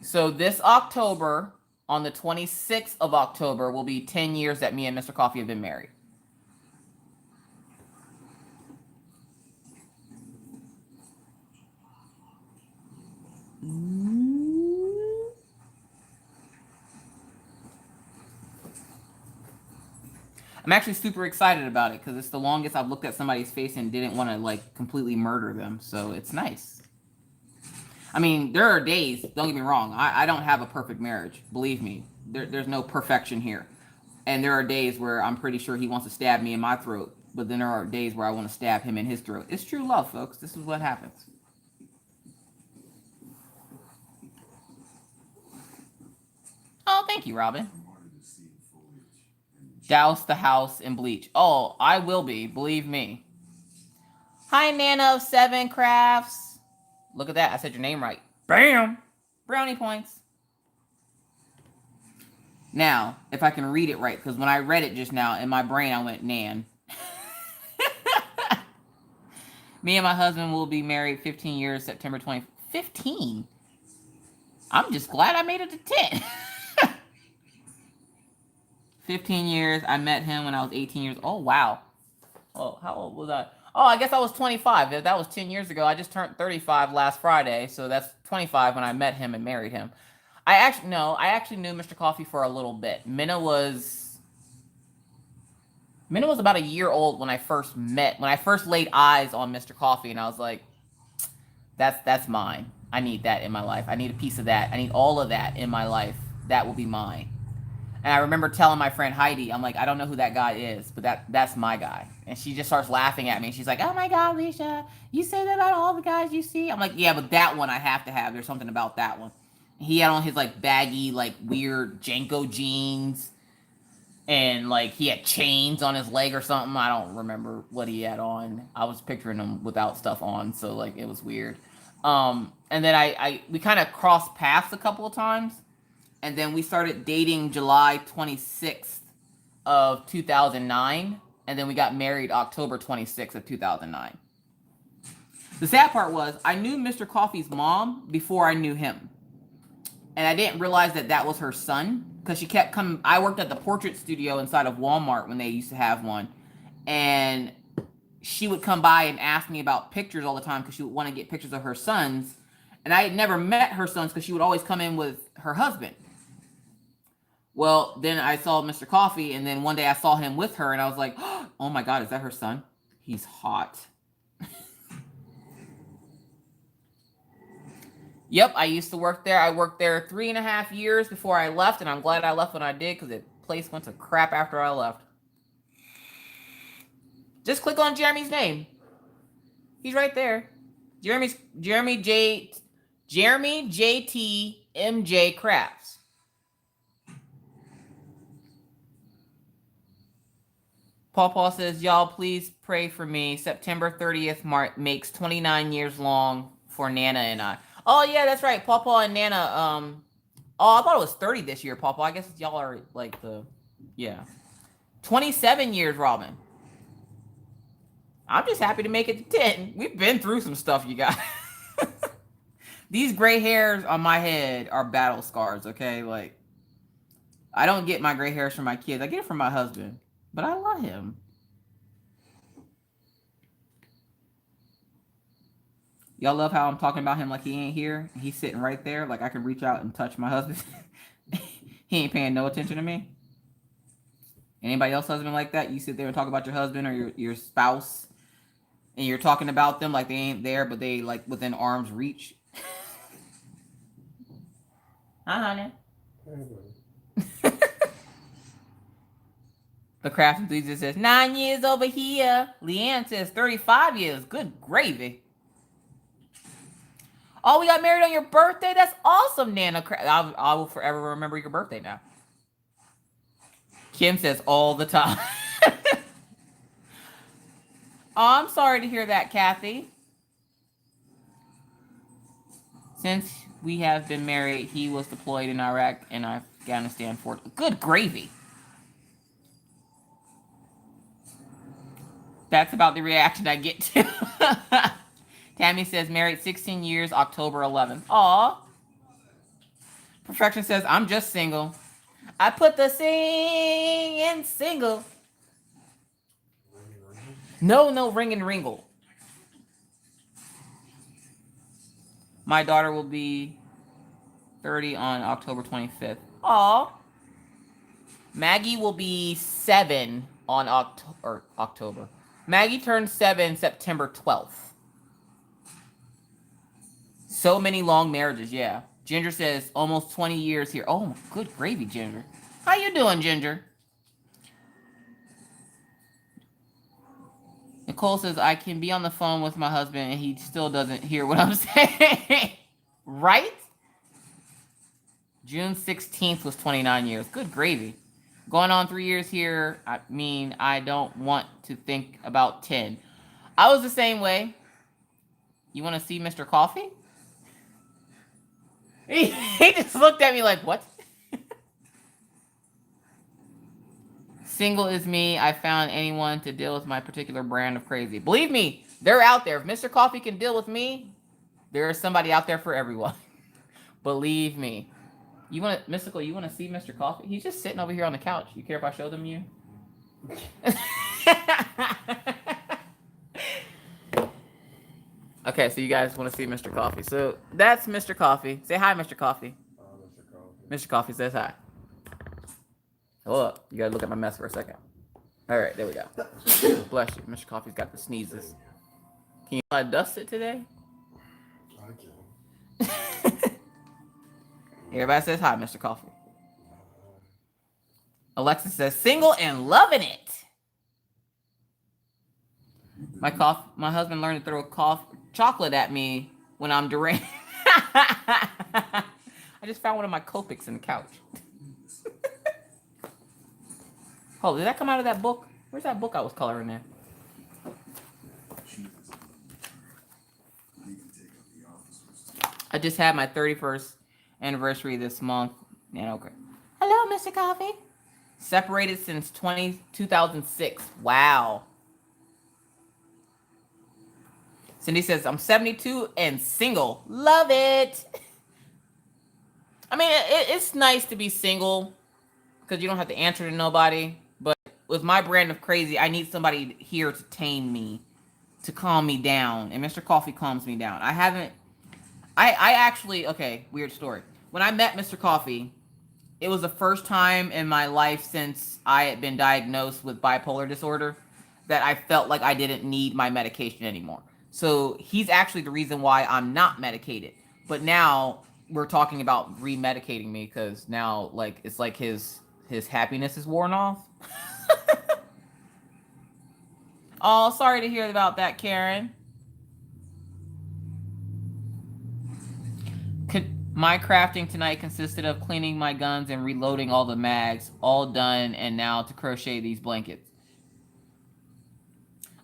So this October, on the 26th of October, will be 10 years that me and Mr. Coffee have been married. I'm actually super excited about it because it's the longest I've looked at somebody's face and didn't want to like completely murder them. So it's nice. I mean, there are days, don't get me wrong, I don't have a perfect marriage. Believe me, there's no perfection here. And there are days where I'm pretty sure he wants to stab me in my throat. But then there are days where I want to stab him in his throat. It's true love, folks. This is what happens. Oh, thank you, Robin. Douse the house in bleach. Oh, I will be. Believe me. Hi, Nana of 7 Crafts. Look at that. I said your name right. Bam! Brownie points. Now, if I can read it right, because when I read it just now, in my brain, I went, Nan. Me and my husband will be married 15 years, September 20. 15? I'm just glad I made it to 10. 15 years. I met him when I was 18 years. Oh, wow. Oh, how old was I? Oh, I guess I was 25. If that was 10 years ago, I just turned 35 last Friday. So that's 25 when I met him and married him. I actually knew Mr. Coffee for a little bit. Minna was about a year old when I first laid eyes on Mr. Coffee, and I was like, that's mine. I need that in my life. I need a piece of that. I need all of that in my life. That will be mine. And I remember telling my friend Heidi, I'm like, I don't know who that guy is, but that's my guy. And she just starts laughing at me. She's like, oh my God, Alicia, you say that about all the guys you see? I'm like, yeah, but that one I have to have. There's something about that one. He had on his like baggy, like weird Janko jeans. And like he had chains on his leg or something. I don't remember what he had on. I was picturing him without stuff on. So like it was weird. And then we kind of crossed paths a couple of times. And then we started dating July 26th of 2009. And then we got married October 26th of 2009. The sad part was I knew Mr. Coffee's mom before I knew him. And I didn't realize that was her son. Because she kept coming. I worked at the portrait studio inside of Walmart when they used to have one. And she would come by and ask me about pictures all the time because she would want to get pictures of her sons. And I had never met her sons because she would always come in with her husband. Well, then I saw Mr. Coffee, and then one day I saw him with her, and I was like, oh my God, is that her son? He's hot. Yep, I used to work there. I worked there 3.5 years before I left, and I'm glad I left when I did because the place went to crap after I left. Just click on Jeremy's name. He's right there. Jeremy JT MJ Crafts. Pawpaw says, y'all please pray for me. September 30th makes 29 years long for Nana and I. Oh yeah, that's right. Pawpaw and Nana. I thought it was 30 this year, Pawpaw. I guess y'all are like 27 years, Robin. I'm just happy to make it to 10. We've been through some stuff, you guys. These gray hairs on my head are battle scars, okay? Like, I don't get my gray hairs from my kids. I get it from my husband. But I love him. Y'all love how I'm talking about him like he ain't here? He's sitting right there. Like I can reach out and touch my husband. He ain't paying no attention to me. Anybody else husband like that? You sit there and talk about your husband or your spouse. And you're talking about them like they ain't there, but they like within arm's reach. Hi, honey. The craft enthusiast says 9 years over here. Leanne says 35 years. Good gravy. Oh, we got married on your birthday? That's awesome, Nana. I will forever remember your birthday now. Kim says all the time. Oh, I'm sorry to hear that, Kathy. Since we have been married, he was deployed in Iraq and Afghanistan for good gravy. That's about the reaction I get to. Tammy says, married 16 years, October 11th. Aw. Perfection says, I'm just single. I put the sing in single. No, ring and ringle. My daughter will be 30 on October 25th. Aw. Maggie will be 7 on October. Maggie turned 7 September 12th. So many long marriages, yeah. Ginger says, almost 20 years here. Oh, good gravy, Ginger. How you doing, Ginger? Nicole says, I can be on the phone with my husband and he still doesn't hear what I'm saying. Right? June 16th was 29 years. Good gravy. Going on 3 years here. I mean, I don't want to think about 10. I was the same way. You want to see Mr. Coffee? He just looked at me like, what? Single is me. I found anyone to deal with my particular brand of crazy. Believe me, they're out there. If Mr. Coffee can deal with me, there is somebody out there for everyone. Believe me. You want to, Mystical, you want to see Mr. Coffee? He's just sitting over here on the couch. You care if I show them you? Okay, so you guys want to see Mr. Coffee. So that's Mr. Coffee. Say hi, Mr. Coffee. Mr. Coffee. Mr. Coffee says hi. Hold up. You gotta look at my mess for a second. All right, there we go. Bless you. Mr. Coffee's got the sneezes. Can you dust it today? I can. Everybody says hi, Mr. Coffee. Alexa says single and loving it. My husband learned to throw chocolate at me when I'm deranged. I just found one of my Copics in the couch. Oh, did that come out of that book? Where's that book I was coloring in? I just had my 31st anniversary this month. Yeah, okay. Hello, Mr. Coffee. Separated since 2006. Wow. Cindy says, I'm 72 and single. Love it. I mean, it's nice to be single because you don't have to answer to nobody. But with my brand of crazy, I need somebody here to tame me, to calm me down. And Mr. Coffee calms me down. I actually, okay, weird story. When I met Mr. Coffee, it was the first time in my life since I had been diagnosed with bipolar disorder that I felt like I didn't need my medication anymore. So he's actually the reason why I'm not medicated. But now we're talking about remedicating me because now, like, it's like his happiness is worn off. Oh, sorry to hear about that, Karen. My crafting tonight consisted of cleaning my guns and reloading all the mags. All done, and now to crochet these blankets.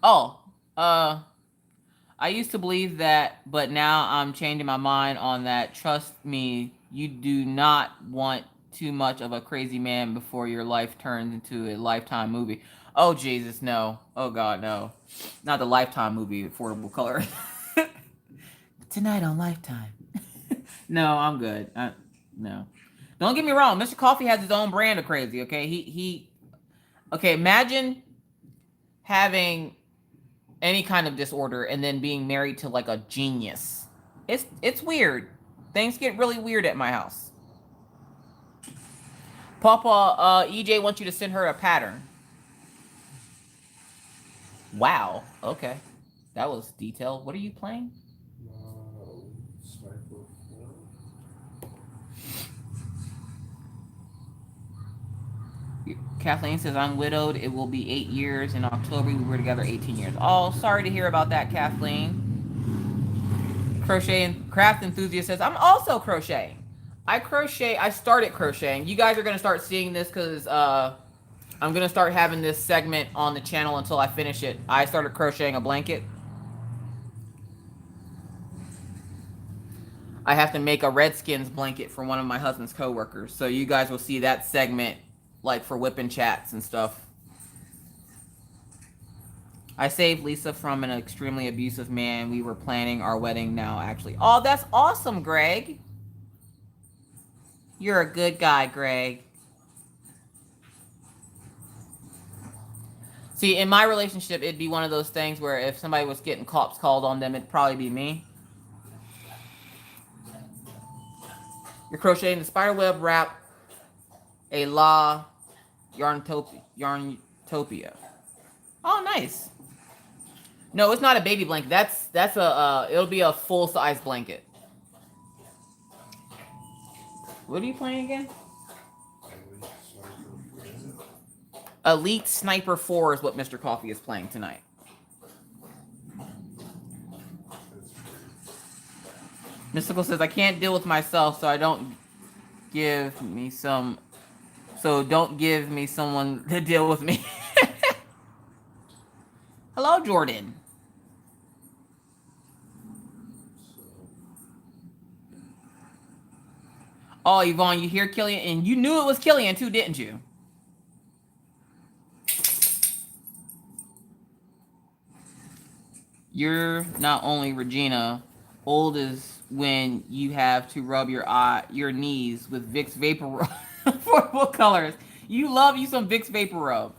Oh, I used to believe that, but now I'm changing my mind on that. Trust me, you do not want too much of a crazy man before your life turns into a Lifetime movie. Oh, Jesus, no. Oh, God, no. Not the Lifetime movie, Affordable Color. Tonight on Lifetime. No, I'm good. No. Don't get me wrong. Mr. Coffee has his own brand of crazy, okay? Okay, imagine having any kind of disorder and then being married to like a genius. It's weird. Things get really weird at my house. Pawpaw, EJ wants you to send her a pattern. Wow. Okay. That was detailed. What are you playing? Kathleen says, I'm widowed. It will be 8 years. In October, we were together 18 years. Oh, sorry to hear about that, Kathleen. Crochet and craft enthusiast says, I'm also crocheting. I started crocheting. You guys are going to start seeing this because I'm going to start having this segment on the channel until I finish it. I started crocheting a blanket. I have to make a Redskins blanket for one of my husband's coworkers. So you guys will see that segment like for Wip and Chats and stuff. I saved Lisa from an extremely abusive man. We were planning our wedding now, actually. Oh, that's awesome, Greg. You're a good guy, Greg. See, in my relationship, it'd be one of those things where if somebody was getting cops called on them, it'd probably be me. You're crocheting the spiderweb wrap, a la yarntopia. Oh, nice. No, it's not a baby blanket. That's a it'll be a full size blanket. What are you playing again? Elite Sniper 4 is what Mr. Coffee is playing tonight. Mystical says, I can't deal with myself, so don't give me someone to deal with me. Hello, Jordan. Oh, Yvonne, you hear Killian? And you knew it was Killian too, didn't you? You're not only Regina, old is when you have to rub your knees with Vicks Vapor Rub for what colors. You love you some Vicks Vapor Rub.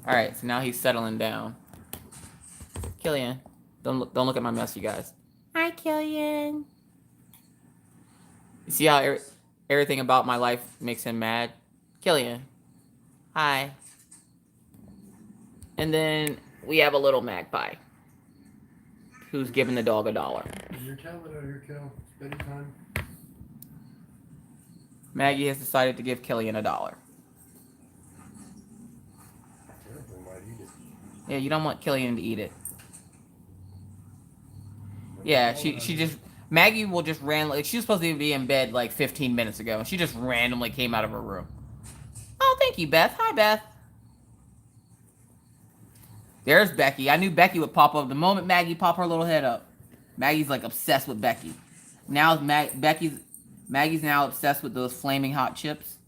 All right, so now he's settling down. Killian, don't look at my mess, you guys. Hi, Killian. You see how everything about my life makes him mad? Killian, hi. And then we have a little magpie who's giving the dog $1. Your cow out here, cow. It's bedtime. Maggie has decided to give Killian $1. Yeah, you don't want Killian to eat it. Yeah, she just... Maggie will just randomly... She was supposed to be in bed like 15 minutes ago, and she just randomly came out of her room. Oh, thank you, Beth. Hi, Beth. There's Becky. I knew Becky would pop up the moment Maggie popped her little head up. Maggie's like obsessed with Becky. Now Maggie's now obsessed with those flaming hot chips.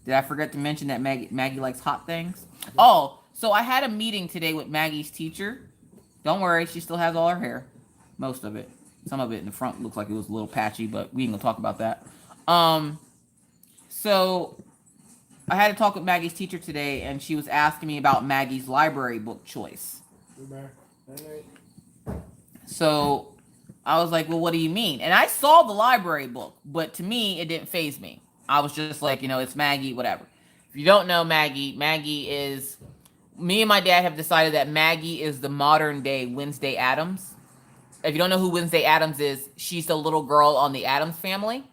Did I forget to mention that Maggie likes hot things? Oh, so I had a meeting today with Maggie's teacher. Don't worry, she still has all her hair. Most of it. Some of it in the front looks like it was a little patchy, but we ain't gonna talk about that. So I had to talk with Maggie's teacher today, and she was asking me about Maggie's library book choice. So I was like, well, what do you mean? And I saw the library book, but to me, it didn't faze me. I was just like, it's Maggie, whatever. If you don't know Maggie is... Me and my dad have decided that Maggie is the modern day Wednesday Addams. If you don't know who Wednesday Addams is, she's the little girl on the Addams Family.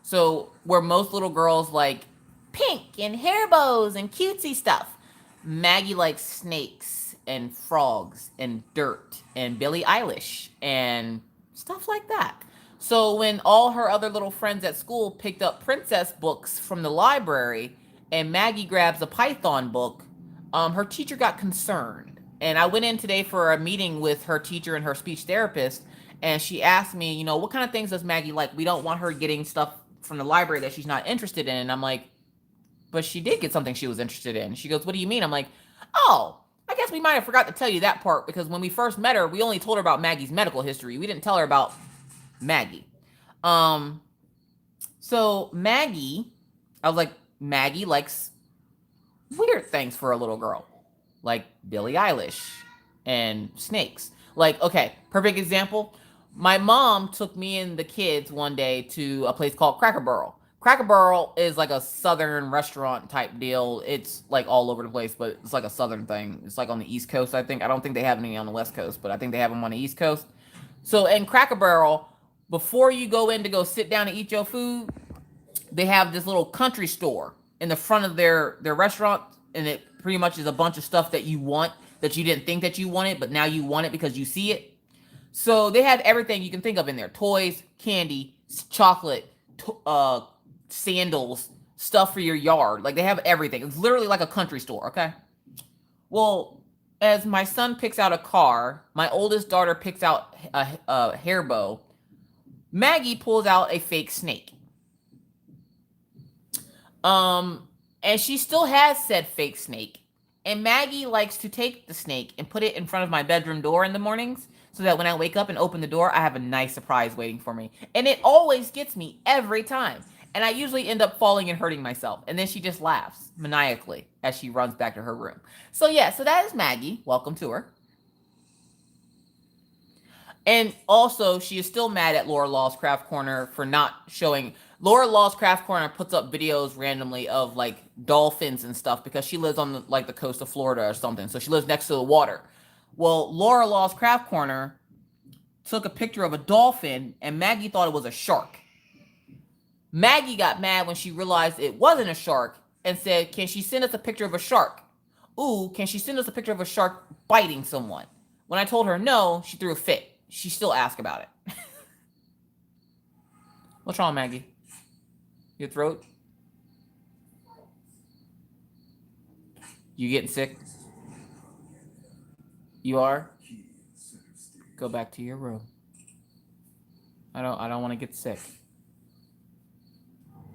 So where most little girls like pink and hair bows and cutesy stuff, Maggie likes snakes and frogs and dirt and Billie Eilish and stuff like that. So when all her other little friends at school picked up princess books from the library and Maggie grabs a Python book, her teacher got concerned. And I went in today for a meeting with her teacher and her speech therapist, and she asked me, what kind of things does Maggie like? We don't want her getting stuff from the library that she's not interested in. And I'm like, but she did get something she was interested in. She goes, what do you mean? I'm like, oh, I guess we might have forgot to tell you that part, because when we first met her, we only told her about Maggie's medical history. We didn't tell her about Maggie. So Maggie, I was like, Maggie likes weird things for a little girl, like Billie Eilish and snakes. Like, okay, perfect example. My mom took me and the kids one day to a place called Cracker Barrel. Cracker Barrel is like a southern restaurant type deal. It's like all over the place, but it's like a southern thing. It's like on the East Coast, I think. I don't think they have any on the West Coast, but I think they have them on the East Coast. So in Cracker Barrel, before you go in to go sit down and eat your food, they have this little country store in the front of their restaurant, and it pretty much is a bunch of stuff that you want that you didn't think that you wanted, but now you want it because you see it. So they have everything you can think of in there: toys, candy, chocolate, sandals, stuff for your yard. Like, they have everything. It's literally like a country store, okay? Well, as my son picks out a car, my oldest daughter picks out a hair bow, Maggie pulls out a fake snake. And she still has said fake snake. And Maggie likes to take the snake and put it in front of my bedroom door in the mornings so that when I wake up and open the door, I have a nice surprise waiting for me. And it always gets me every time. And I usually end up falling and hurting myself. And then she just laughs maniacally as she runs back to her room. So yeah, so that is Maggie. Welcome to her. And also, she is still mad at Laura Law's Craft Corner for not showing. Laura Law's Craft Corner puts up videos randomly of like dolphins and stuff because she lives on the coast of Florida or something. So she lives next to the water. Well, Laura Law's Craft Corner took a picture of a dolphin and Maggie thought it was a shark. Maggie got mad when she realized it wasn't a shark and said, "Can she send us a picture of a shark? Ooh, can she send us a picture of a shark biting someone?" When I told her no, she threw a fit. She still asked about it. What's wrong, Maggie? Your throat? You getting sick? You are? Go back to your room. I don't want to get sick.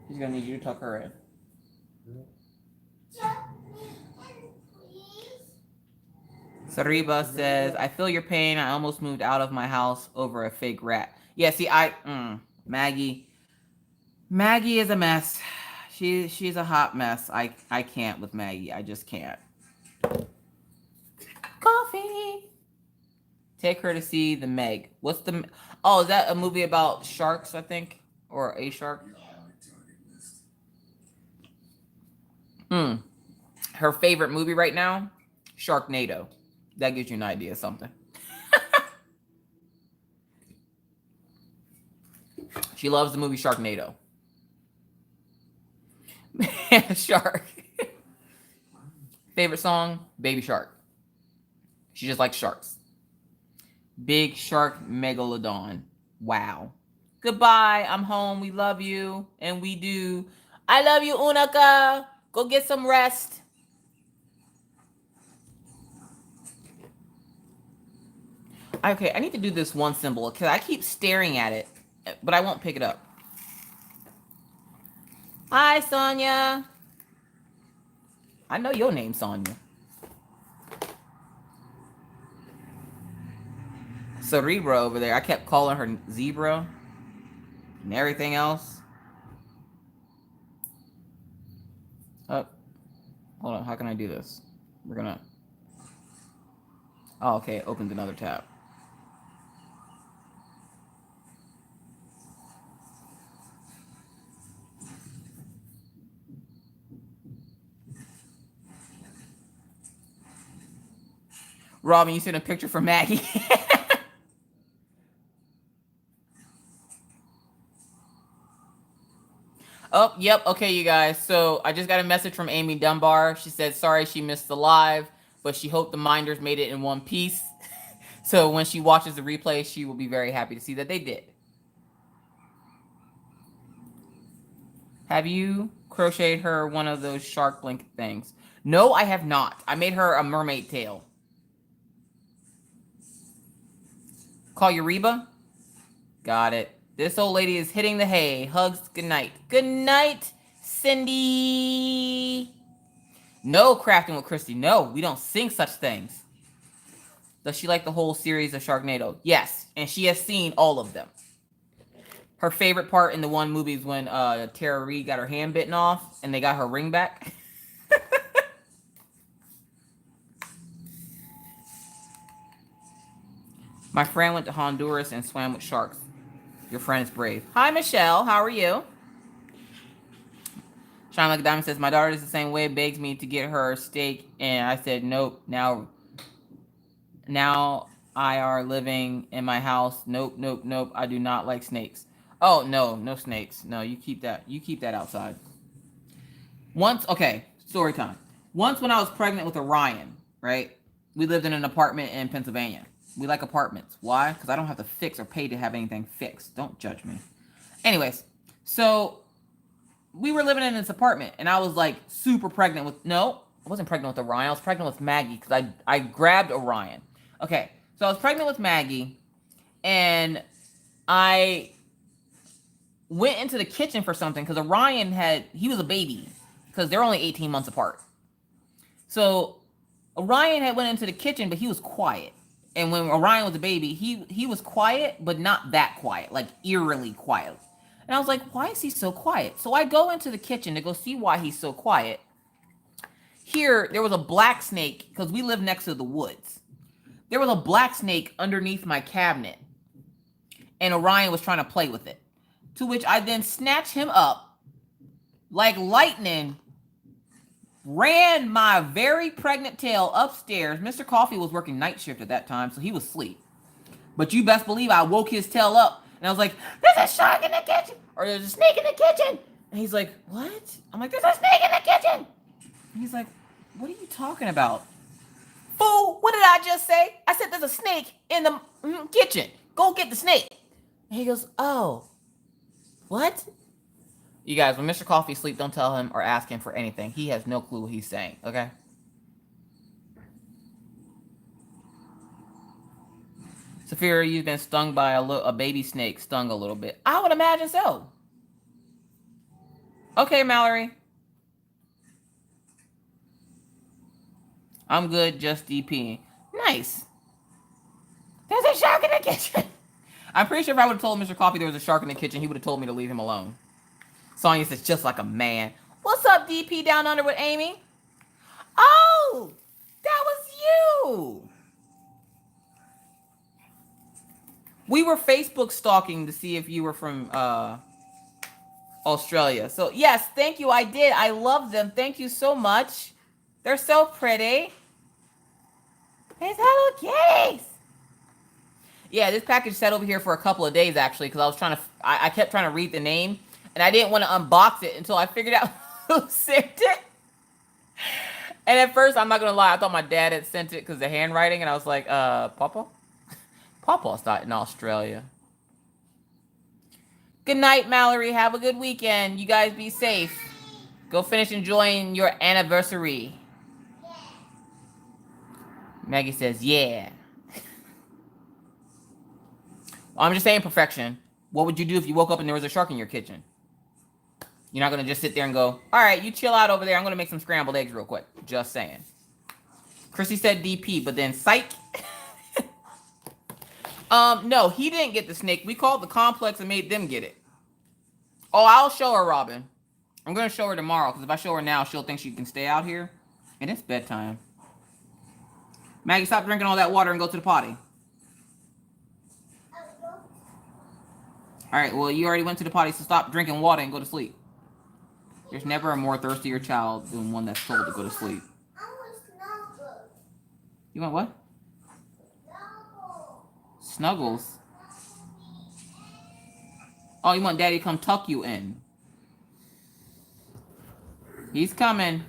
She's gonna need you to tuck her in. Sariba says, "I feel your pain. I almost moved out of my house over a fake rat." Yeah, see, Maggie is a mess. She's a hot mess. I can't with Maggie. I just can't. Coffee. Take her to see the Meg. What's the? Oh, is that a movie about sharks? I think, or a shark. Her favorite movie right now, Sharknado. That gives you an idea of something. She loves the movie Sharknado. Shark. Favorite song, Baby Shark. She just likes sharks. Big Shark Megalodon. Wow. Goodbye. I'm home. We love you. And we do. I love you, Unaka. Go get some rest. Okay, I need to do this one symbol because I keep staring at it, but I won't pick it up. Hi, Sonia. I know your name, Sonia. Cerebra over there. I kept calling her Zebra and everything else. Oh, hold on. How can I do this? We're gonna. Oh, okay. It opened another tab. Robin, you sent a picture for Maggie. Oh, yep. Okay, you guys. So I just got a message from Amy Dunbar. She said, sorry she missed the live, but she hoped the Minders made it in one piece. So when she watches the replay, she will be very happy to see that they did. Have you crocheted her one of those shark blanket things? No, I have not. I made her a mermaid tail. Call you Reba? Got it. This old lady is hitting the hay. Hugs. Good night. Good night, Cindy. No crafting with Christy. No, we don't sing such things. Does she like the whole series of Sharknado? Yes, and she has seen all of them. Her favorite part in the one movie is when Tara Reid got her hand bitten off and they got her ring back. My friend went to Honduras and swam with sharks. Your friend is brave. Hi, Michelle. How are you? Shine Like a Diamond says, my daughter is the same way, begs me to get her steak. And I said, nope. Now I are living in my house. Nope, nope, nope. I do not like snakes. Oh, no, no snakes. No, you keep that. You keep that outside. Once, okay, story time. Once when I was pregnant with Orion, right? We lived in an apartment in Pennsylvania. We like apartments. Why? Because I don't have to fix or pay to have anything fixed. Don't judge me. Anyways, so we were living in this apartment, and I was like super pregnant with, no, I wasn't pregnant with Orion. I was pregnant with Maggie because I grabbed Orion. Okay, so I was pregnant with Maggie, and I went into the kitchen for something because Orion he was a baby because they're only 18 months apart. So Orion had went into the kitchen, but he was quiet. And when Orion was a baby, he was quiet, but not that quiet, like eerily quiet. And I was like, why is he so quiet? So I go into the kitchen to go see why he's so quiet. Here, there was a black snake, because we live next to the woods. There was a black snake underneath my cabinet. And Orion was trying to play with it. To which I then snatched him up like lightning, ran my very pregnant tail upstairs. Mr. Coffee was working night shift at that time, so he was asleep. But you best believe I woke his tail up, and I was like, there's a shark in the kitchen, or there's a snake in the kitchen. And he's like, what? I'm like, there's a snake in the kitchen. And he's like, what are you talking about? Fool, what did I just say? I said there's a snake in the kitchen. Go get the snake. And he goes, oh, what? You guys, when Mr. Coffee sleeps, don't tell him or ask him for anything. He has no clue what he's saying, okay? Saphira, you've been stung by a baby snake, stung a little bit. I would imagine so. Okay, Mallory. I'm good, just DPing. Nice. There's a shark in the kitchen. I'm pretty sure if I would have told Mr. Coffee there was a shark in the kitchen, he would have told me to leave him alone. Sonya says, just like a man. What's up, DP down under with Amy? Oh, that was you. We were Facebook stalking to see if you were from Australia. So, yes, thank you. I did. I love them. Thank you so much. They're so pretty. It's Hello Kitties. Yeah, this package sat over here for a couple of days, actually, because I was trying to, I kept trying to read the name, and I didn't want to unbox it until I figured out who sent it. And at first, I'm not going to lie, I thought my dad had sent it because of the handwriting, and I was like, Pawpaw? Pawpaw's not in Australia. Good night, Mallory. Have a good weekend. You guys be safe. Go finish enjoying your anniversary. Maggie says, yeah. I'm just saying perfection. What would you do if you woke up and there was a shark in your kitchen? You're not going to just sit there and go, all right, you chill out over there. I'm going to make some scrambled eggs real quick. Just saying. Chrissy said DP, but then psych. No, he didn't get the snake. We called the complex and made them get it. Oh, I'll show her, Robin. I'm going to show her tomorrow, because if I show her now, she'll think she can stay out here. And it's bedtime. Maggie, stop drinking all that water and go to the potty. All right, well, you already went to the potty, so stop drinking water and go to sleep. There's never a more thirstier child than one that's told to go to sleep. You want what? Snuggles. Oh, you want Daddy to come tuck you in. He's coming.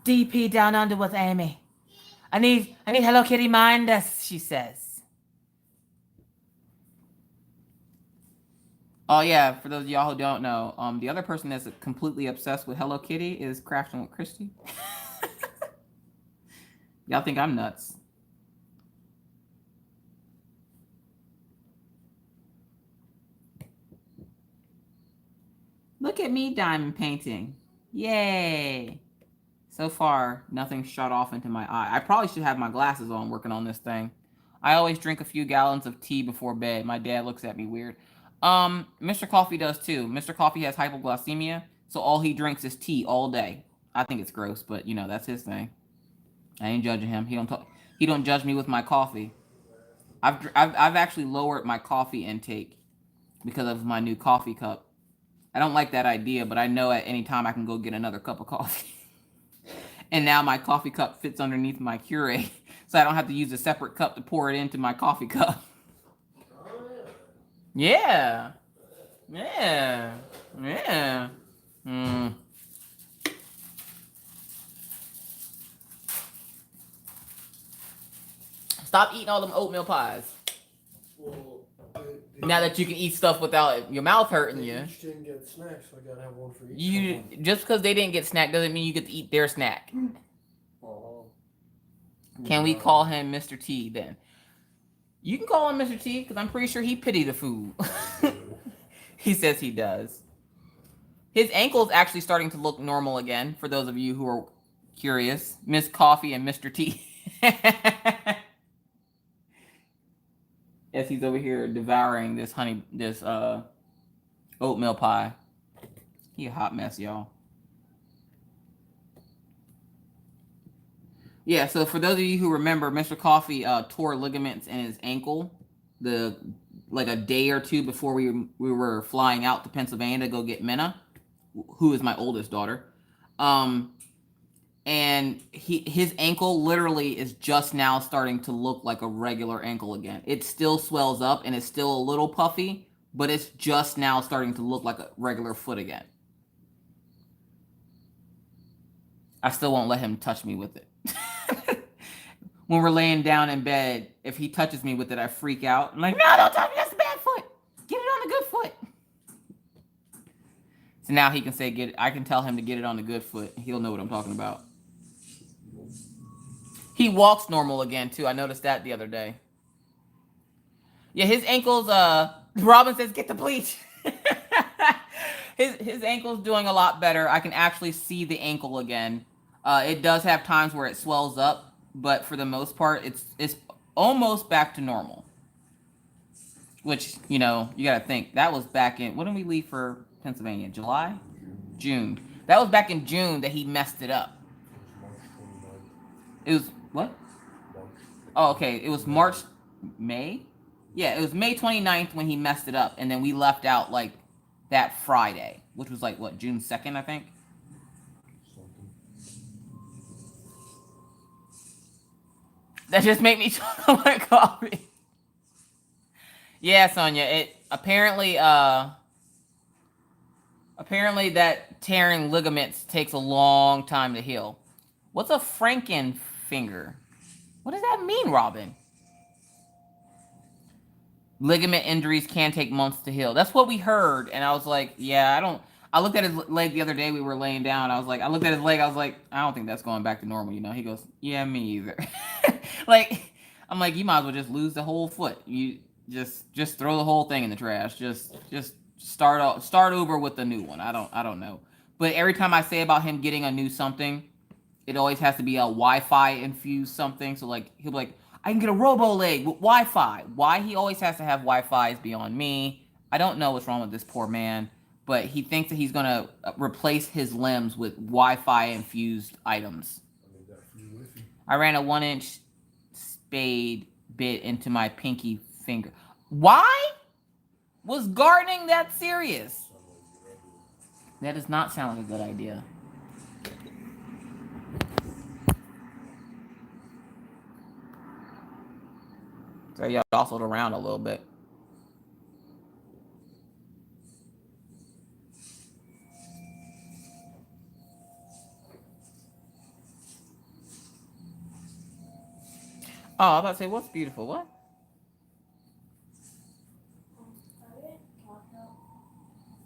DP down under with Amy. I need Hello Kitty minders, she says. Oh yeah, for those of y'all who don't know, the other person that's completely obsessed with Hello Kitty is Crafting with Christy. Y'all think I'm nuts. Look at me diamond painting. Yay. So far, nothing shot off into my eye. I probably should have my glasses on working on this thing. I always drink a few gallons of tea before bed. My dad looks at me weird. Mr. Coffee does too. Mr. Coffee has hypoglycemia, so all he drinks is tea all day. I think it's gross, but you know, that's his thing. I ain't judging him. He don't judge me with my coffee. I've actually lowered my coffee intake because of my new coffee cup. I don't like that idea, but I know at any time I can go get another cup of coffee. And now my coffee cup fits underneath my Keurig, so I don't have to use a separate cup to pour it into my coffee cup. Yeah. Yeah. Yeah. Stop eating all them oatmeal pies. Well, Now that you can eat stuff without your mouth hurting you. Each didn't get snacks, so I gotta have one for each. Just because they didn't get snack doesn't mean you get to eat their snack. Can we call him Mr. T then? You can call him Mr. T because I'm pretty sure he pity the food. He says he does. His ankle's actually starting to look normal again, for those of you who are curious. Miss Coffee and Mr. T. Yes, he's over here devouring this oatmeal pie. He a hot mess, y'all. Yeah, so for those of you who remember, Mr. Coffee tore ligaments in his ankle like a day or two before we were flying out to Pennsylvania to go get Minna, who is my oldest daughter. And his ankle literally is just now starting to look like a regular ankle again. It still swells up and it's still a little puffy, but it's just now starting to look like a regular foot again. I still won't let him touch me with it. When we're laying down in bed, if he touches me with it, I freak out. I'm like, no, don't touch me. That's a bad foot. Get it on the good foot. So now he can say, I can tell him to get it on the good foot. He'll know what I'm talking about. He walks normal again, too. I noticed that the other day. Yeah, his ankles, Robin says, get the bleach. His ankle's doing a lot better. I can actually see the ankle again. It does have times where it swells up, but for the most part, it's almost back to normal. Which, you know, you got to think. That was back in, when did we leave for Pennsylvania? July? June. That was back in June that he messed it up. It was, what? Oh, okay. It was May? Yeah, it was May 29th when he messed it up. And then we left out, like, that Friday. Which was, like, what, June 2nd, I think? That just made me choke on my coffee. Yeah, Sonia. It apparently that tearing ligaments takes a long time to heal. What's a Frankenfinger? What does that mean, Robin? Ligament injuries can take months to heal. That's what we heard, and I was like, yeah, I looked at his leg the other day. We were laying down. I looked at his leg. I was like, I don't think that's going back to normal. You know, he goes, yeah, me either. Like, I'm like, you might as well just lose the whole foot. You just throw the whole thing in the trash. Just start over with the new one. I don't know. But every time I say about him getting a new something, it always has to be a Wi-Fi infused something. So like he'll be like, I can get a robo leg with Wi-Fi. Why he always has to have Wi-Fi is beyond me. I don't know what's wrong with this poor man, but he thinks that he's gonna replace his limbs with Wi-Fi infused items. I ran a 1-inch spade bit into my pinky finger. Why was gardening that serious? That does not sound like a good idea. So y'all jostled around a little bit. Oh, I was about to say, what's beautiful? What?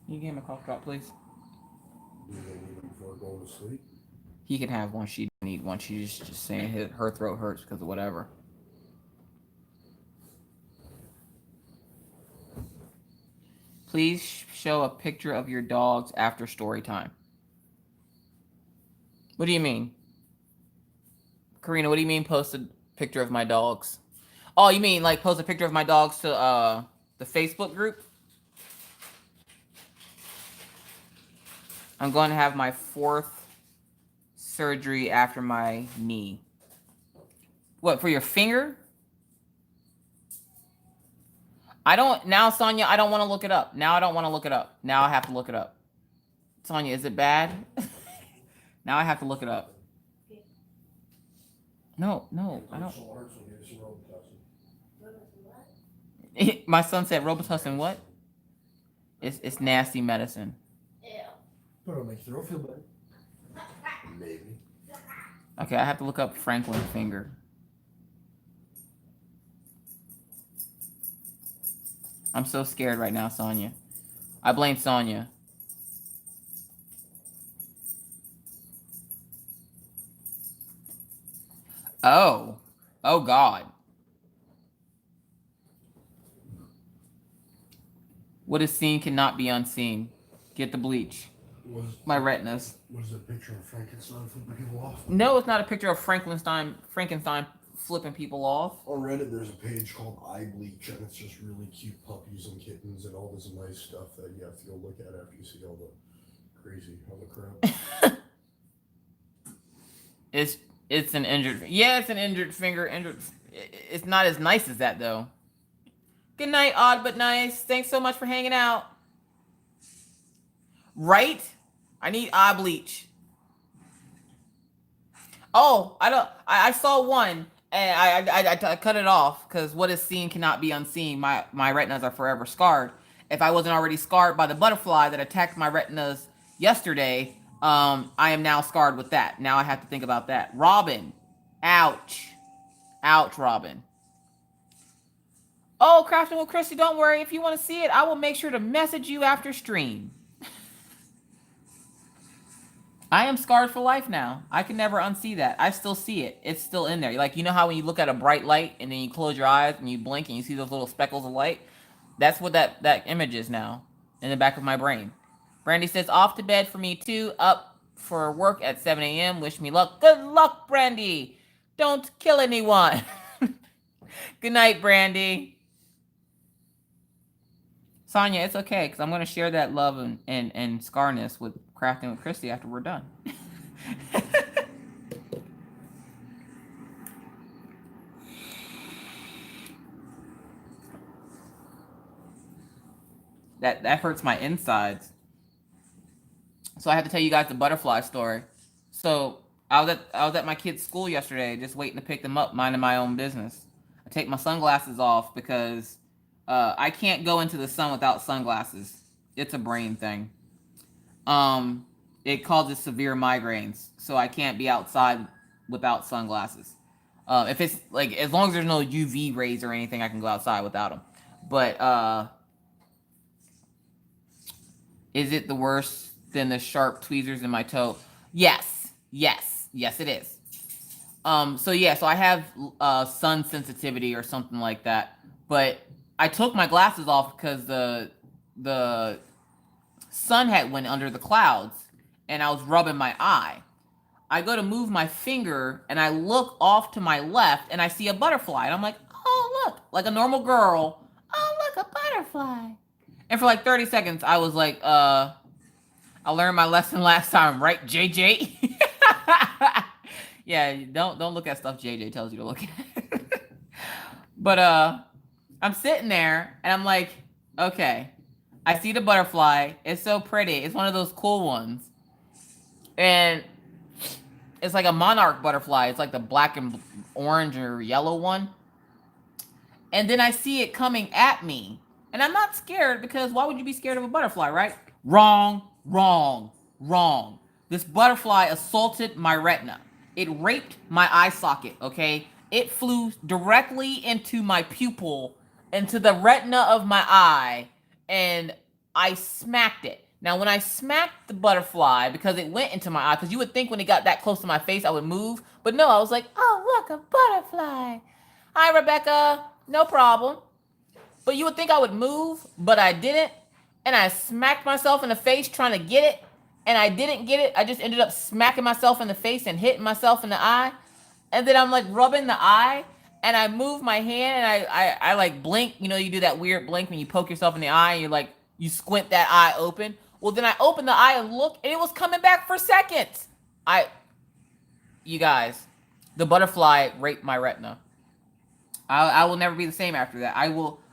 Can you give him a cough drop, please? Before going to sleep? He can have one. She doesn't need one. She's just saying her throat hurts because of whatever. Please show a picture of your dogs after story time. What do you mean? Karina, what do you mean post a picture of my dogs? Oh, you mean like post a picture of my dogs to the Facebook group? I'm going to have my 4th surgery after my knee. What, for your finger? Now, Sonia, I don't want to look it up. Now I don't want to look it up. Now I have to look it up. Sonia, is it bad? Now I have to look it up. No, I don't. My son said Robitussin what? It's nasty medicine. But it'll make you feel better. Maybe. Okay, I have to look up Franklin finger. I'm so scared right now, Sonia. I blame Sonia. Oh God. What is seen cannot be unseen. Get the bleach. my retinas. What is a picture of Frankenstein flipping people off? No, it's not a picture of Frankenstein flipping people off. On Reddit, there's a page called Eye Bleach, and it's just really cute puppies and kittens and all this nice stuff that you have to go look at after you see all the crazy other crap. It's an injured. Yeah, it's an injured finger. It's not as nice as that though. Good night, Odd but Nice. Thanks so much for hanging out. Right? I need eye bleach. Oh, I saw one and I cut it off because what is seen cannot be unseen. My retinas are forever scarred. If I wasn't already scarred by the butterfly that attacked my retinas yesterday, I am now scarred with that. Now I have to think about that. Robin. Ouch. Ouch, Robin. Oh, Crafting with Christy, don't worry. If you want to see it, I will make sure to message you after stream. I am scarred for life now. I can never unsee that. I still see it. It's still in there. Like, you know how when you look at a bright light and then you close your eyes and you blink and you see those little speckles of light? That's what that image is now in the back of my brain. Brandy says, off to bed for me too. Up for work at 7 a.m. Wish me luck. Good luck, Brandy. Don't kill anyone. Good night, Brandy. Sonia, it's okay, because I'm going to share that love and scarness with Crafting with Christy after we're done. That hurts my insides. So I have to tell you guys the butterfly story. So I was at my kid's school yesterday, just waiting to pick them up, minding my own business. I take my sunglasses off because I can't go into the sun without sunglasses. It's a brain thing. It causes severe migraines, so I can't be outside without sunglasses. If it's like, as long as there's no UV rays or anything, I can go outside without them. But is it the worse than the sharp tweezers in my toe? Yes, it is. So I have sun sensitivity or something like that. But I took my glasses off because the sun had went under the clouds and I was rubbing my eye. I go to move my finger and I look off to my left and I see a butterfly. And I'm like, oh, look, like a normal girl. Oh, look, a butterfly. And for like 30 seconds, I was like, I learned my lesson last time, right, JJ? Yeah, don't look at stuff JJ tells you to look at. But I'm sitting there and I'm like, okay, I see the butterfly. It's so pretty. It's one of those cool ones. And it's like a monarch butterfly. It's like the black and orange or yellow one. And then I see it coming at me. And I'm not scared because why would you be scared of a butterfly, right? Wrong. This butterfly assaulted my retina. It raped my eye socket, okay? It flew directly into my pupil, into the retina of my eye, and I smacked it. Now, when I smacked the butterfly, because it went into my eye, because you would think when it got that close to my face, I would move. But no, I was like, oh, look, a butterfly. Hi, Rebecca. No problem. But you would think I would move, but I didn't. And I smacked myself in the face trying to get it. And I didn't get it. I just ended up smacking myself in the face and hitting myself in the eye. And then I'm like rubbing the eye. And I move my hand and I like blink. You know, you do that weird blink when you poke yourself in the eye. And you're like, you squint that eye open. Well, then I opened the eye and look, and it was coming back for seconds. You guys, the butterfly raped my retina. I will never be the same after that.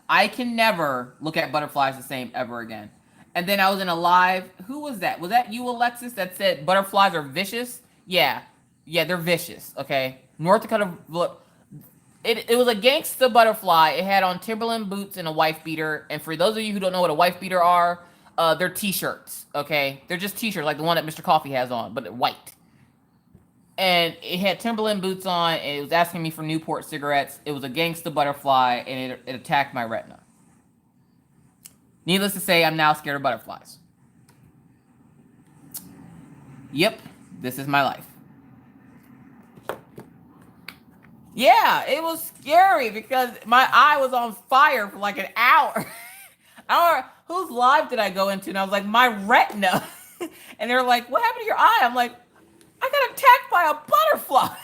I can never look at butterflies the same ever again. And then I was in a live, who was that? Was that you, Alexis, that said butterflies are vicious? Yeah, they're vicious, okay? North Dakota, it was a gangsta butterfly. It had on Timberland boots and a wife beater. And for those of you who don't know what a wife beater are, they're t-shirts, okay? They're just t-shirts, like the one that Mr. Coffee has on, but they're white. And it had Timberland boots on, and it was asking me for Newport cigarettes. It was a gangsta butterfly, and it attacked my retina. Needless to say, I'm now scared of butterflies. Yep, this is my life. Yeah, it was scary because my eye was on fire for like an hour. I don't know, whose live did I go into? And I was like, my retina. And they're like, what happened to your eye? I'm like, I got attacked by a butterfly.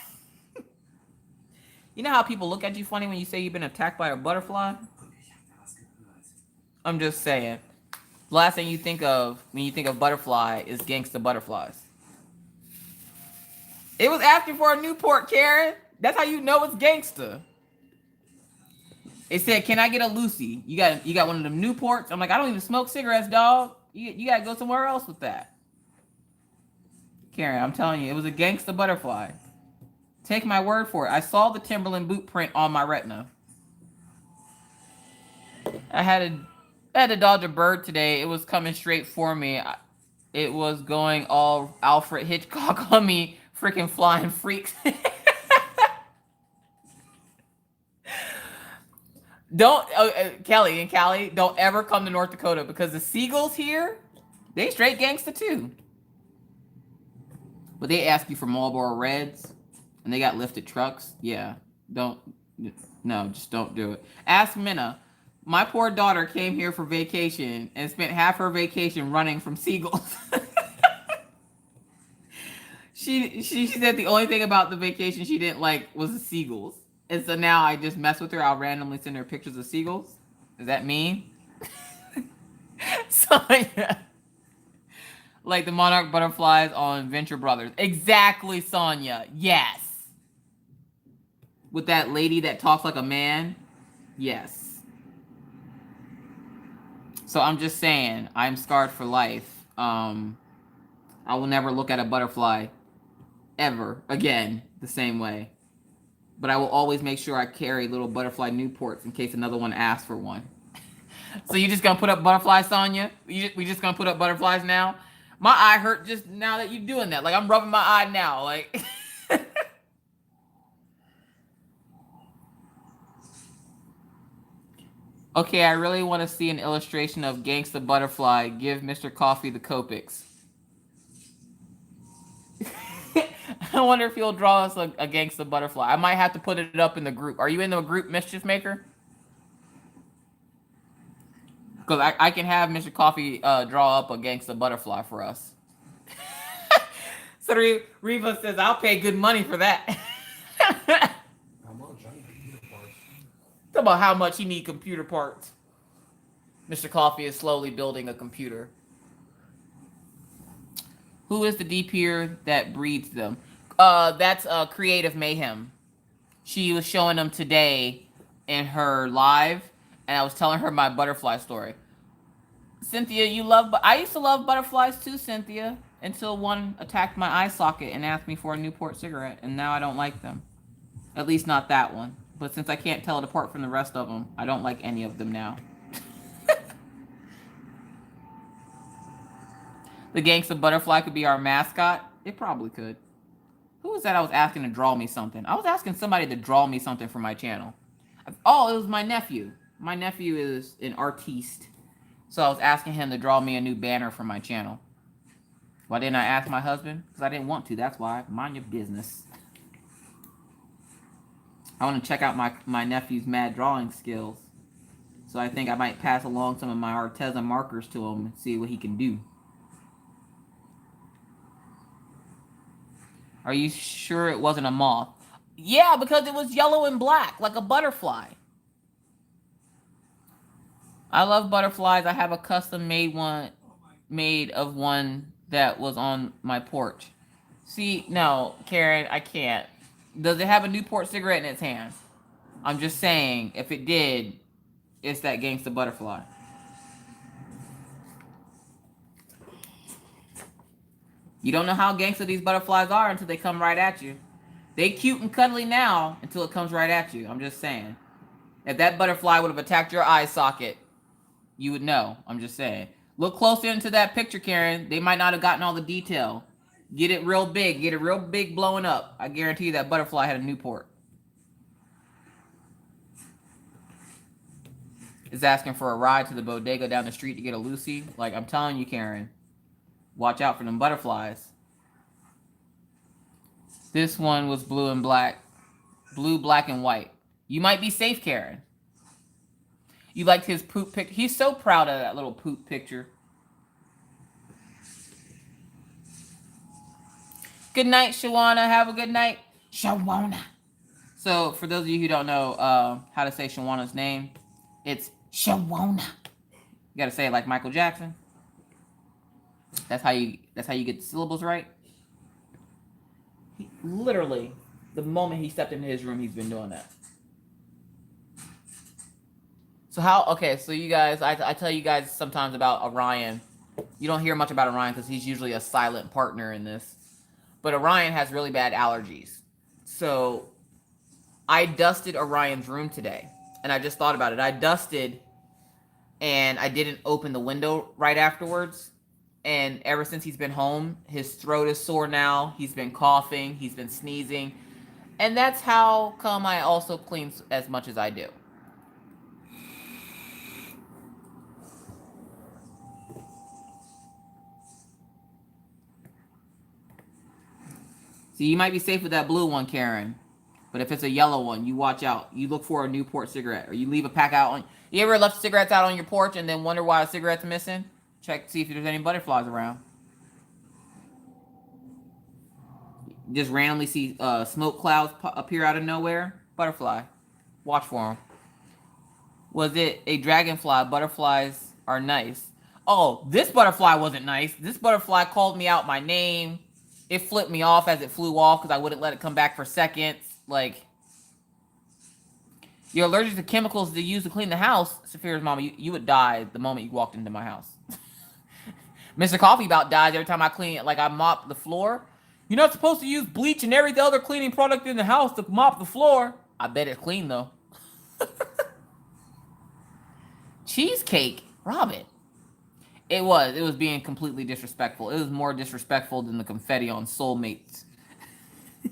You know how people look at you funny when you say you've been attacked by a butterfly? I'm just saying. The last thing you think of when you think of butterfly is gangsta butterflies. It was asking for a Newport, Karen. That's how you know it's gangsta. It said, "Can I get a Lucy? You got one of them Newports?" I'm like, I don't even smoke cigarettes, dog. You gotta go somewhere else with that. Karen, I'm telling you, it was a gangsta butterfly. Take my word for it. I saw the Timberland boot print on my retina. I had to dodge a bird today. It was coming straight for me. It was going all Alfred Hitchcock on me, freaking flying freaks. Don't, Kelly and Callie, don't ever come to North Dakota because the seagulls here, they straight gangsta too. But they ask you for Marlboro Reds, and they got lifted trucks. Yeah, just don't do it. Ask Minna. My poor daughter came here for vacation and spent half her vacation running from seagulls. She said the only thing about the vacation she didn't like was the seagulls. And so now I just mess with her. I'll randomly send her pictures of seagulls. Does that mean? Sonya. Like the monarch butterflies on Venture Brothers. Exactly, Sonya. Yes. With that lady that talks like a man. Yes. So I'm just saying, I'm scarred for life. I will never look at a butterfly ever again the same way. But I will always make sure I carry little butterfly Newports in case another one asks for one. So you just gonna put up butterflies, Sonya? We just gonna put up butterflies now? My eye hurt just now that you're doing that. Like, I'm rubbing my eye now. Like, okay, I really want to see an illustration of Gangsta Butterfly. Give Mr. Coffee the Copics. I wonder if he'll draw us a Gangsta Butterfly. I might have to put it up in the group. Are you in the group, Mischief Maker? Because I can have Mr. Coffee draw up a Gangsta Butterfly for us. So Reva says, I'll pay good money for that. How much? I need computer parts. Talk about how much he need computer parts. Mr. Coffee is slowly building a computer. Who is the DPer that breeds them? That's Creative Mayhem. She was showing them today in her live, and I was telling her my butterfly story. Cynthia, I used to love butterflies too, Cynthia, until one attacked my eye socket and asked me for a Newport cigarette, and now I don't like them. At least not that one. But since I can't tell it apart from the rest of them, I don't like any of them now. The Gangsta Butterfly could be our mascot. It probably could. Who was that I was asking to draw me something? I was asking somebody to draw me something for my channel. Oh, it was my nephew. My nephew is an artiste. So I was asking him to draw me a new banner for my channel. Why didn't I ask my husband? Because I didn't want to. That's why. Mind your business. I want to check out my nephew's mad drawing skills. So I think I might pass along some of my Arteza markers to him and see what he can do. Are you sure it wasn't a moth? Yeah, because it was yellow and black, like a butterfly. I love butterflies. I have a custom made of one that was on my porch. See, no, Karen, I can't. Does it have a Newport cigarette in its hands? I'm just saying, if it did, it's that Gangsta Butterfly. You don't know how gangsta these butterflies are until they come right at you. They cute and cuddly now until it comes right at you. I'm just saying. If that butterfly would have attacked your eye socket, you would know. I'm just saying. Look closer into that picture, Karen. They might not have gotten all the detail. Get it real big. Get it real big blowing up. I guarantee you that butterfly had a Newport. Is asking for a ride to the bodega down the street to get a Lucy. Like, I'm telling you, Karen. Watch out for them butterflies. This one was blue and black. Blue, black, and white. You might be safe, Karen. You liked his poop picture. He's so proud of that little poop picture. Good night, Shawana. Have a good night, Shawana. So, for those of you who don't know how to say Shawana's name, it's Shawana. You gotta say it like Michael Jackson. That's how you get the syllables right. Literally, the moment he stepped into his room, he's been doing that. So so you guys, I tell you guys sometimes about Orion. You don't hear much about Orion because he's usually a silent partner in this. But Orion has really bad allergies. So I dusted Orion's room today. And I just thought about it. I dusted and I didn't open the window right afterwards. And ever since he's been home, his throat is sore now. He's been coughing. He's been sneezing. And that's how come I also clean as much as I do. See, you might be safe with that blue one, Karen. But if it's a yellow one, you watch out. You look for a Newport cigarette. Or you leave a pack out on... You ever left cigarettes out on your porch and then wonder why a cigarette's missing? Check to see if there's any butterflies around. Just randomly see smoke clouds appear out of nowhere. Butterfly. Watch for them. Was it a dragonfly? Butterflies are nice. Oh, this butterfly wasn't nice. This butterfly called me out my name. It flipped me off as it flew off because I wouldn't let it come back for seconds. Like, you're allergic to chemicals to use to clean the house. Saphira's mama, you would die the moment you walked into my house. Mr. Coffee about dies every time I clean it. Like, I mop the floor. You're not supposed to use bleach and every other cleaning product in the house to mop the floor. I bet it's clean, though. Cheesecake. Robin. It was being completely disrespectful. It was more disrespectful than the confetti on Soulmates. Yeah,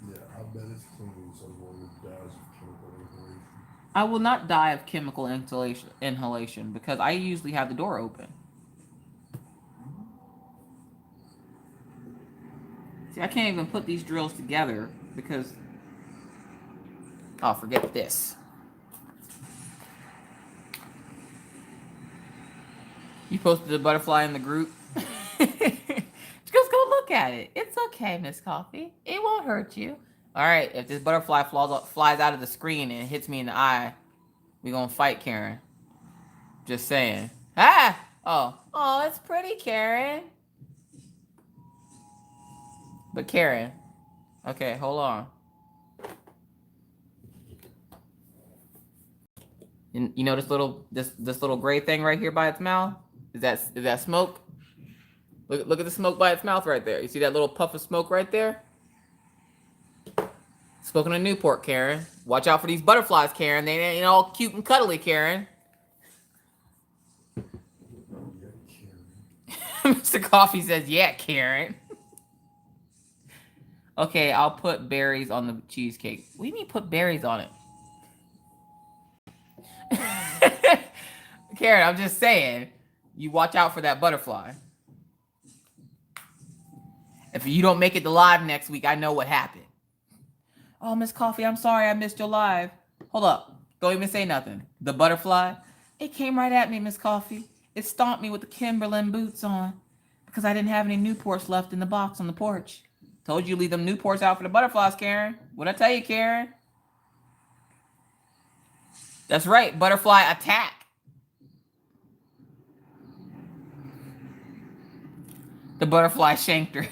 I bet it's clean. Someone dies of chemical inhalation. I will not die of chemical inhalation because I usually have the door open. See, I can't even put these drills together because... Oh, forget this. You posted the butterfly in the group. Just go look at it. It's okay, Miss Coffee. It won't hurt you. All right, if this butterfly flies out of the screen and hits me in the eye, we're going to fight, Karen. Just saying. Ah! Oh, that's pretty, Karen. But Karen, okay, hold on. You know this little gray thing right here by its mouth? Is that smoke? Look at the smoke by its mouth right there. You see that little puff of smoke right there? Smoking a Newport, Karen. Watch out for these butterflies, Karen. They ain't all cute and cuddly, Karen. Mr. Coffee says, yeah, Karen. Okay, I'll put berries on the cheesecake. What do you mean put berries on it? Karen, I'm just saying. You watch out for that butterfly. If you don't make it to live next week, I know what happened. Oh, Miss Coffee, I'm sorry I missed your live. Hold up. Don't even say nothing. The butterfly, it came right at me, Miss Coffee. It stomped me with the Timberland boots on because I didn't have any Newports left in the box on the porch. Told you leave them Newports out for the butterflies, Karen. What'd I tell you, Karen? That's right. Butterfly attack. The butterfly shanked her.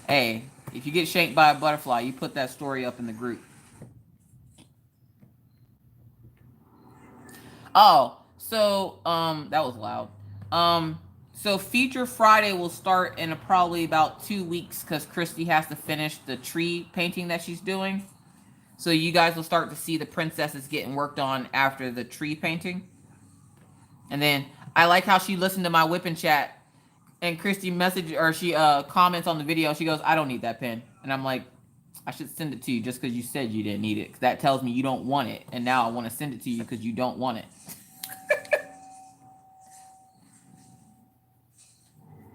Hey, if you get shanked by a butterfly, you put that story up in the group. Oh, so, that was loud. So Feature Friday will start in probably about 2 weeks because Christy has to finish the tree painting that she's doing. So you guys will start to see the princesses getting worked on after the tree painting. And then I like how she listened to my Wip and Chat and Christy she comments on the video. She goes, I don't need that pen. And I'm like, I should send it to you just because you said you didn't need it. 'Cause that tells me you don't want it. And now I want to send it to you because you don't want it.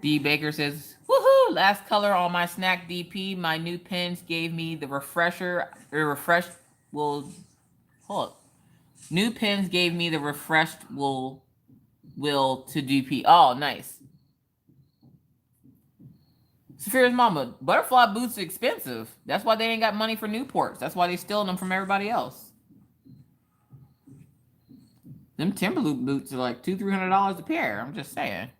D. Baker says, woohoo, last color on my snack DP. My new pens gave me the New pens gave me the refreshed will to DP. Oh, nice. Saphira's mama, butterfly boots are expensive. That's why they ain't got money for Newports. That's why they stealing them from everybody else. Them Timberloop boots are like $200-$300 a pair. I'm just saying.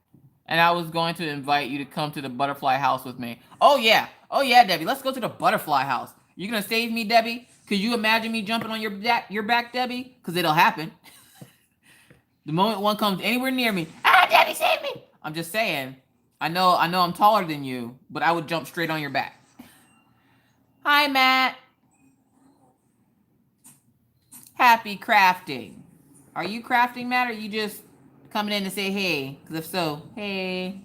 And I was going to invite you to come to the butterfly house with me. Oh yeah, Debbie. Let's go to the butterfly house. You gonna save me, Debbie? Could you imagine me jumping on your back, Debbie? Because it'll happen. The moment one comes anywhere near me, Debbie, save me! I'm just saying. I know I'm taller than you, but I would jump straight on your back. Hi, Matt. Happy crafting. Are you crafting, Matt, or are you just coming in to say hey? Because if so, hey.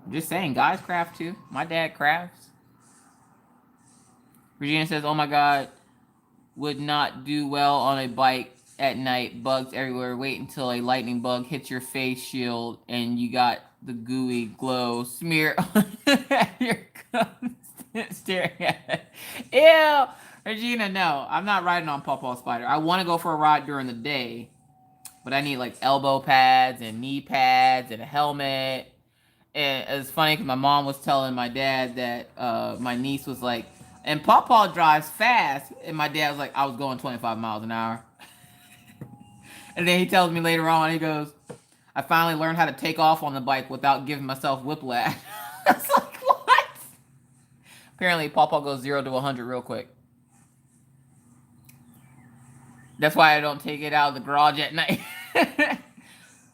I'm just saying, guys craft too. My dad crafts. Regina says, oh my God, would not do well on a bike at night. Bugs everywhere. Wait until a lightning bug hits your face shield and you got the gooey glow smear on your constant staring at it. Ew. Regina, no. I'm not riding on Pawpaw Spider. I want to go for a ride during the day, but I need like elbow pads and knee pads and a helmet. And it's funny because my mom was telling my dad that my niece was like, and Pawpaw drives fast. And my dad was like, I was going 25 miles an hour. And then he tells me later on, he goes, I finally learned how to take off on the bike without giving myself whiplash. I was like, what? Apparently, Pawpaw goes 0 to 100 real quick. That's why I don't take it out of the garage at night.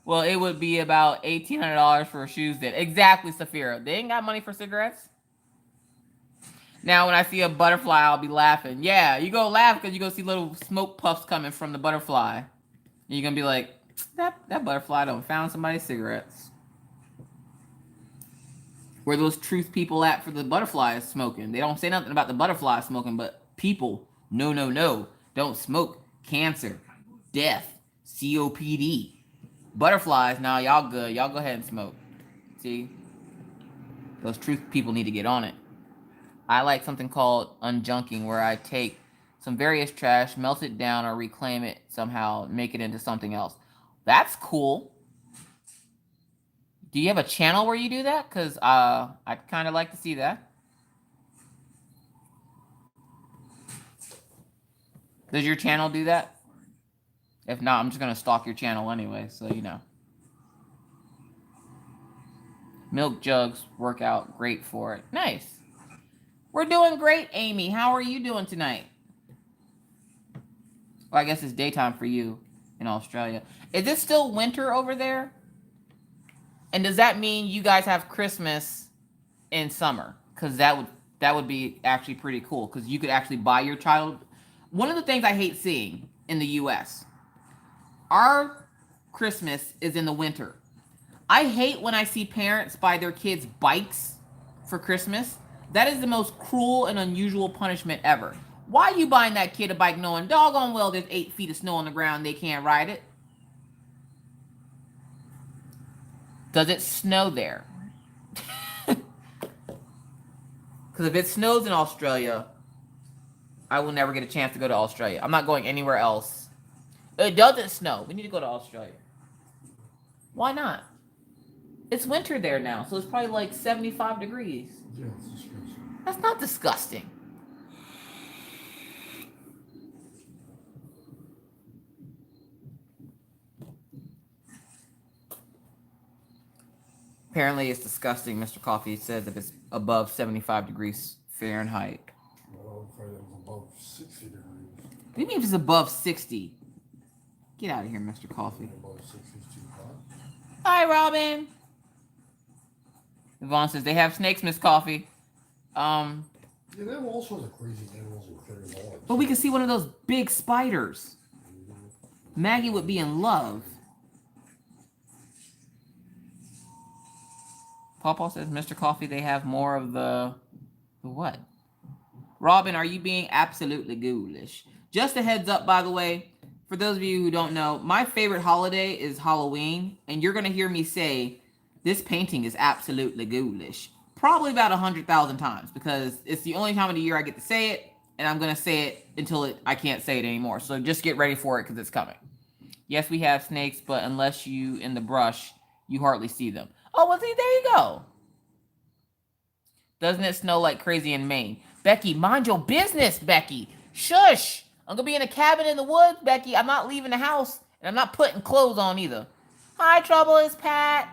Well, it would be about $1,800 for shoes then. Exactly, Saphira. They ain't got money for cigarettes. Now, when I see a butterfly, I'll be laughing. Yeah, you go laugh because you go see little smoke puffs coming from the butterfly. And you're going to be like, that butterfly done found somebody's cigarettes. Where those truth people at for the butterfly is smoking. They don't say nothing about the butterfly smoking, but people, no, don't smoke. Cancer, death, COPD. Butterflies, now y'all good. Y'all go ahead and smoke. See? Those truth people need to get on it. I like something called unjunking, where I take some various trash, melt it down, or reclaim it somehow, make it into something else. That's cool. Do you have a channel where you do that? Because I'd kind of like to see that. Does your channel do that? If not, I'm just going to stalk your channel anyway, so you know. Milk jugs work out great for it. Nice. We're doing great, Amy. How are you doing tonight? Well, I guess it's daytime for you in Australia. Is it still winter over there? And does that mean you guys have Christmas in summer? Because that would be actually pretty cool. Because you could actually buy your child. One of the things I hate seeing in the U.S., our Christmas is in the winter. I hate when I see parents buy their kids bikes for Christmas. That is the most cruel and unusual punishment ever. Why are you buying that kid a bike knowing doggone well there's 8 feet of snow on the ground, they can't ride it? Does it snow there? Because if it snows in Australia, I will never get a chance to go to Australia. I'm not going anywhere else. It doesn't snow. We need to go to Australia. Why not? It's winter there now, so it's probably like 75 degrees. Yeah, it's disgusting. That's not disgusting. Apparently it's disgusting, Mr. Coffee says, if it's above 75 degrees Fahrenheit. Well, if it's above 60 degrees. What do you mean if it's above 60? Get out of here, Mr. Coffee. Above 60 is too hot. Hi, Robin. Yvonne says, they have snakes, Miss Coffee. Yeah, they have all sorts of crazy animals and critters. All But we could see one of those big spiders. Maggie would be in love. Pawpaw says, Mr. Coffee, they have more of the what? Robin, are you being absolutely ghoulish? Just a heads up, by the way, for those of you who don't know, my favorite holiday is Halloween, and you're going to hear me say, this painting is absolutely ghoulish. Probably about 100,000 times, because it's the only time of the year I get to say it, and I'm going to say it until I can't say it anymore. So just get ready for it, because it's coming. Yes, we have snakes, but unless you in the brush, you hardly see them. Oh, well, see, there you go. Doesn't it snow like crazy in Maine? Becky, mind your business, Becky. Shush. I'm going to be in a cabin in the woods, Becky. I'm not leaving the house, and I'm not putting clothes on either. Hi, Trouble, it's Pat.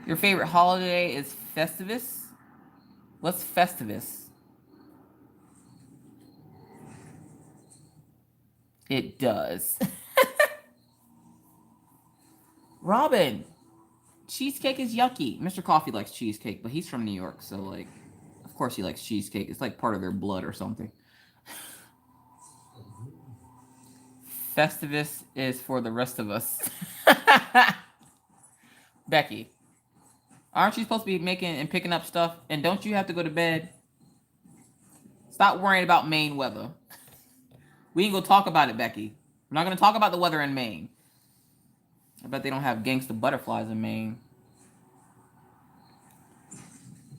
Your favorite holiday is Festivus? What's Festivus? It does. Robin, cheesecake is yucky. Mr. Coffee likes cheesecake, but he's from New York, so like, of course he likes cheesecake. It's like part of their blood or something. Festivus is for the rest of us. Becky, aren't you supposed to be making and picking up stuff? And don't you have to go to bed? Stop worrying about Maine weather. We ain't gonna talk about it, Becky. We're not gonna talk about the weather in Maine. I bet they don't have gangsta butterflies in Maine.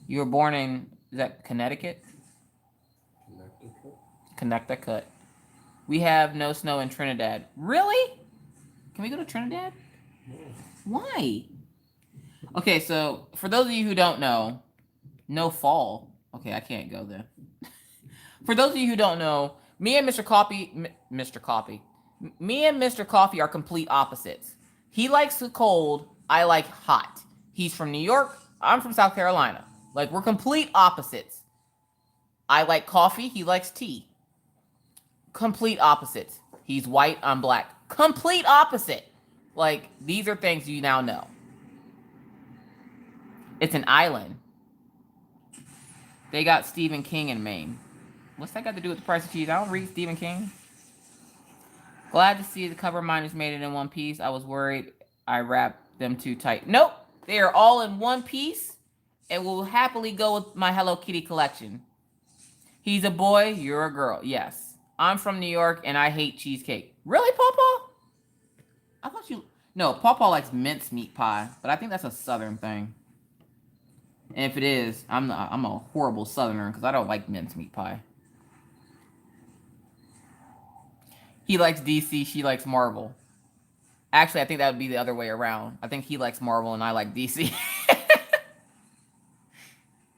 You were born in, is that Connecticut? Connecticut. We have no snow in Trinidad. Really? Can we go to Trinidad? No. Why? Okay, so for those of you who don't know, no fall. Okay, I can't go there. For those of you who don't know, me and Mr. Coffee are complete opposites. He likes the cold, I like hot. He's from New York, I'm from South Carolina. Like, we're complete opposites. I like coffee, he likes tea. Complete opposites. He's white, I'm black. Complete opposite. Like, these are things you now know. It's an island. They got Stephen King in Maine. What's that got to do with the price of cheese? I don't read Stephen King. Glad to see the cover miners made it in one piece. I was worried I wrapped them too tight. Nope. They are all in one piece and will happily go with my Hello Kitty collection. He's a boy, you're a girl. Yes. I'm from New York and I hate cheesecake. Really, Pawpaw? I thought you... No, Pawpaw likes mincemeat pie, but I think that's a Southern thing. And if it is, I'm a horrible Southerner because I don't like mincemeat pie. He likes DC, she likes Marvel. Actually, I think that would be the other way around. I think he likes Marvel and I like DC.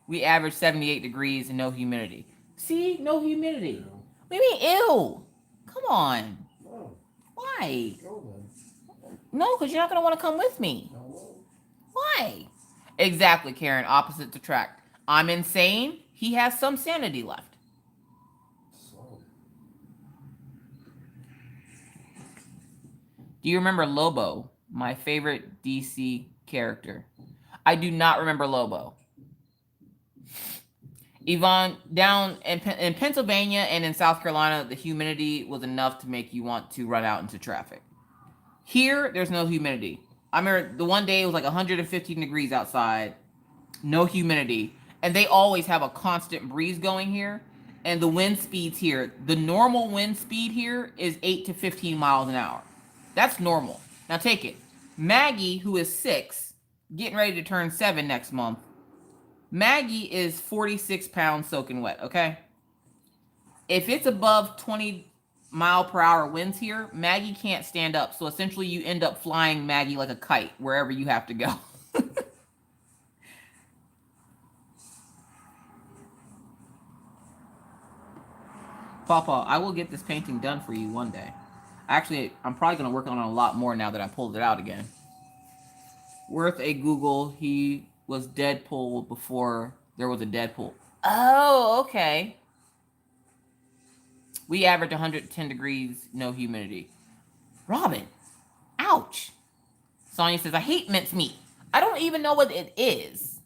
We average 78 degrees and no humidity. See? No humidity. Yeah. What do you mean, ew? Come on. Oh, Why? go then. No, because you're not going to want to come with me. No. Why? Exactly, Karen. Opposites attract. I'm insane. He has some sanity left. So. Do you remember Lobo? My favorite DC character. I do not remember Lobo. Yvonne, down in Pennsylvania and in South Carolina, the humidity was enough to make you want to run out into traffic. Here, there's no humidity. I remember the one day it was like 115 degrees outside, no humidity, and they always have a constant breeze going here. And the wind speeds here, the normal wind speed here is 8 to 15 miles an hour. That's normal. Now take it. Maggie, who is 6, getting ready to turn 7 next month. Maggie is 46 pounds soaking wet, okay? If it's above 20 mile per hour winds here, Maggie can't stand up. So essentially you end up flying Maggie like a kite wherever you have to go. Pawpaw, I will get this painting done for you one day. Actually, I'm probably going to work on it a lot more now that I pulled it out again. Worth a Google. He was Deadpool before there was a Deadpool. Oh, okay. We average 110 degrees, no humidity. Robin, ouch. Sonia says, I hate mincemeat. I don't even know what it is.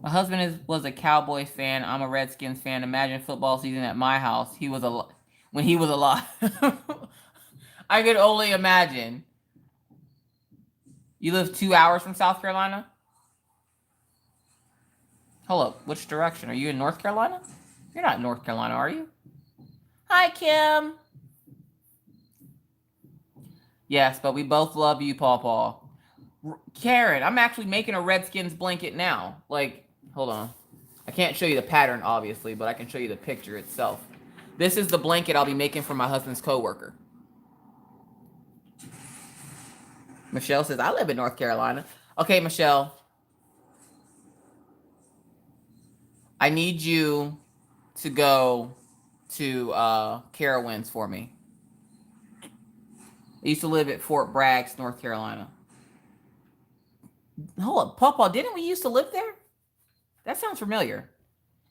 My husband was a Cowboys fan. I'm a Redskins fan. Imagine football season at my house. When he was alive. I could only imagine. You live 2 hours from South Carolina? Hold up. Which direction? Are you in North Carolina? You're not in North Carolina, are you? Hi, Kim. Yes, but we both love you, Pawpaw. Karen, I'm actually making a Redskins blanket now. Like, hold on. I can't show you the pattern, obviously, but I can show you the picture itself. This is the blanket I'll be making for my husband's coworker. Michelle says, I live in North Carolina. Okay, Michelle. I need you to go to Carowinds for me. I used to live at Fort Bragg, North Carolina. Hold up, Pawpaw, didn't we used to live there? That sounds familiar.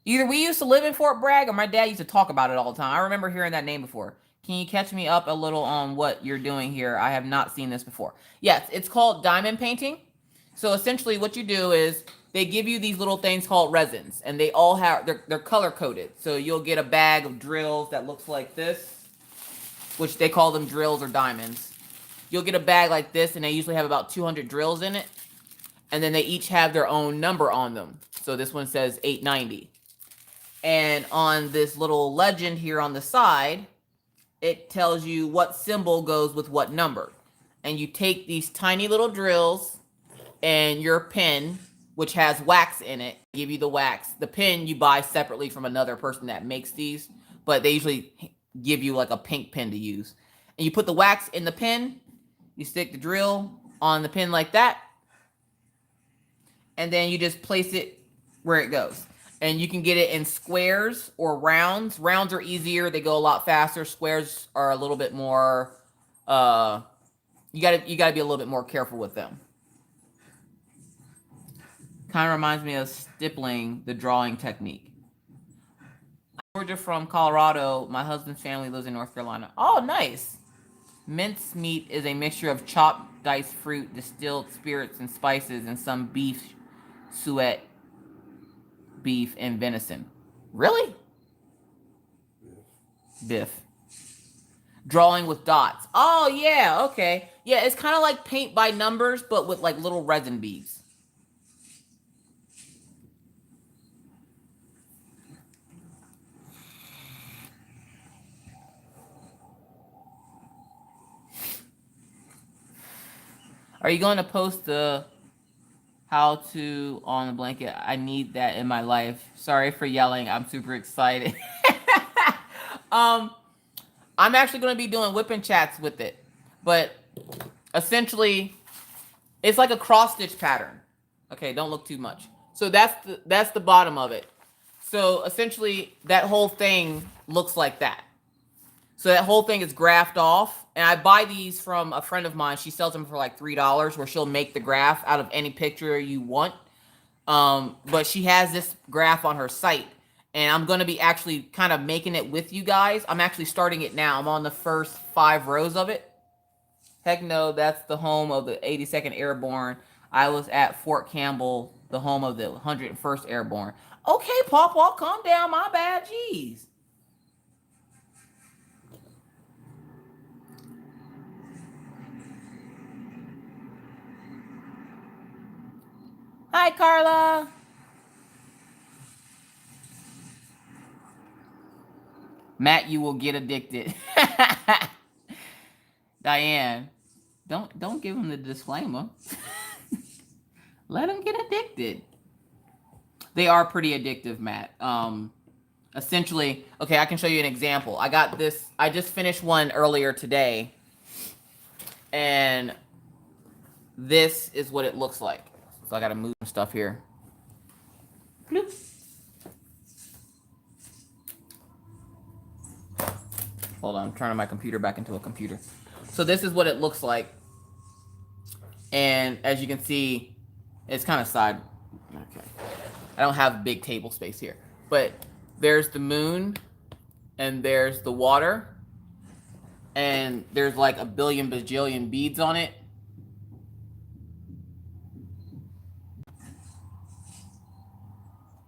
Either we used to live in Fort Bragg or my dad used to talk about it all the time. I remember hearing that name before. Can you catch me up a little on what you're doing here? I have not seen this before. Yes, it's called diamond painting. So essentially what you do is they give you these little things called resins, and they all have, they're color coded. So you'll get a bag of drills that looks like this, which they call them drills or diamonds. You'll get a bag like this, and they usually have about 200 drills in it. And then they each have their own number on them. So this one says 890. And on this little legend here on the side, it tells you what symbol goes with what number. And you take these tiny little drills and your pen, which has wax in it, give you the wax. The pen you buy separately from another person that makes these, but they usually give you like a pink pen to use. And you put the wax in the pen, you stick the drill on the pen like that, and then you just place it where it goes. And you can get it in squares or rounds. Rounds are easier. They go a lot faster. Squares are a little bit more, you gotta be a little bit more careful with them. Kind of reminds me of stippling, the drawing technique. Georgia from Colorado. My husband's family lives in North Carolina. Oh, nice. Mince meat is a mixture of chopped diced fruit, distilled spirits and spices, and some beef suet, beef, and venison. Really? Biff. Drawing with dots. Oh, yeah, okay. Yeah, it's kind of like paint by numbers, but with like little resin beads. Are you going to post the how to on the blanket? I need that in my life. Sorry for yelling. I'm super excited. I'm actually going to be doing Wip and Chats with it. But essentially, it's like a cross-stitch pattern. Okay, don't look too much. So that's the bottom of it. So essentially, that whole thing looks like that. So that whole thing is graphed off. And I buy these from a friend of mine. She sells them for like $3, where she'll make the graph out of any picture you want. But she has this graph on her site. And I'm going to be actually kind of making it with you guys. I'm actually starting it now. I'm on the first 5 rows of it. Heck no, that's the home of the 82nd Airborne. I was at Fort Campbell, the home of the 101st Airborne. Okay, Pawpaw, calm down. My bad. Jeez. Hi, Carla. Matt, you will get addicted. Diane, don't give him the disclaimer. Let him get addicted. They are pretty addictive, Matt. Essentially, okay, I can show you an example. I got this. I just finished one earlier today, and this is what it looks like. So I got to move some stuff here. Bloop. Hold on, I'm turning my computer back into a computer. So this is what it looks like. And as you can see, it's kind of side. Okay. I don't have big table space here. But there's the moon, and there's the water, and there's like a billion bajillion beads on it.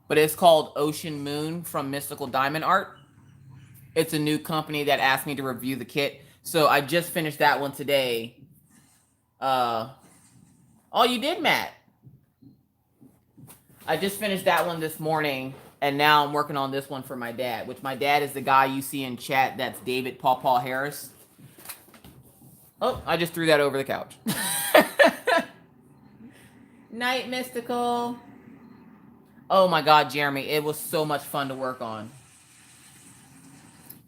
But it's called Ocean Moon from Mystical Diamond Art. It's a new company that asked me to review the kit. So I just finished that one today. Oh, you did, Matt. I just finished that one this morning, and now I'm working on this one for my dad, which my dad is the guy you see in chat. That's David Pawpaw Harris. Oh, I just threw that over the couch. Night, Mystical. Oh my God, Jeremy, it was so much fun to work on.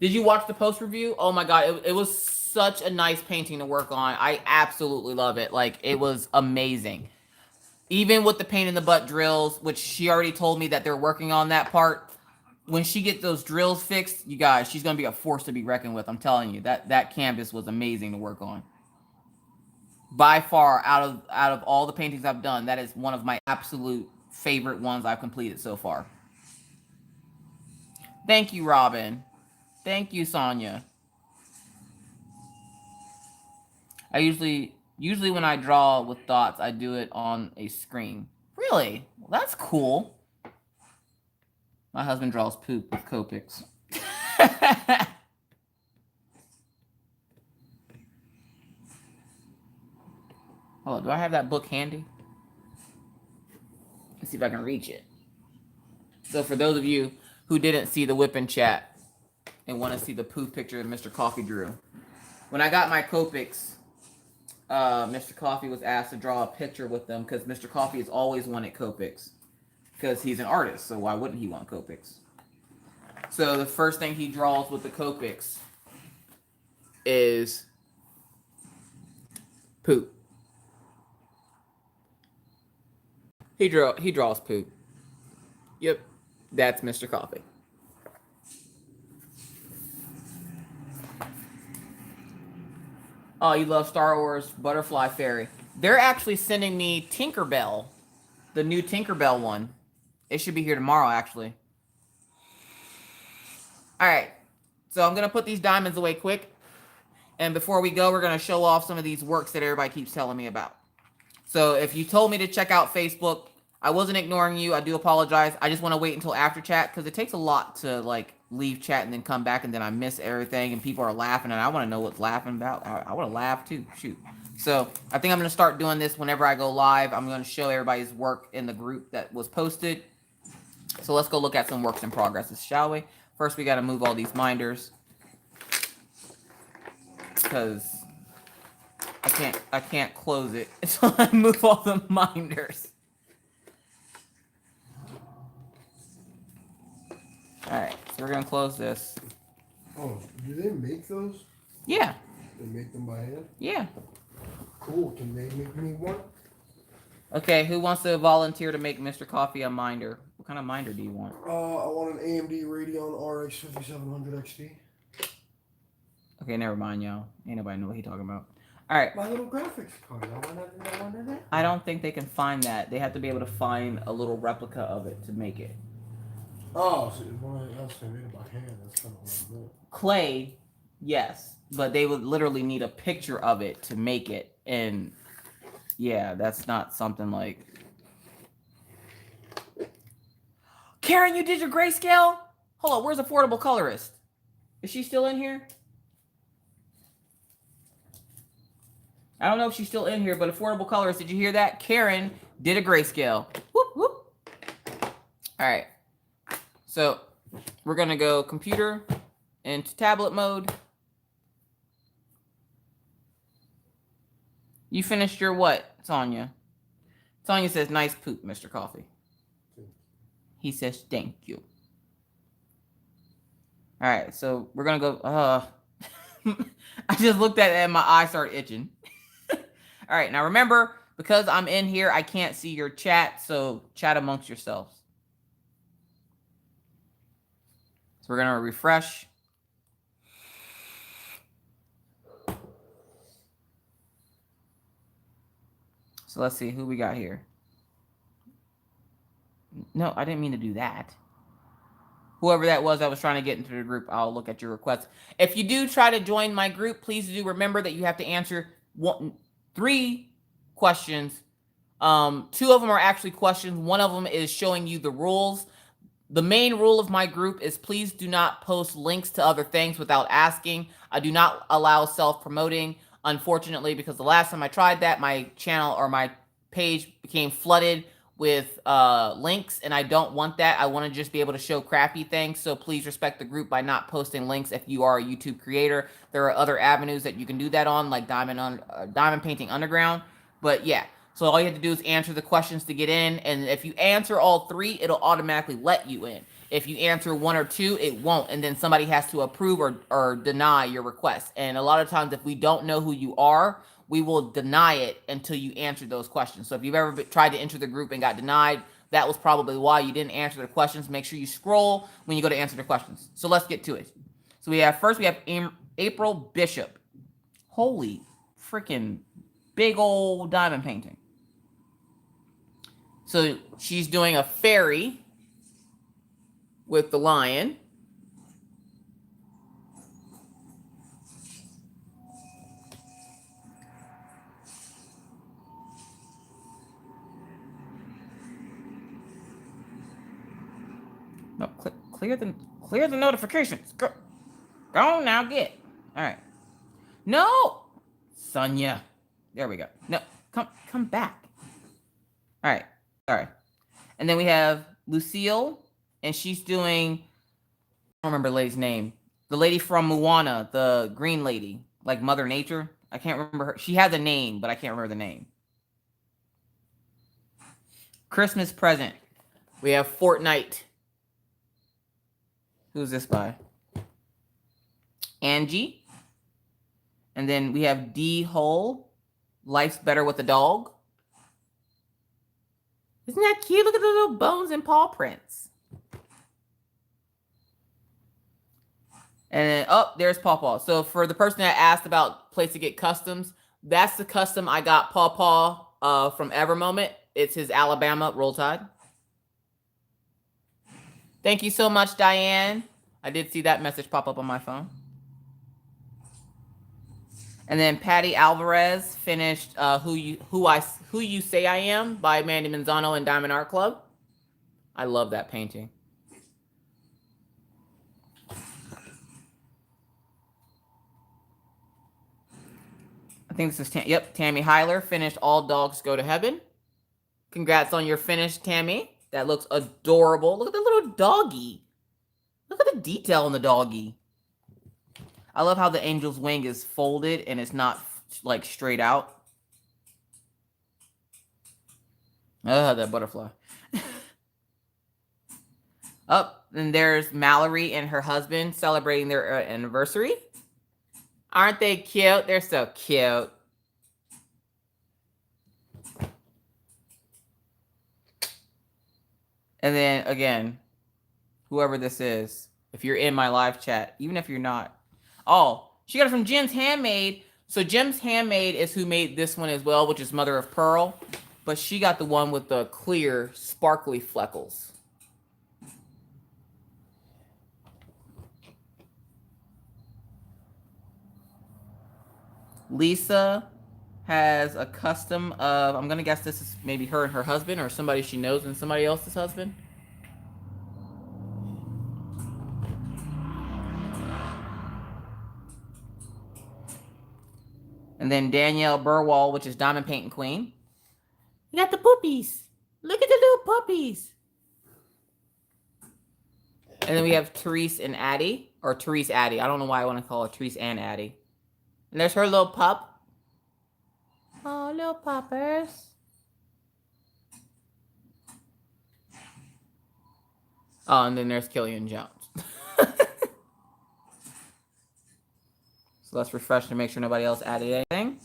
Did you watch the post review? Oh my God, it was such a nice painting to work on. I absolutely love it. Like, it was amazing. Even with the pain in the butt drills, which she already told me that they're working on that part. When she gets those drills fixed, you guys, she's going to be a force to be reckoned with. I'm telling you, that canvas was amazing to work on. By far, out of all the paintings I've done, that is one of my absolute favorite ones I've completed so far. Thank you, Robin. Thank you, Sonia. I usually when I draw with dots, I do it on a screen. Really? Well, that's cool. My husband draws poop with Copics. Oh, do I have that book handy? Let's see if I can reach it. So for those of you who didn't see the Wip and Chat and want to see the poop picture that Mr. Coffee drew, when I got my Copics, Mr. Coffee was asked to draw a picture with them because Mr. Coffee has always wanted Copics because he's an artist, so why wouldn't he want Copics? So the first thing he draws with the Copics is poop. He draws poop. Yep, that's Mr. Coffee. Oh, you love Star Wars Butterfly Fairy. They're actually sending me Tinkerbell, the new Tinkerbell one. It should be here tomorrow, actually. All right, so I'm going to put these diamonds away quick. And before we go, we're going to show off some of these works that everybody keeps telling me about. So if you told me to check out Facebook, I wasn't ignoring you. I do apologize. I just want to wait until after chat because it takes a lot to like leave chat and then come back and then I miss everything and people are laughing and I want to know what's laughing about. I want to laugh too. Shoot. So I think I'm going to start doing this whenever I go live. I'm going to show everybody's work in the group that was posted. So let's go look at some works in progress, shall we? First, we got to move all these minders because I can't close it until I move all the minders. All right, so we're gonna close this. Oh, do they make those? Yeah. They make them by hand? Yeah. Cool. Can they make me one? Okay, who wants to volunteer to make Mr. Coffee a minder? What kind of minder do you want? I want an AMD Radeon RX 5700 XT. Okay, never mind, y'all. Ain't nobody know what he talking about. All right. My little graphics card. I want that. I don't think they can find that. They have to be able to find a little replica of it to make it. Oh, so they made it by hand. That's kind of what I meant. Clay, yes, but they would literally need a picture of it to make it, and yeah, that's not something like. Karen, you did your grayscale? Hold on, where's Affordable Colorist? Is she still in here? I don't know if she's still in here, but Affordable Colorist, did you hear that? Karen did a grayscale. Whoop, whoop. All right. So we're going to go computer into tablet mode. You finished your what, Sonia? Sonia says, nice poop, Mr. Coffee. He says, thank you. All right, so we're going to go. I just looked at it and my eyes started itching. All right, now remember, because I'm in here, I can't see your chat, so chat amongst yourselves. So we're going to refresh. So let's see who we got here. No, I didn't mean to do that. Whoever that was was trying to get into the group, I'll look at your requests. If you do try to join my group, please do remember that you have to answer 3 questions. 2 of them are actually questions. One of them is showing you the rules. The main rule of my group is please do not post links to other things without asking. I do not allow self-promoting, unfortunately, because the last time I tried that, my channel or my page became flooded with links, and I don't want that. I want to just be able to show crappy things, so please respect the group by not posting links if you are a YouTube creator. There are other avenues that you can do that on, like Diamond Painting Underground, but yeah. So all you have to do is answer the questions to get in, and if you answer all 3, it'll automatically let you in. If you answer 1 or 2, it won't. And then somebody has to approve or deny your request. And a lot of times, if we don't know who you are, we will deny it until you answer those questions. So if you've ever tried to enter the group and got denied, that was probably why you didn't answer the questions. Make sure you scroll when you go to answer the questions. So let's get to it. So we have April Bishop. Holy freaking big old diamond painting. So she's doing a fairy with the lion. No, clear the notifications. Go on now, get. All right. No, Sonia. There we go. No, come back. All right. Sorry. And then we have Lucille, and she's doing, I don't remember the lady's name. The lady from Moana, the green lady, like Mother Nature. I can't remember her. She has a name, but I can't remember the name. Christmas present. We have Fortnite. Who's this by? Angie. And then we have D Hole. Life's better with a dog. Isn't that cute? Look at the little bones and paw prints. And then, oh, there's Pawpaw. So for the person that asked about place to get customs, that's the custom I got Pawpaw from Evermoment. It's his Alabama Roll Tide. Thank you so much, Diane. I did see that message pop up on my phone. And then Patty Alvarez finished Who You Say I Am by Mandy Manzano and Diamond Art Club. I love that painting. I think this is Tammy Hyler finished All Dogs Go to Heaven. Congrats on your finish, Tammy. That looks adorable. Look at the little doggy. Look at the detail in the doggy. I love how the angel's wing is folded and it's not like straight out. Oh, that butterfly. Up, and there's Mallory and her husband celebrating their anniversary. Aren't they cute? They're so cute. And then again, whoever this is, if you're in my live chat, even if you're not. Oh, she got it from Jim's Handmade. So Jim's Handmade is who made this one as well, which is Mother of Pearl. But she got the one with the clear, sparkly fleckles. Lisa has a custom of, I'm going to guess this is maybe her and her husband or somebody she knows and somebody else's husband. And then Danielle Burwell, which is Diamond Painting Queen. You got the puppies. Look at the little puppies. And then we have Therese and Addie, or Therese Addie. I don't know why I want to call her Therese and Addie. And there's her little pup. Oh, little puppers. Oh, and then there's Killian Jones. So let's refresh to make sure nobody else added anything.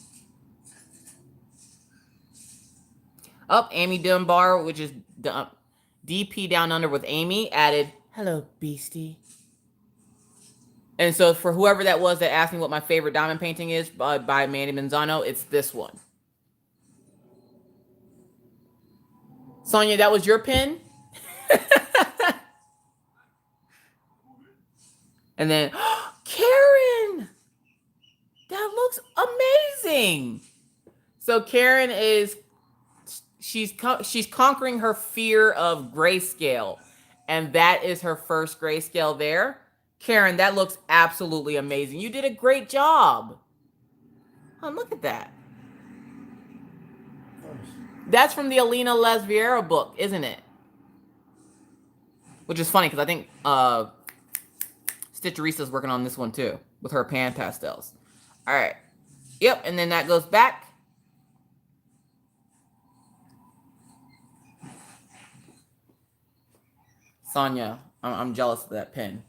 Up, Amy Dunbar, which is DP Down Under with Amy, added, hello, Beastie. And so for whoever that was that asked me what my favorite diamond painting is by Mandy Manzano, it's this one. Sonia, that was your pen? And then, Karen! That looks amazing! So Karen is, she's conquering her fear of grayscale. And that is her first grayscale there. Karen, that looks absolutely amazing. You did a great job. Oh, look at that. That's from the Alina Lesviera book, isn't it? Which is funny because I think Stitcheresa's working on this one too with her pan pastels. All right. Yep, and then that goes back. Sonia, I'm jealous of that pen.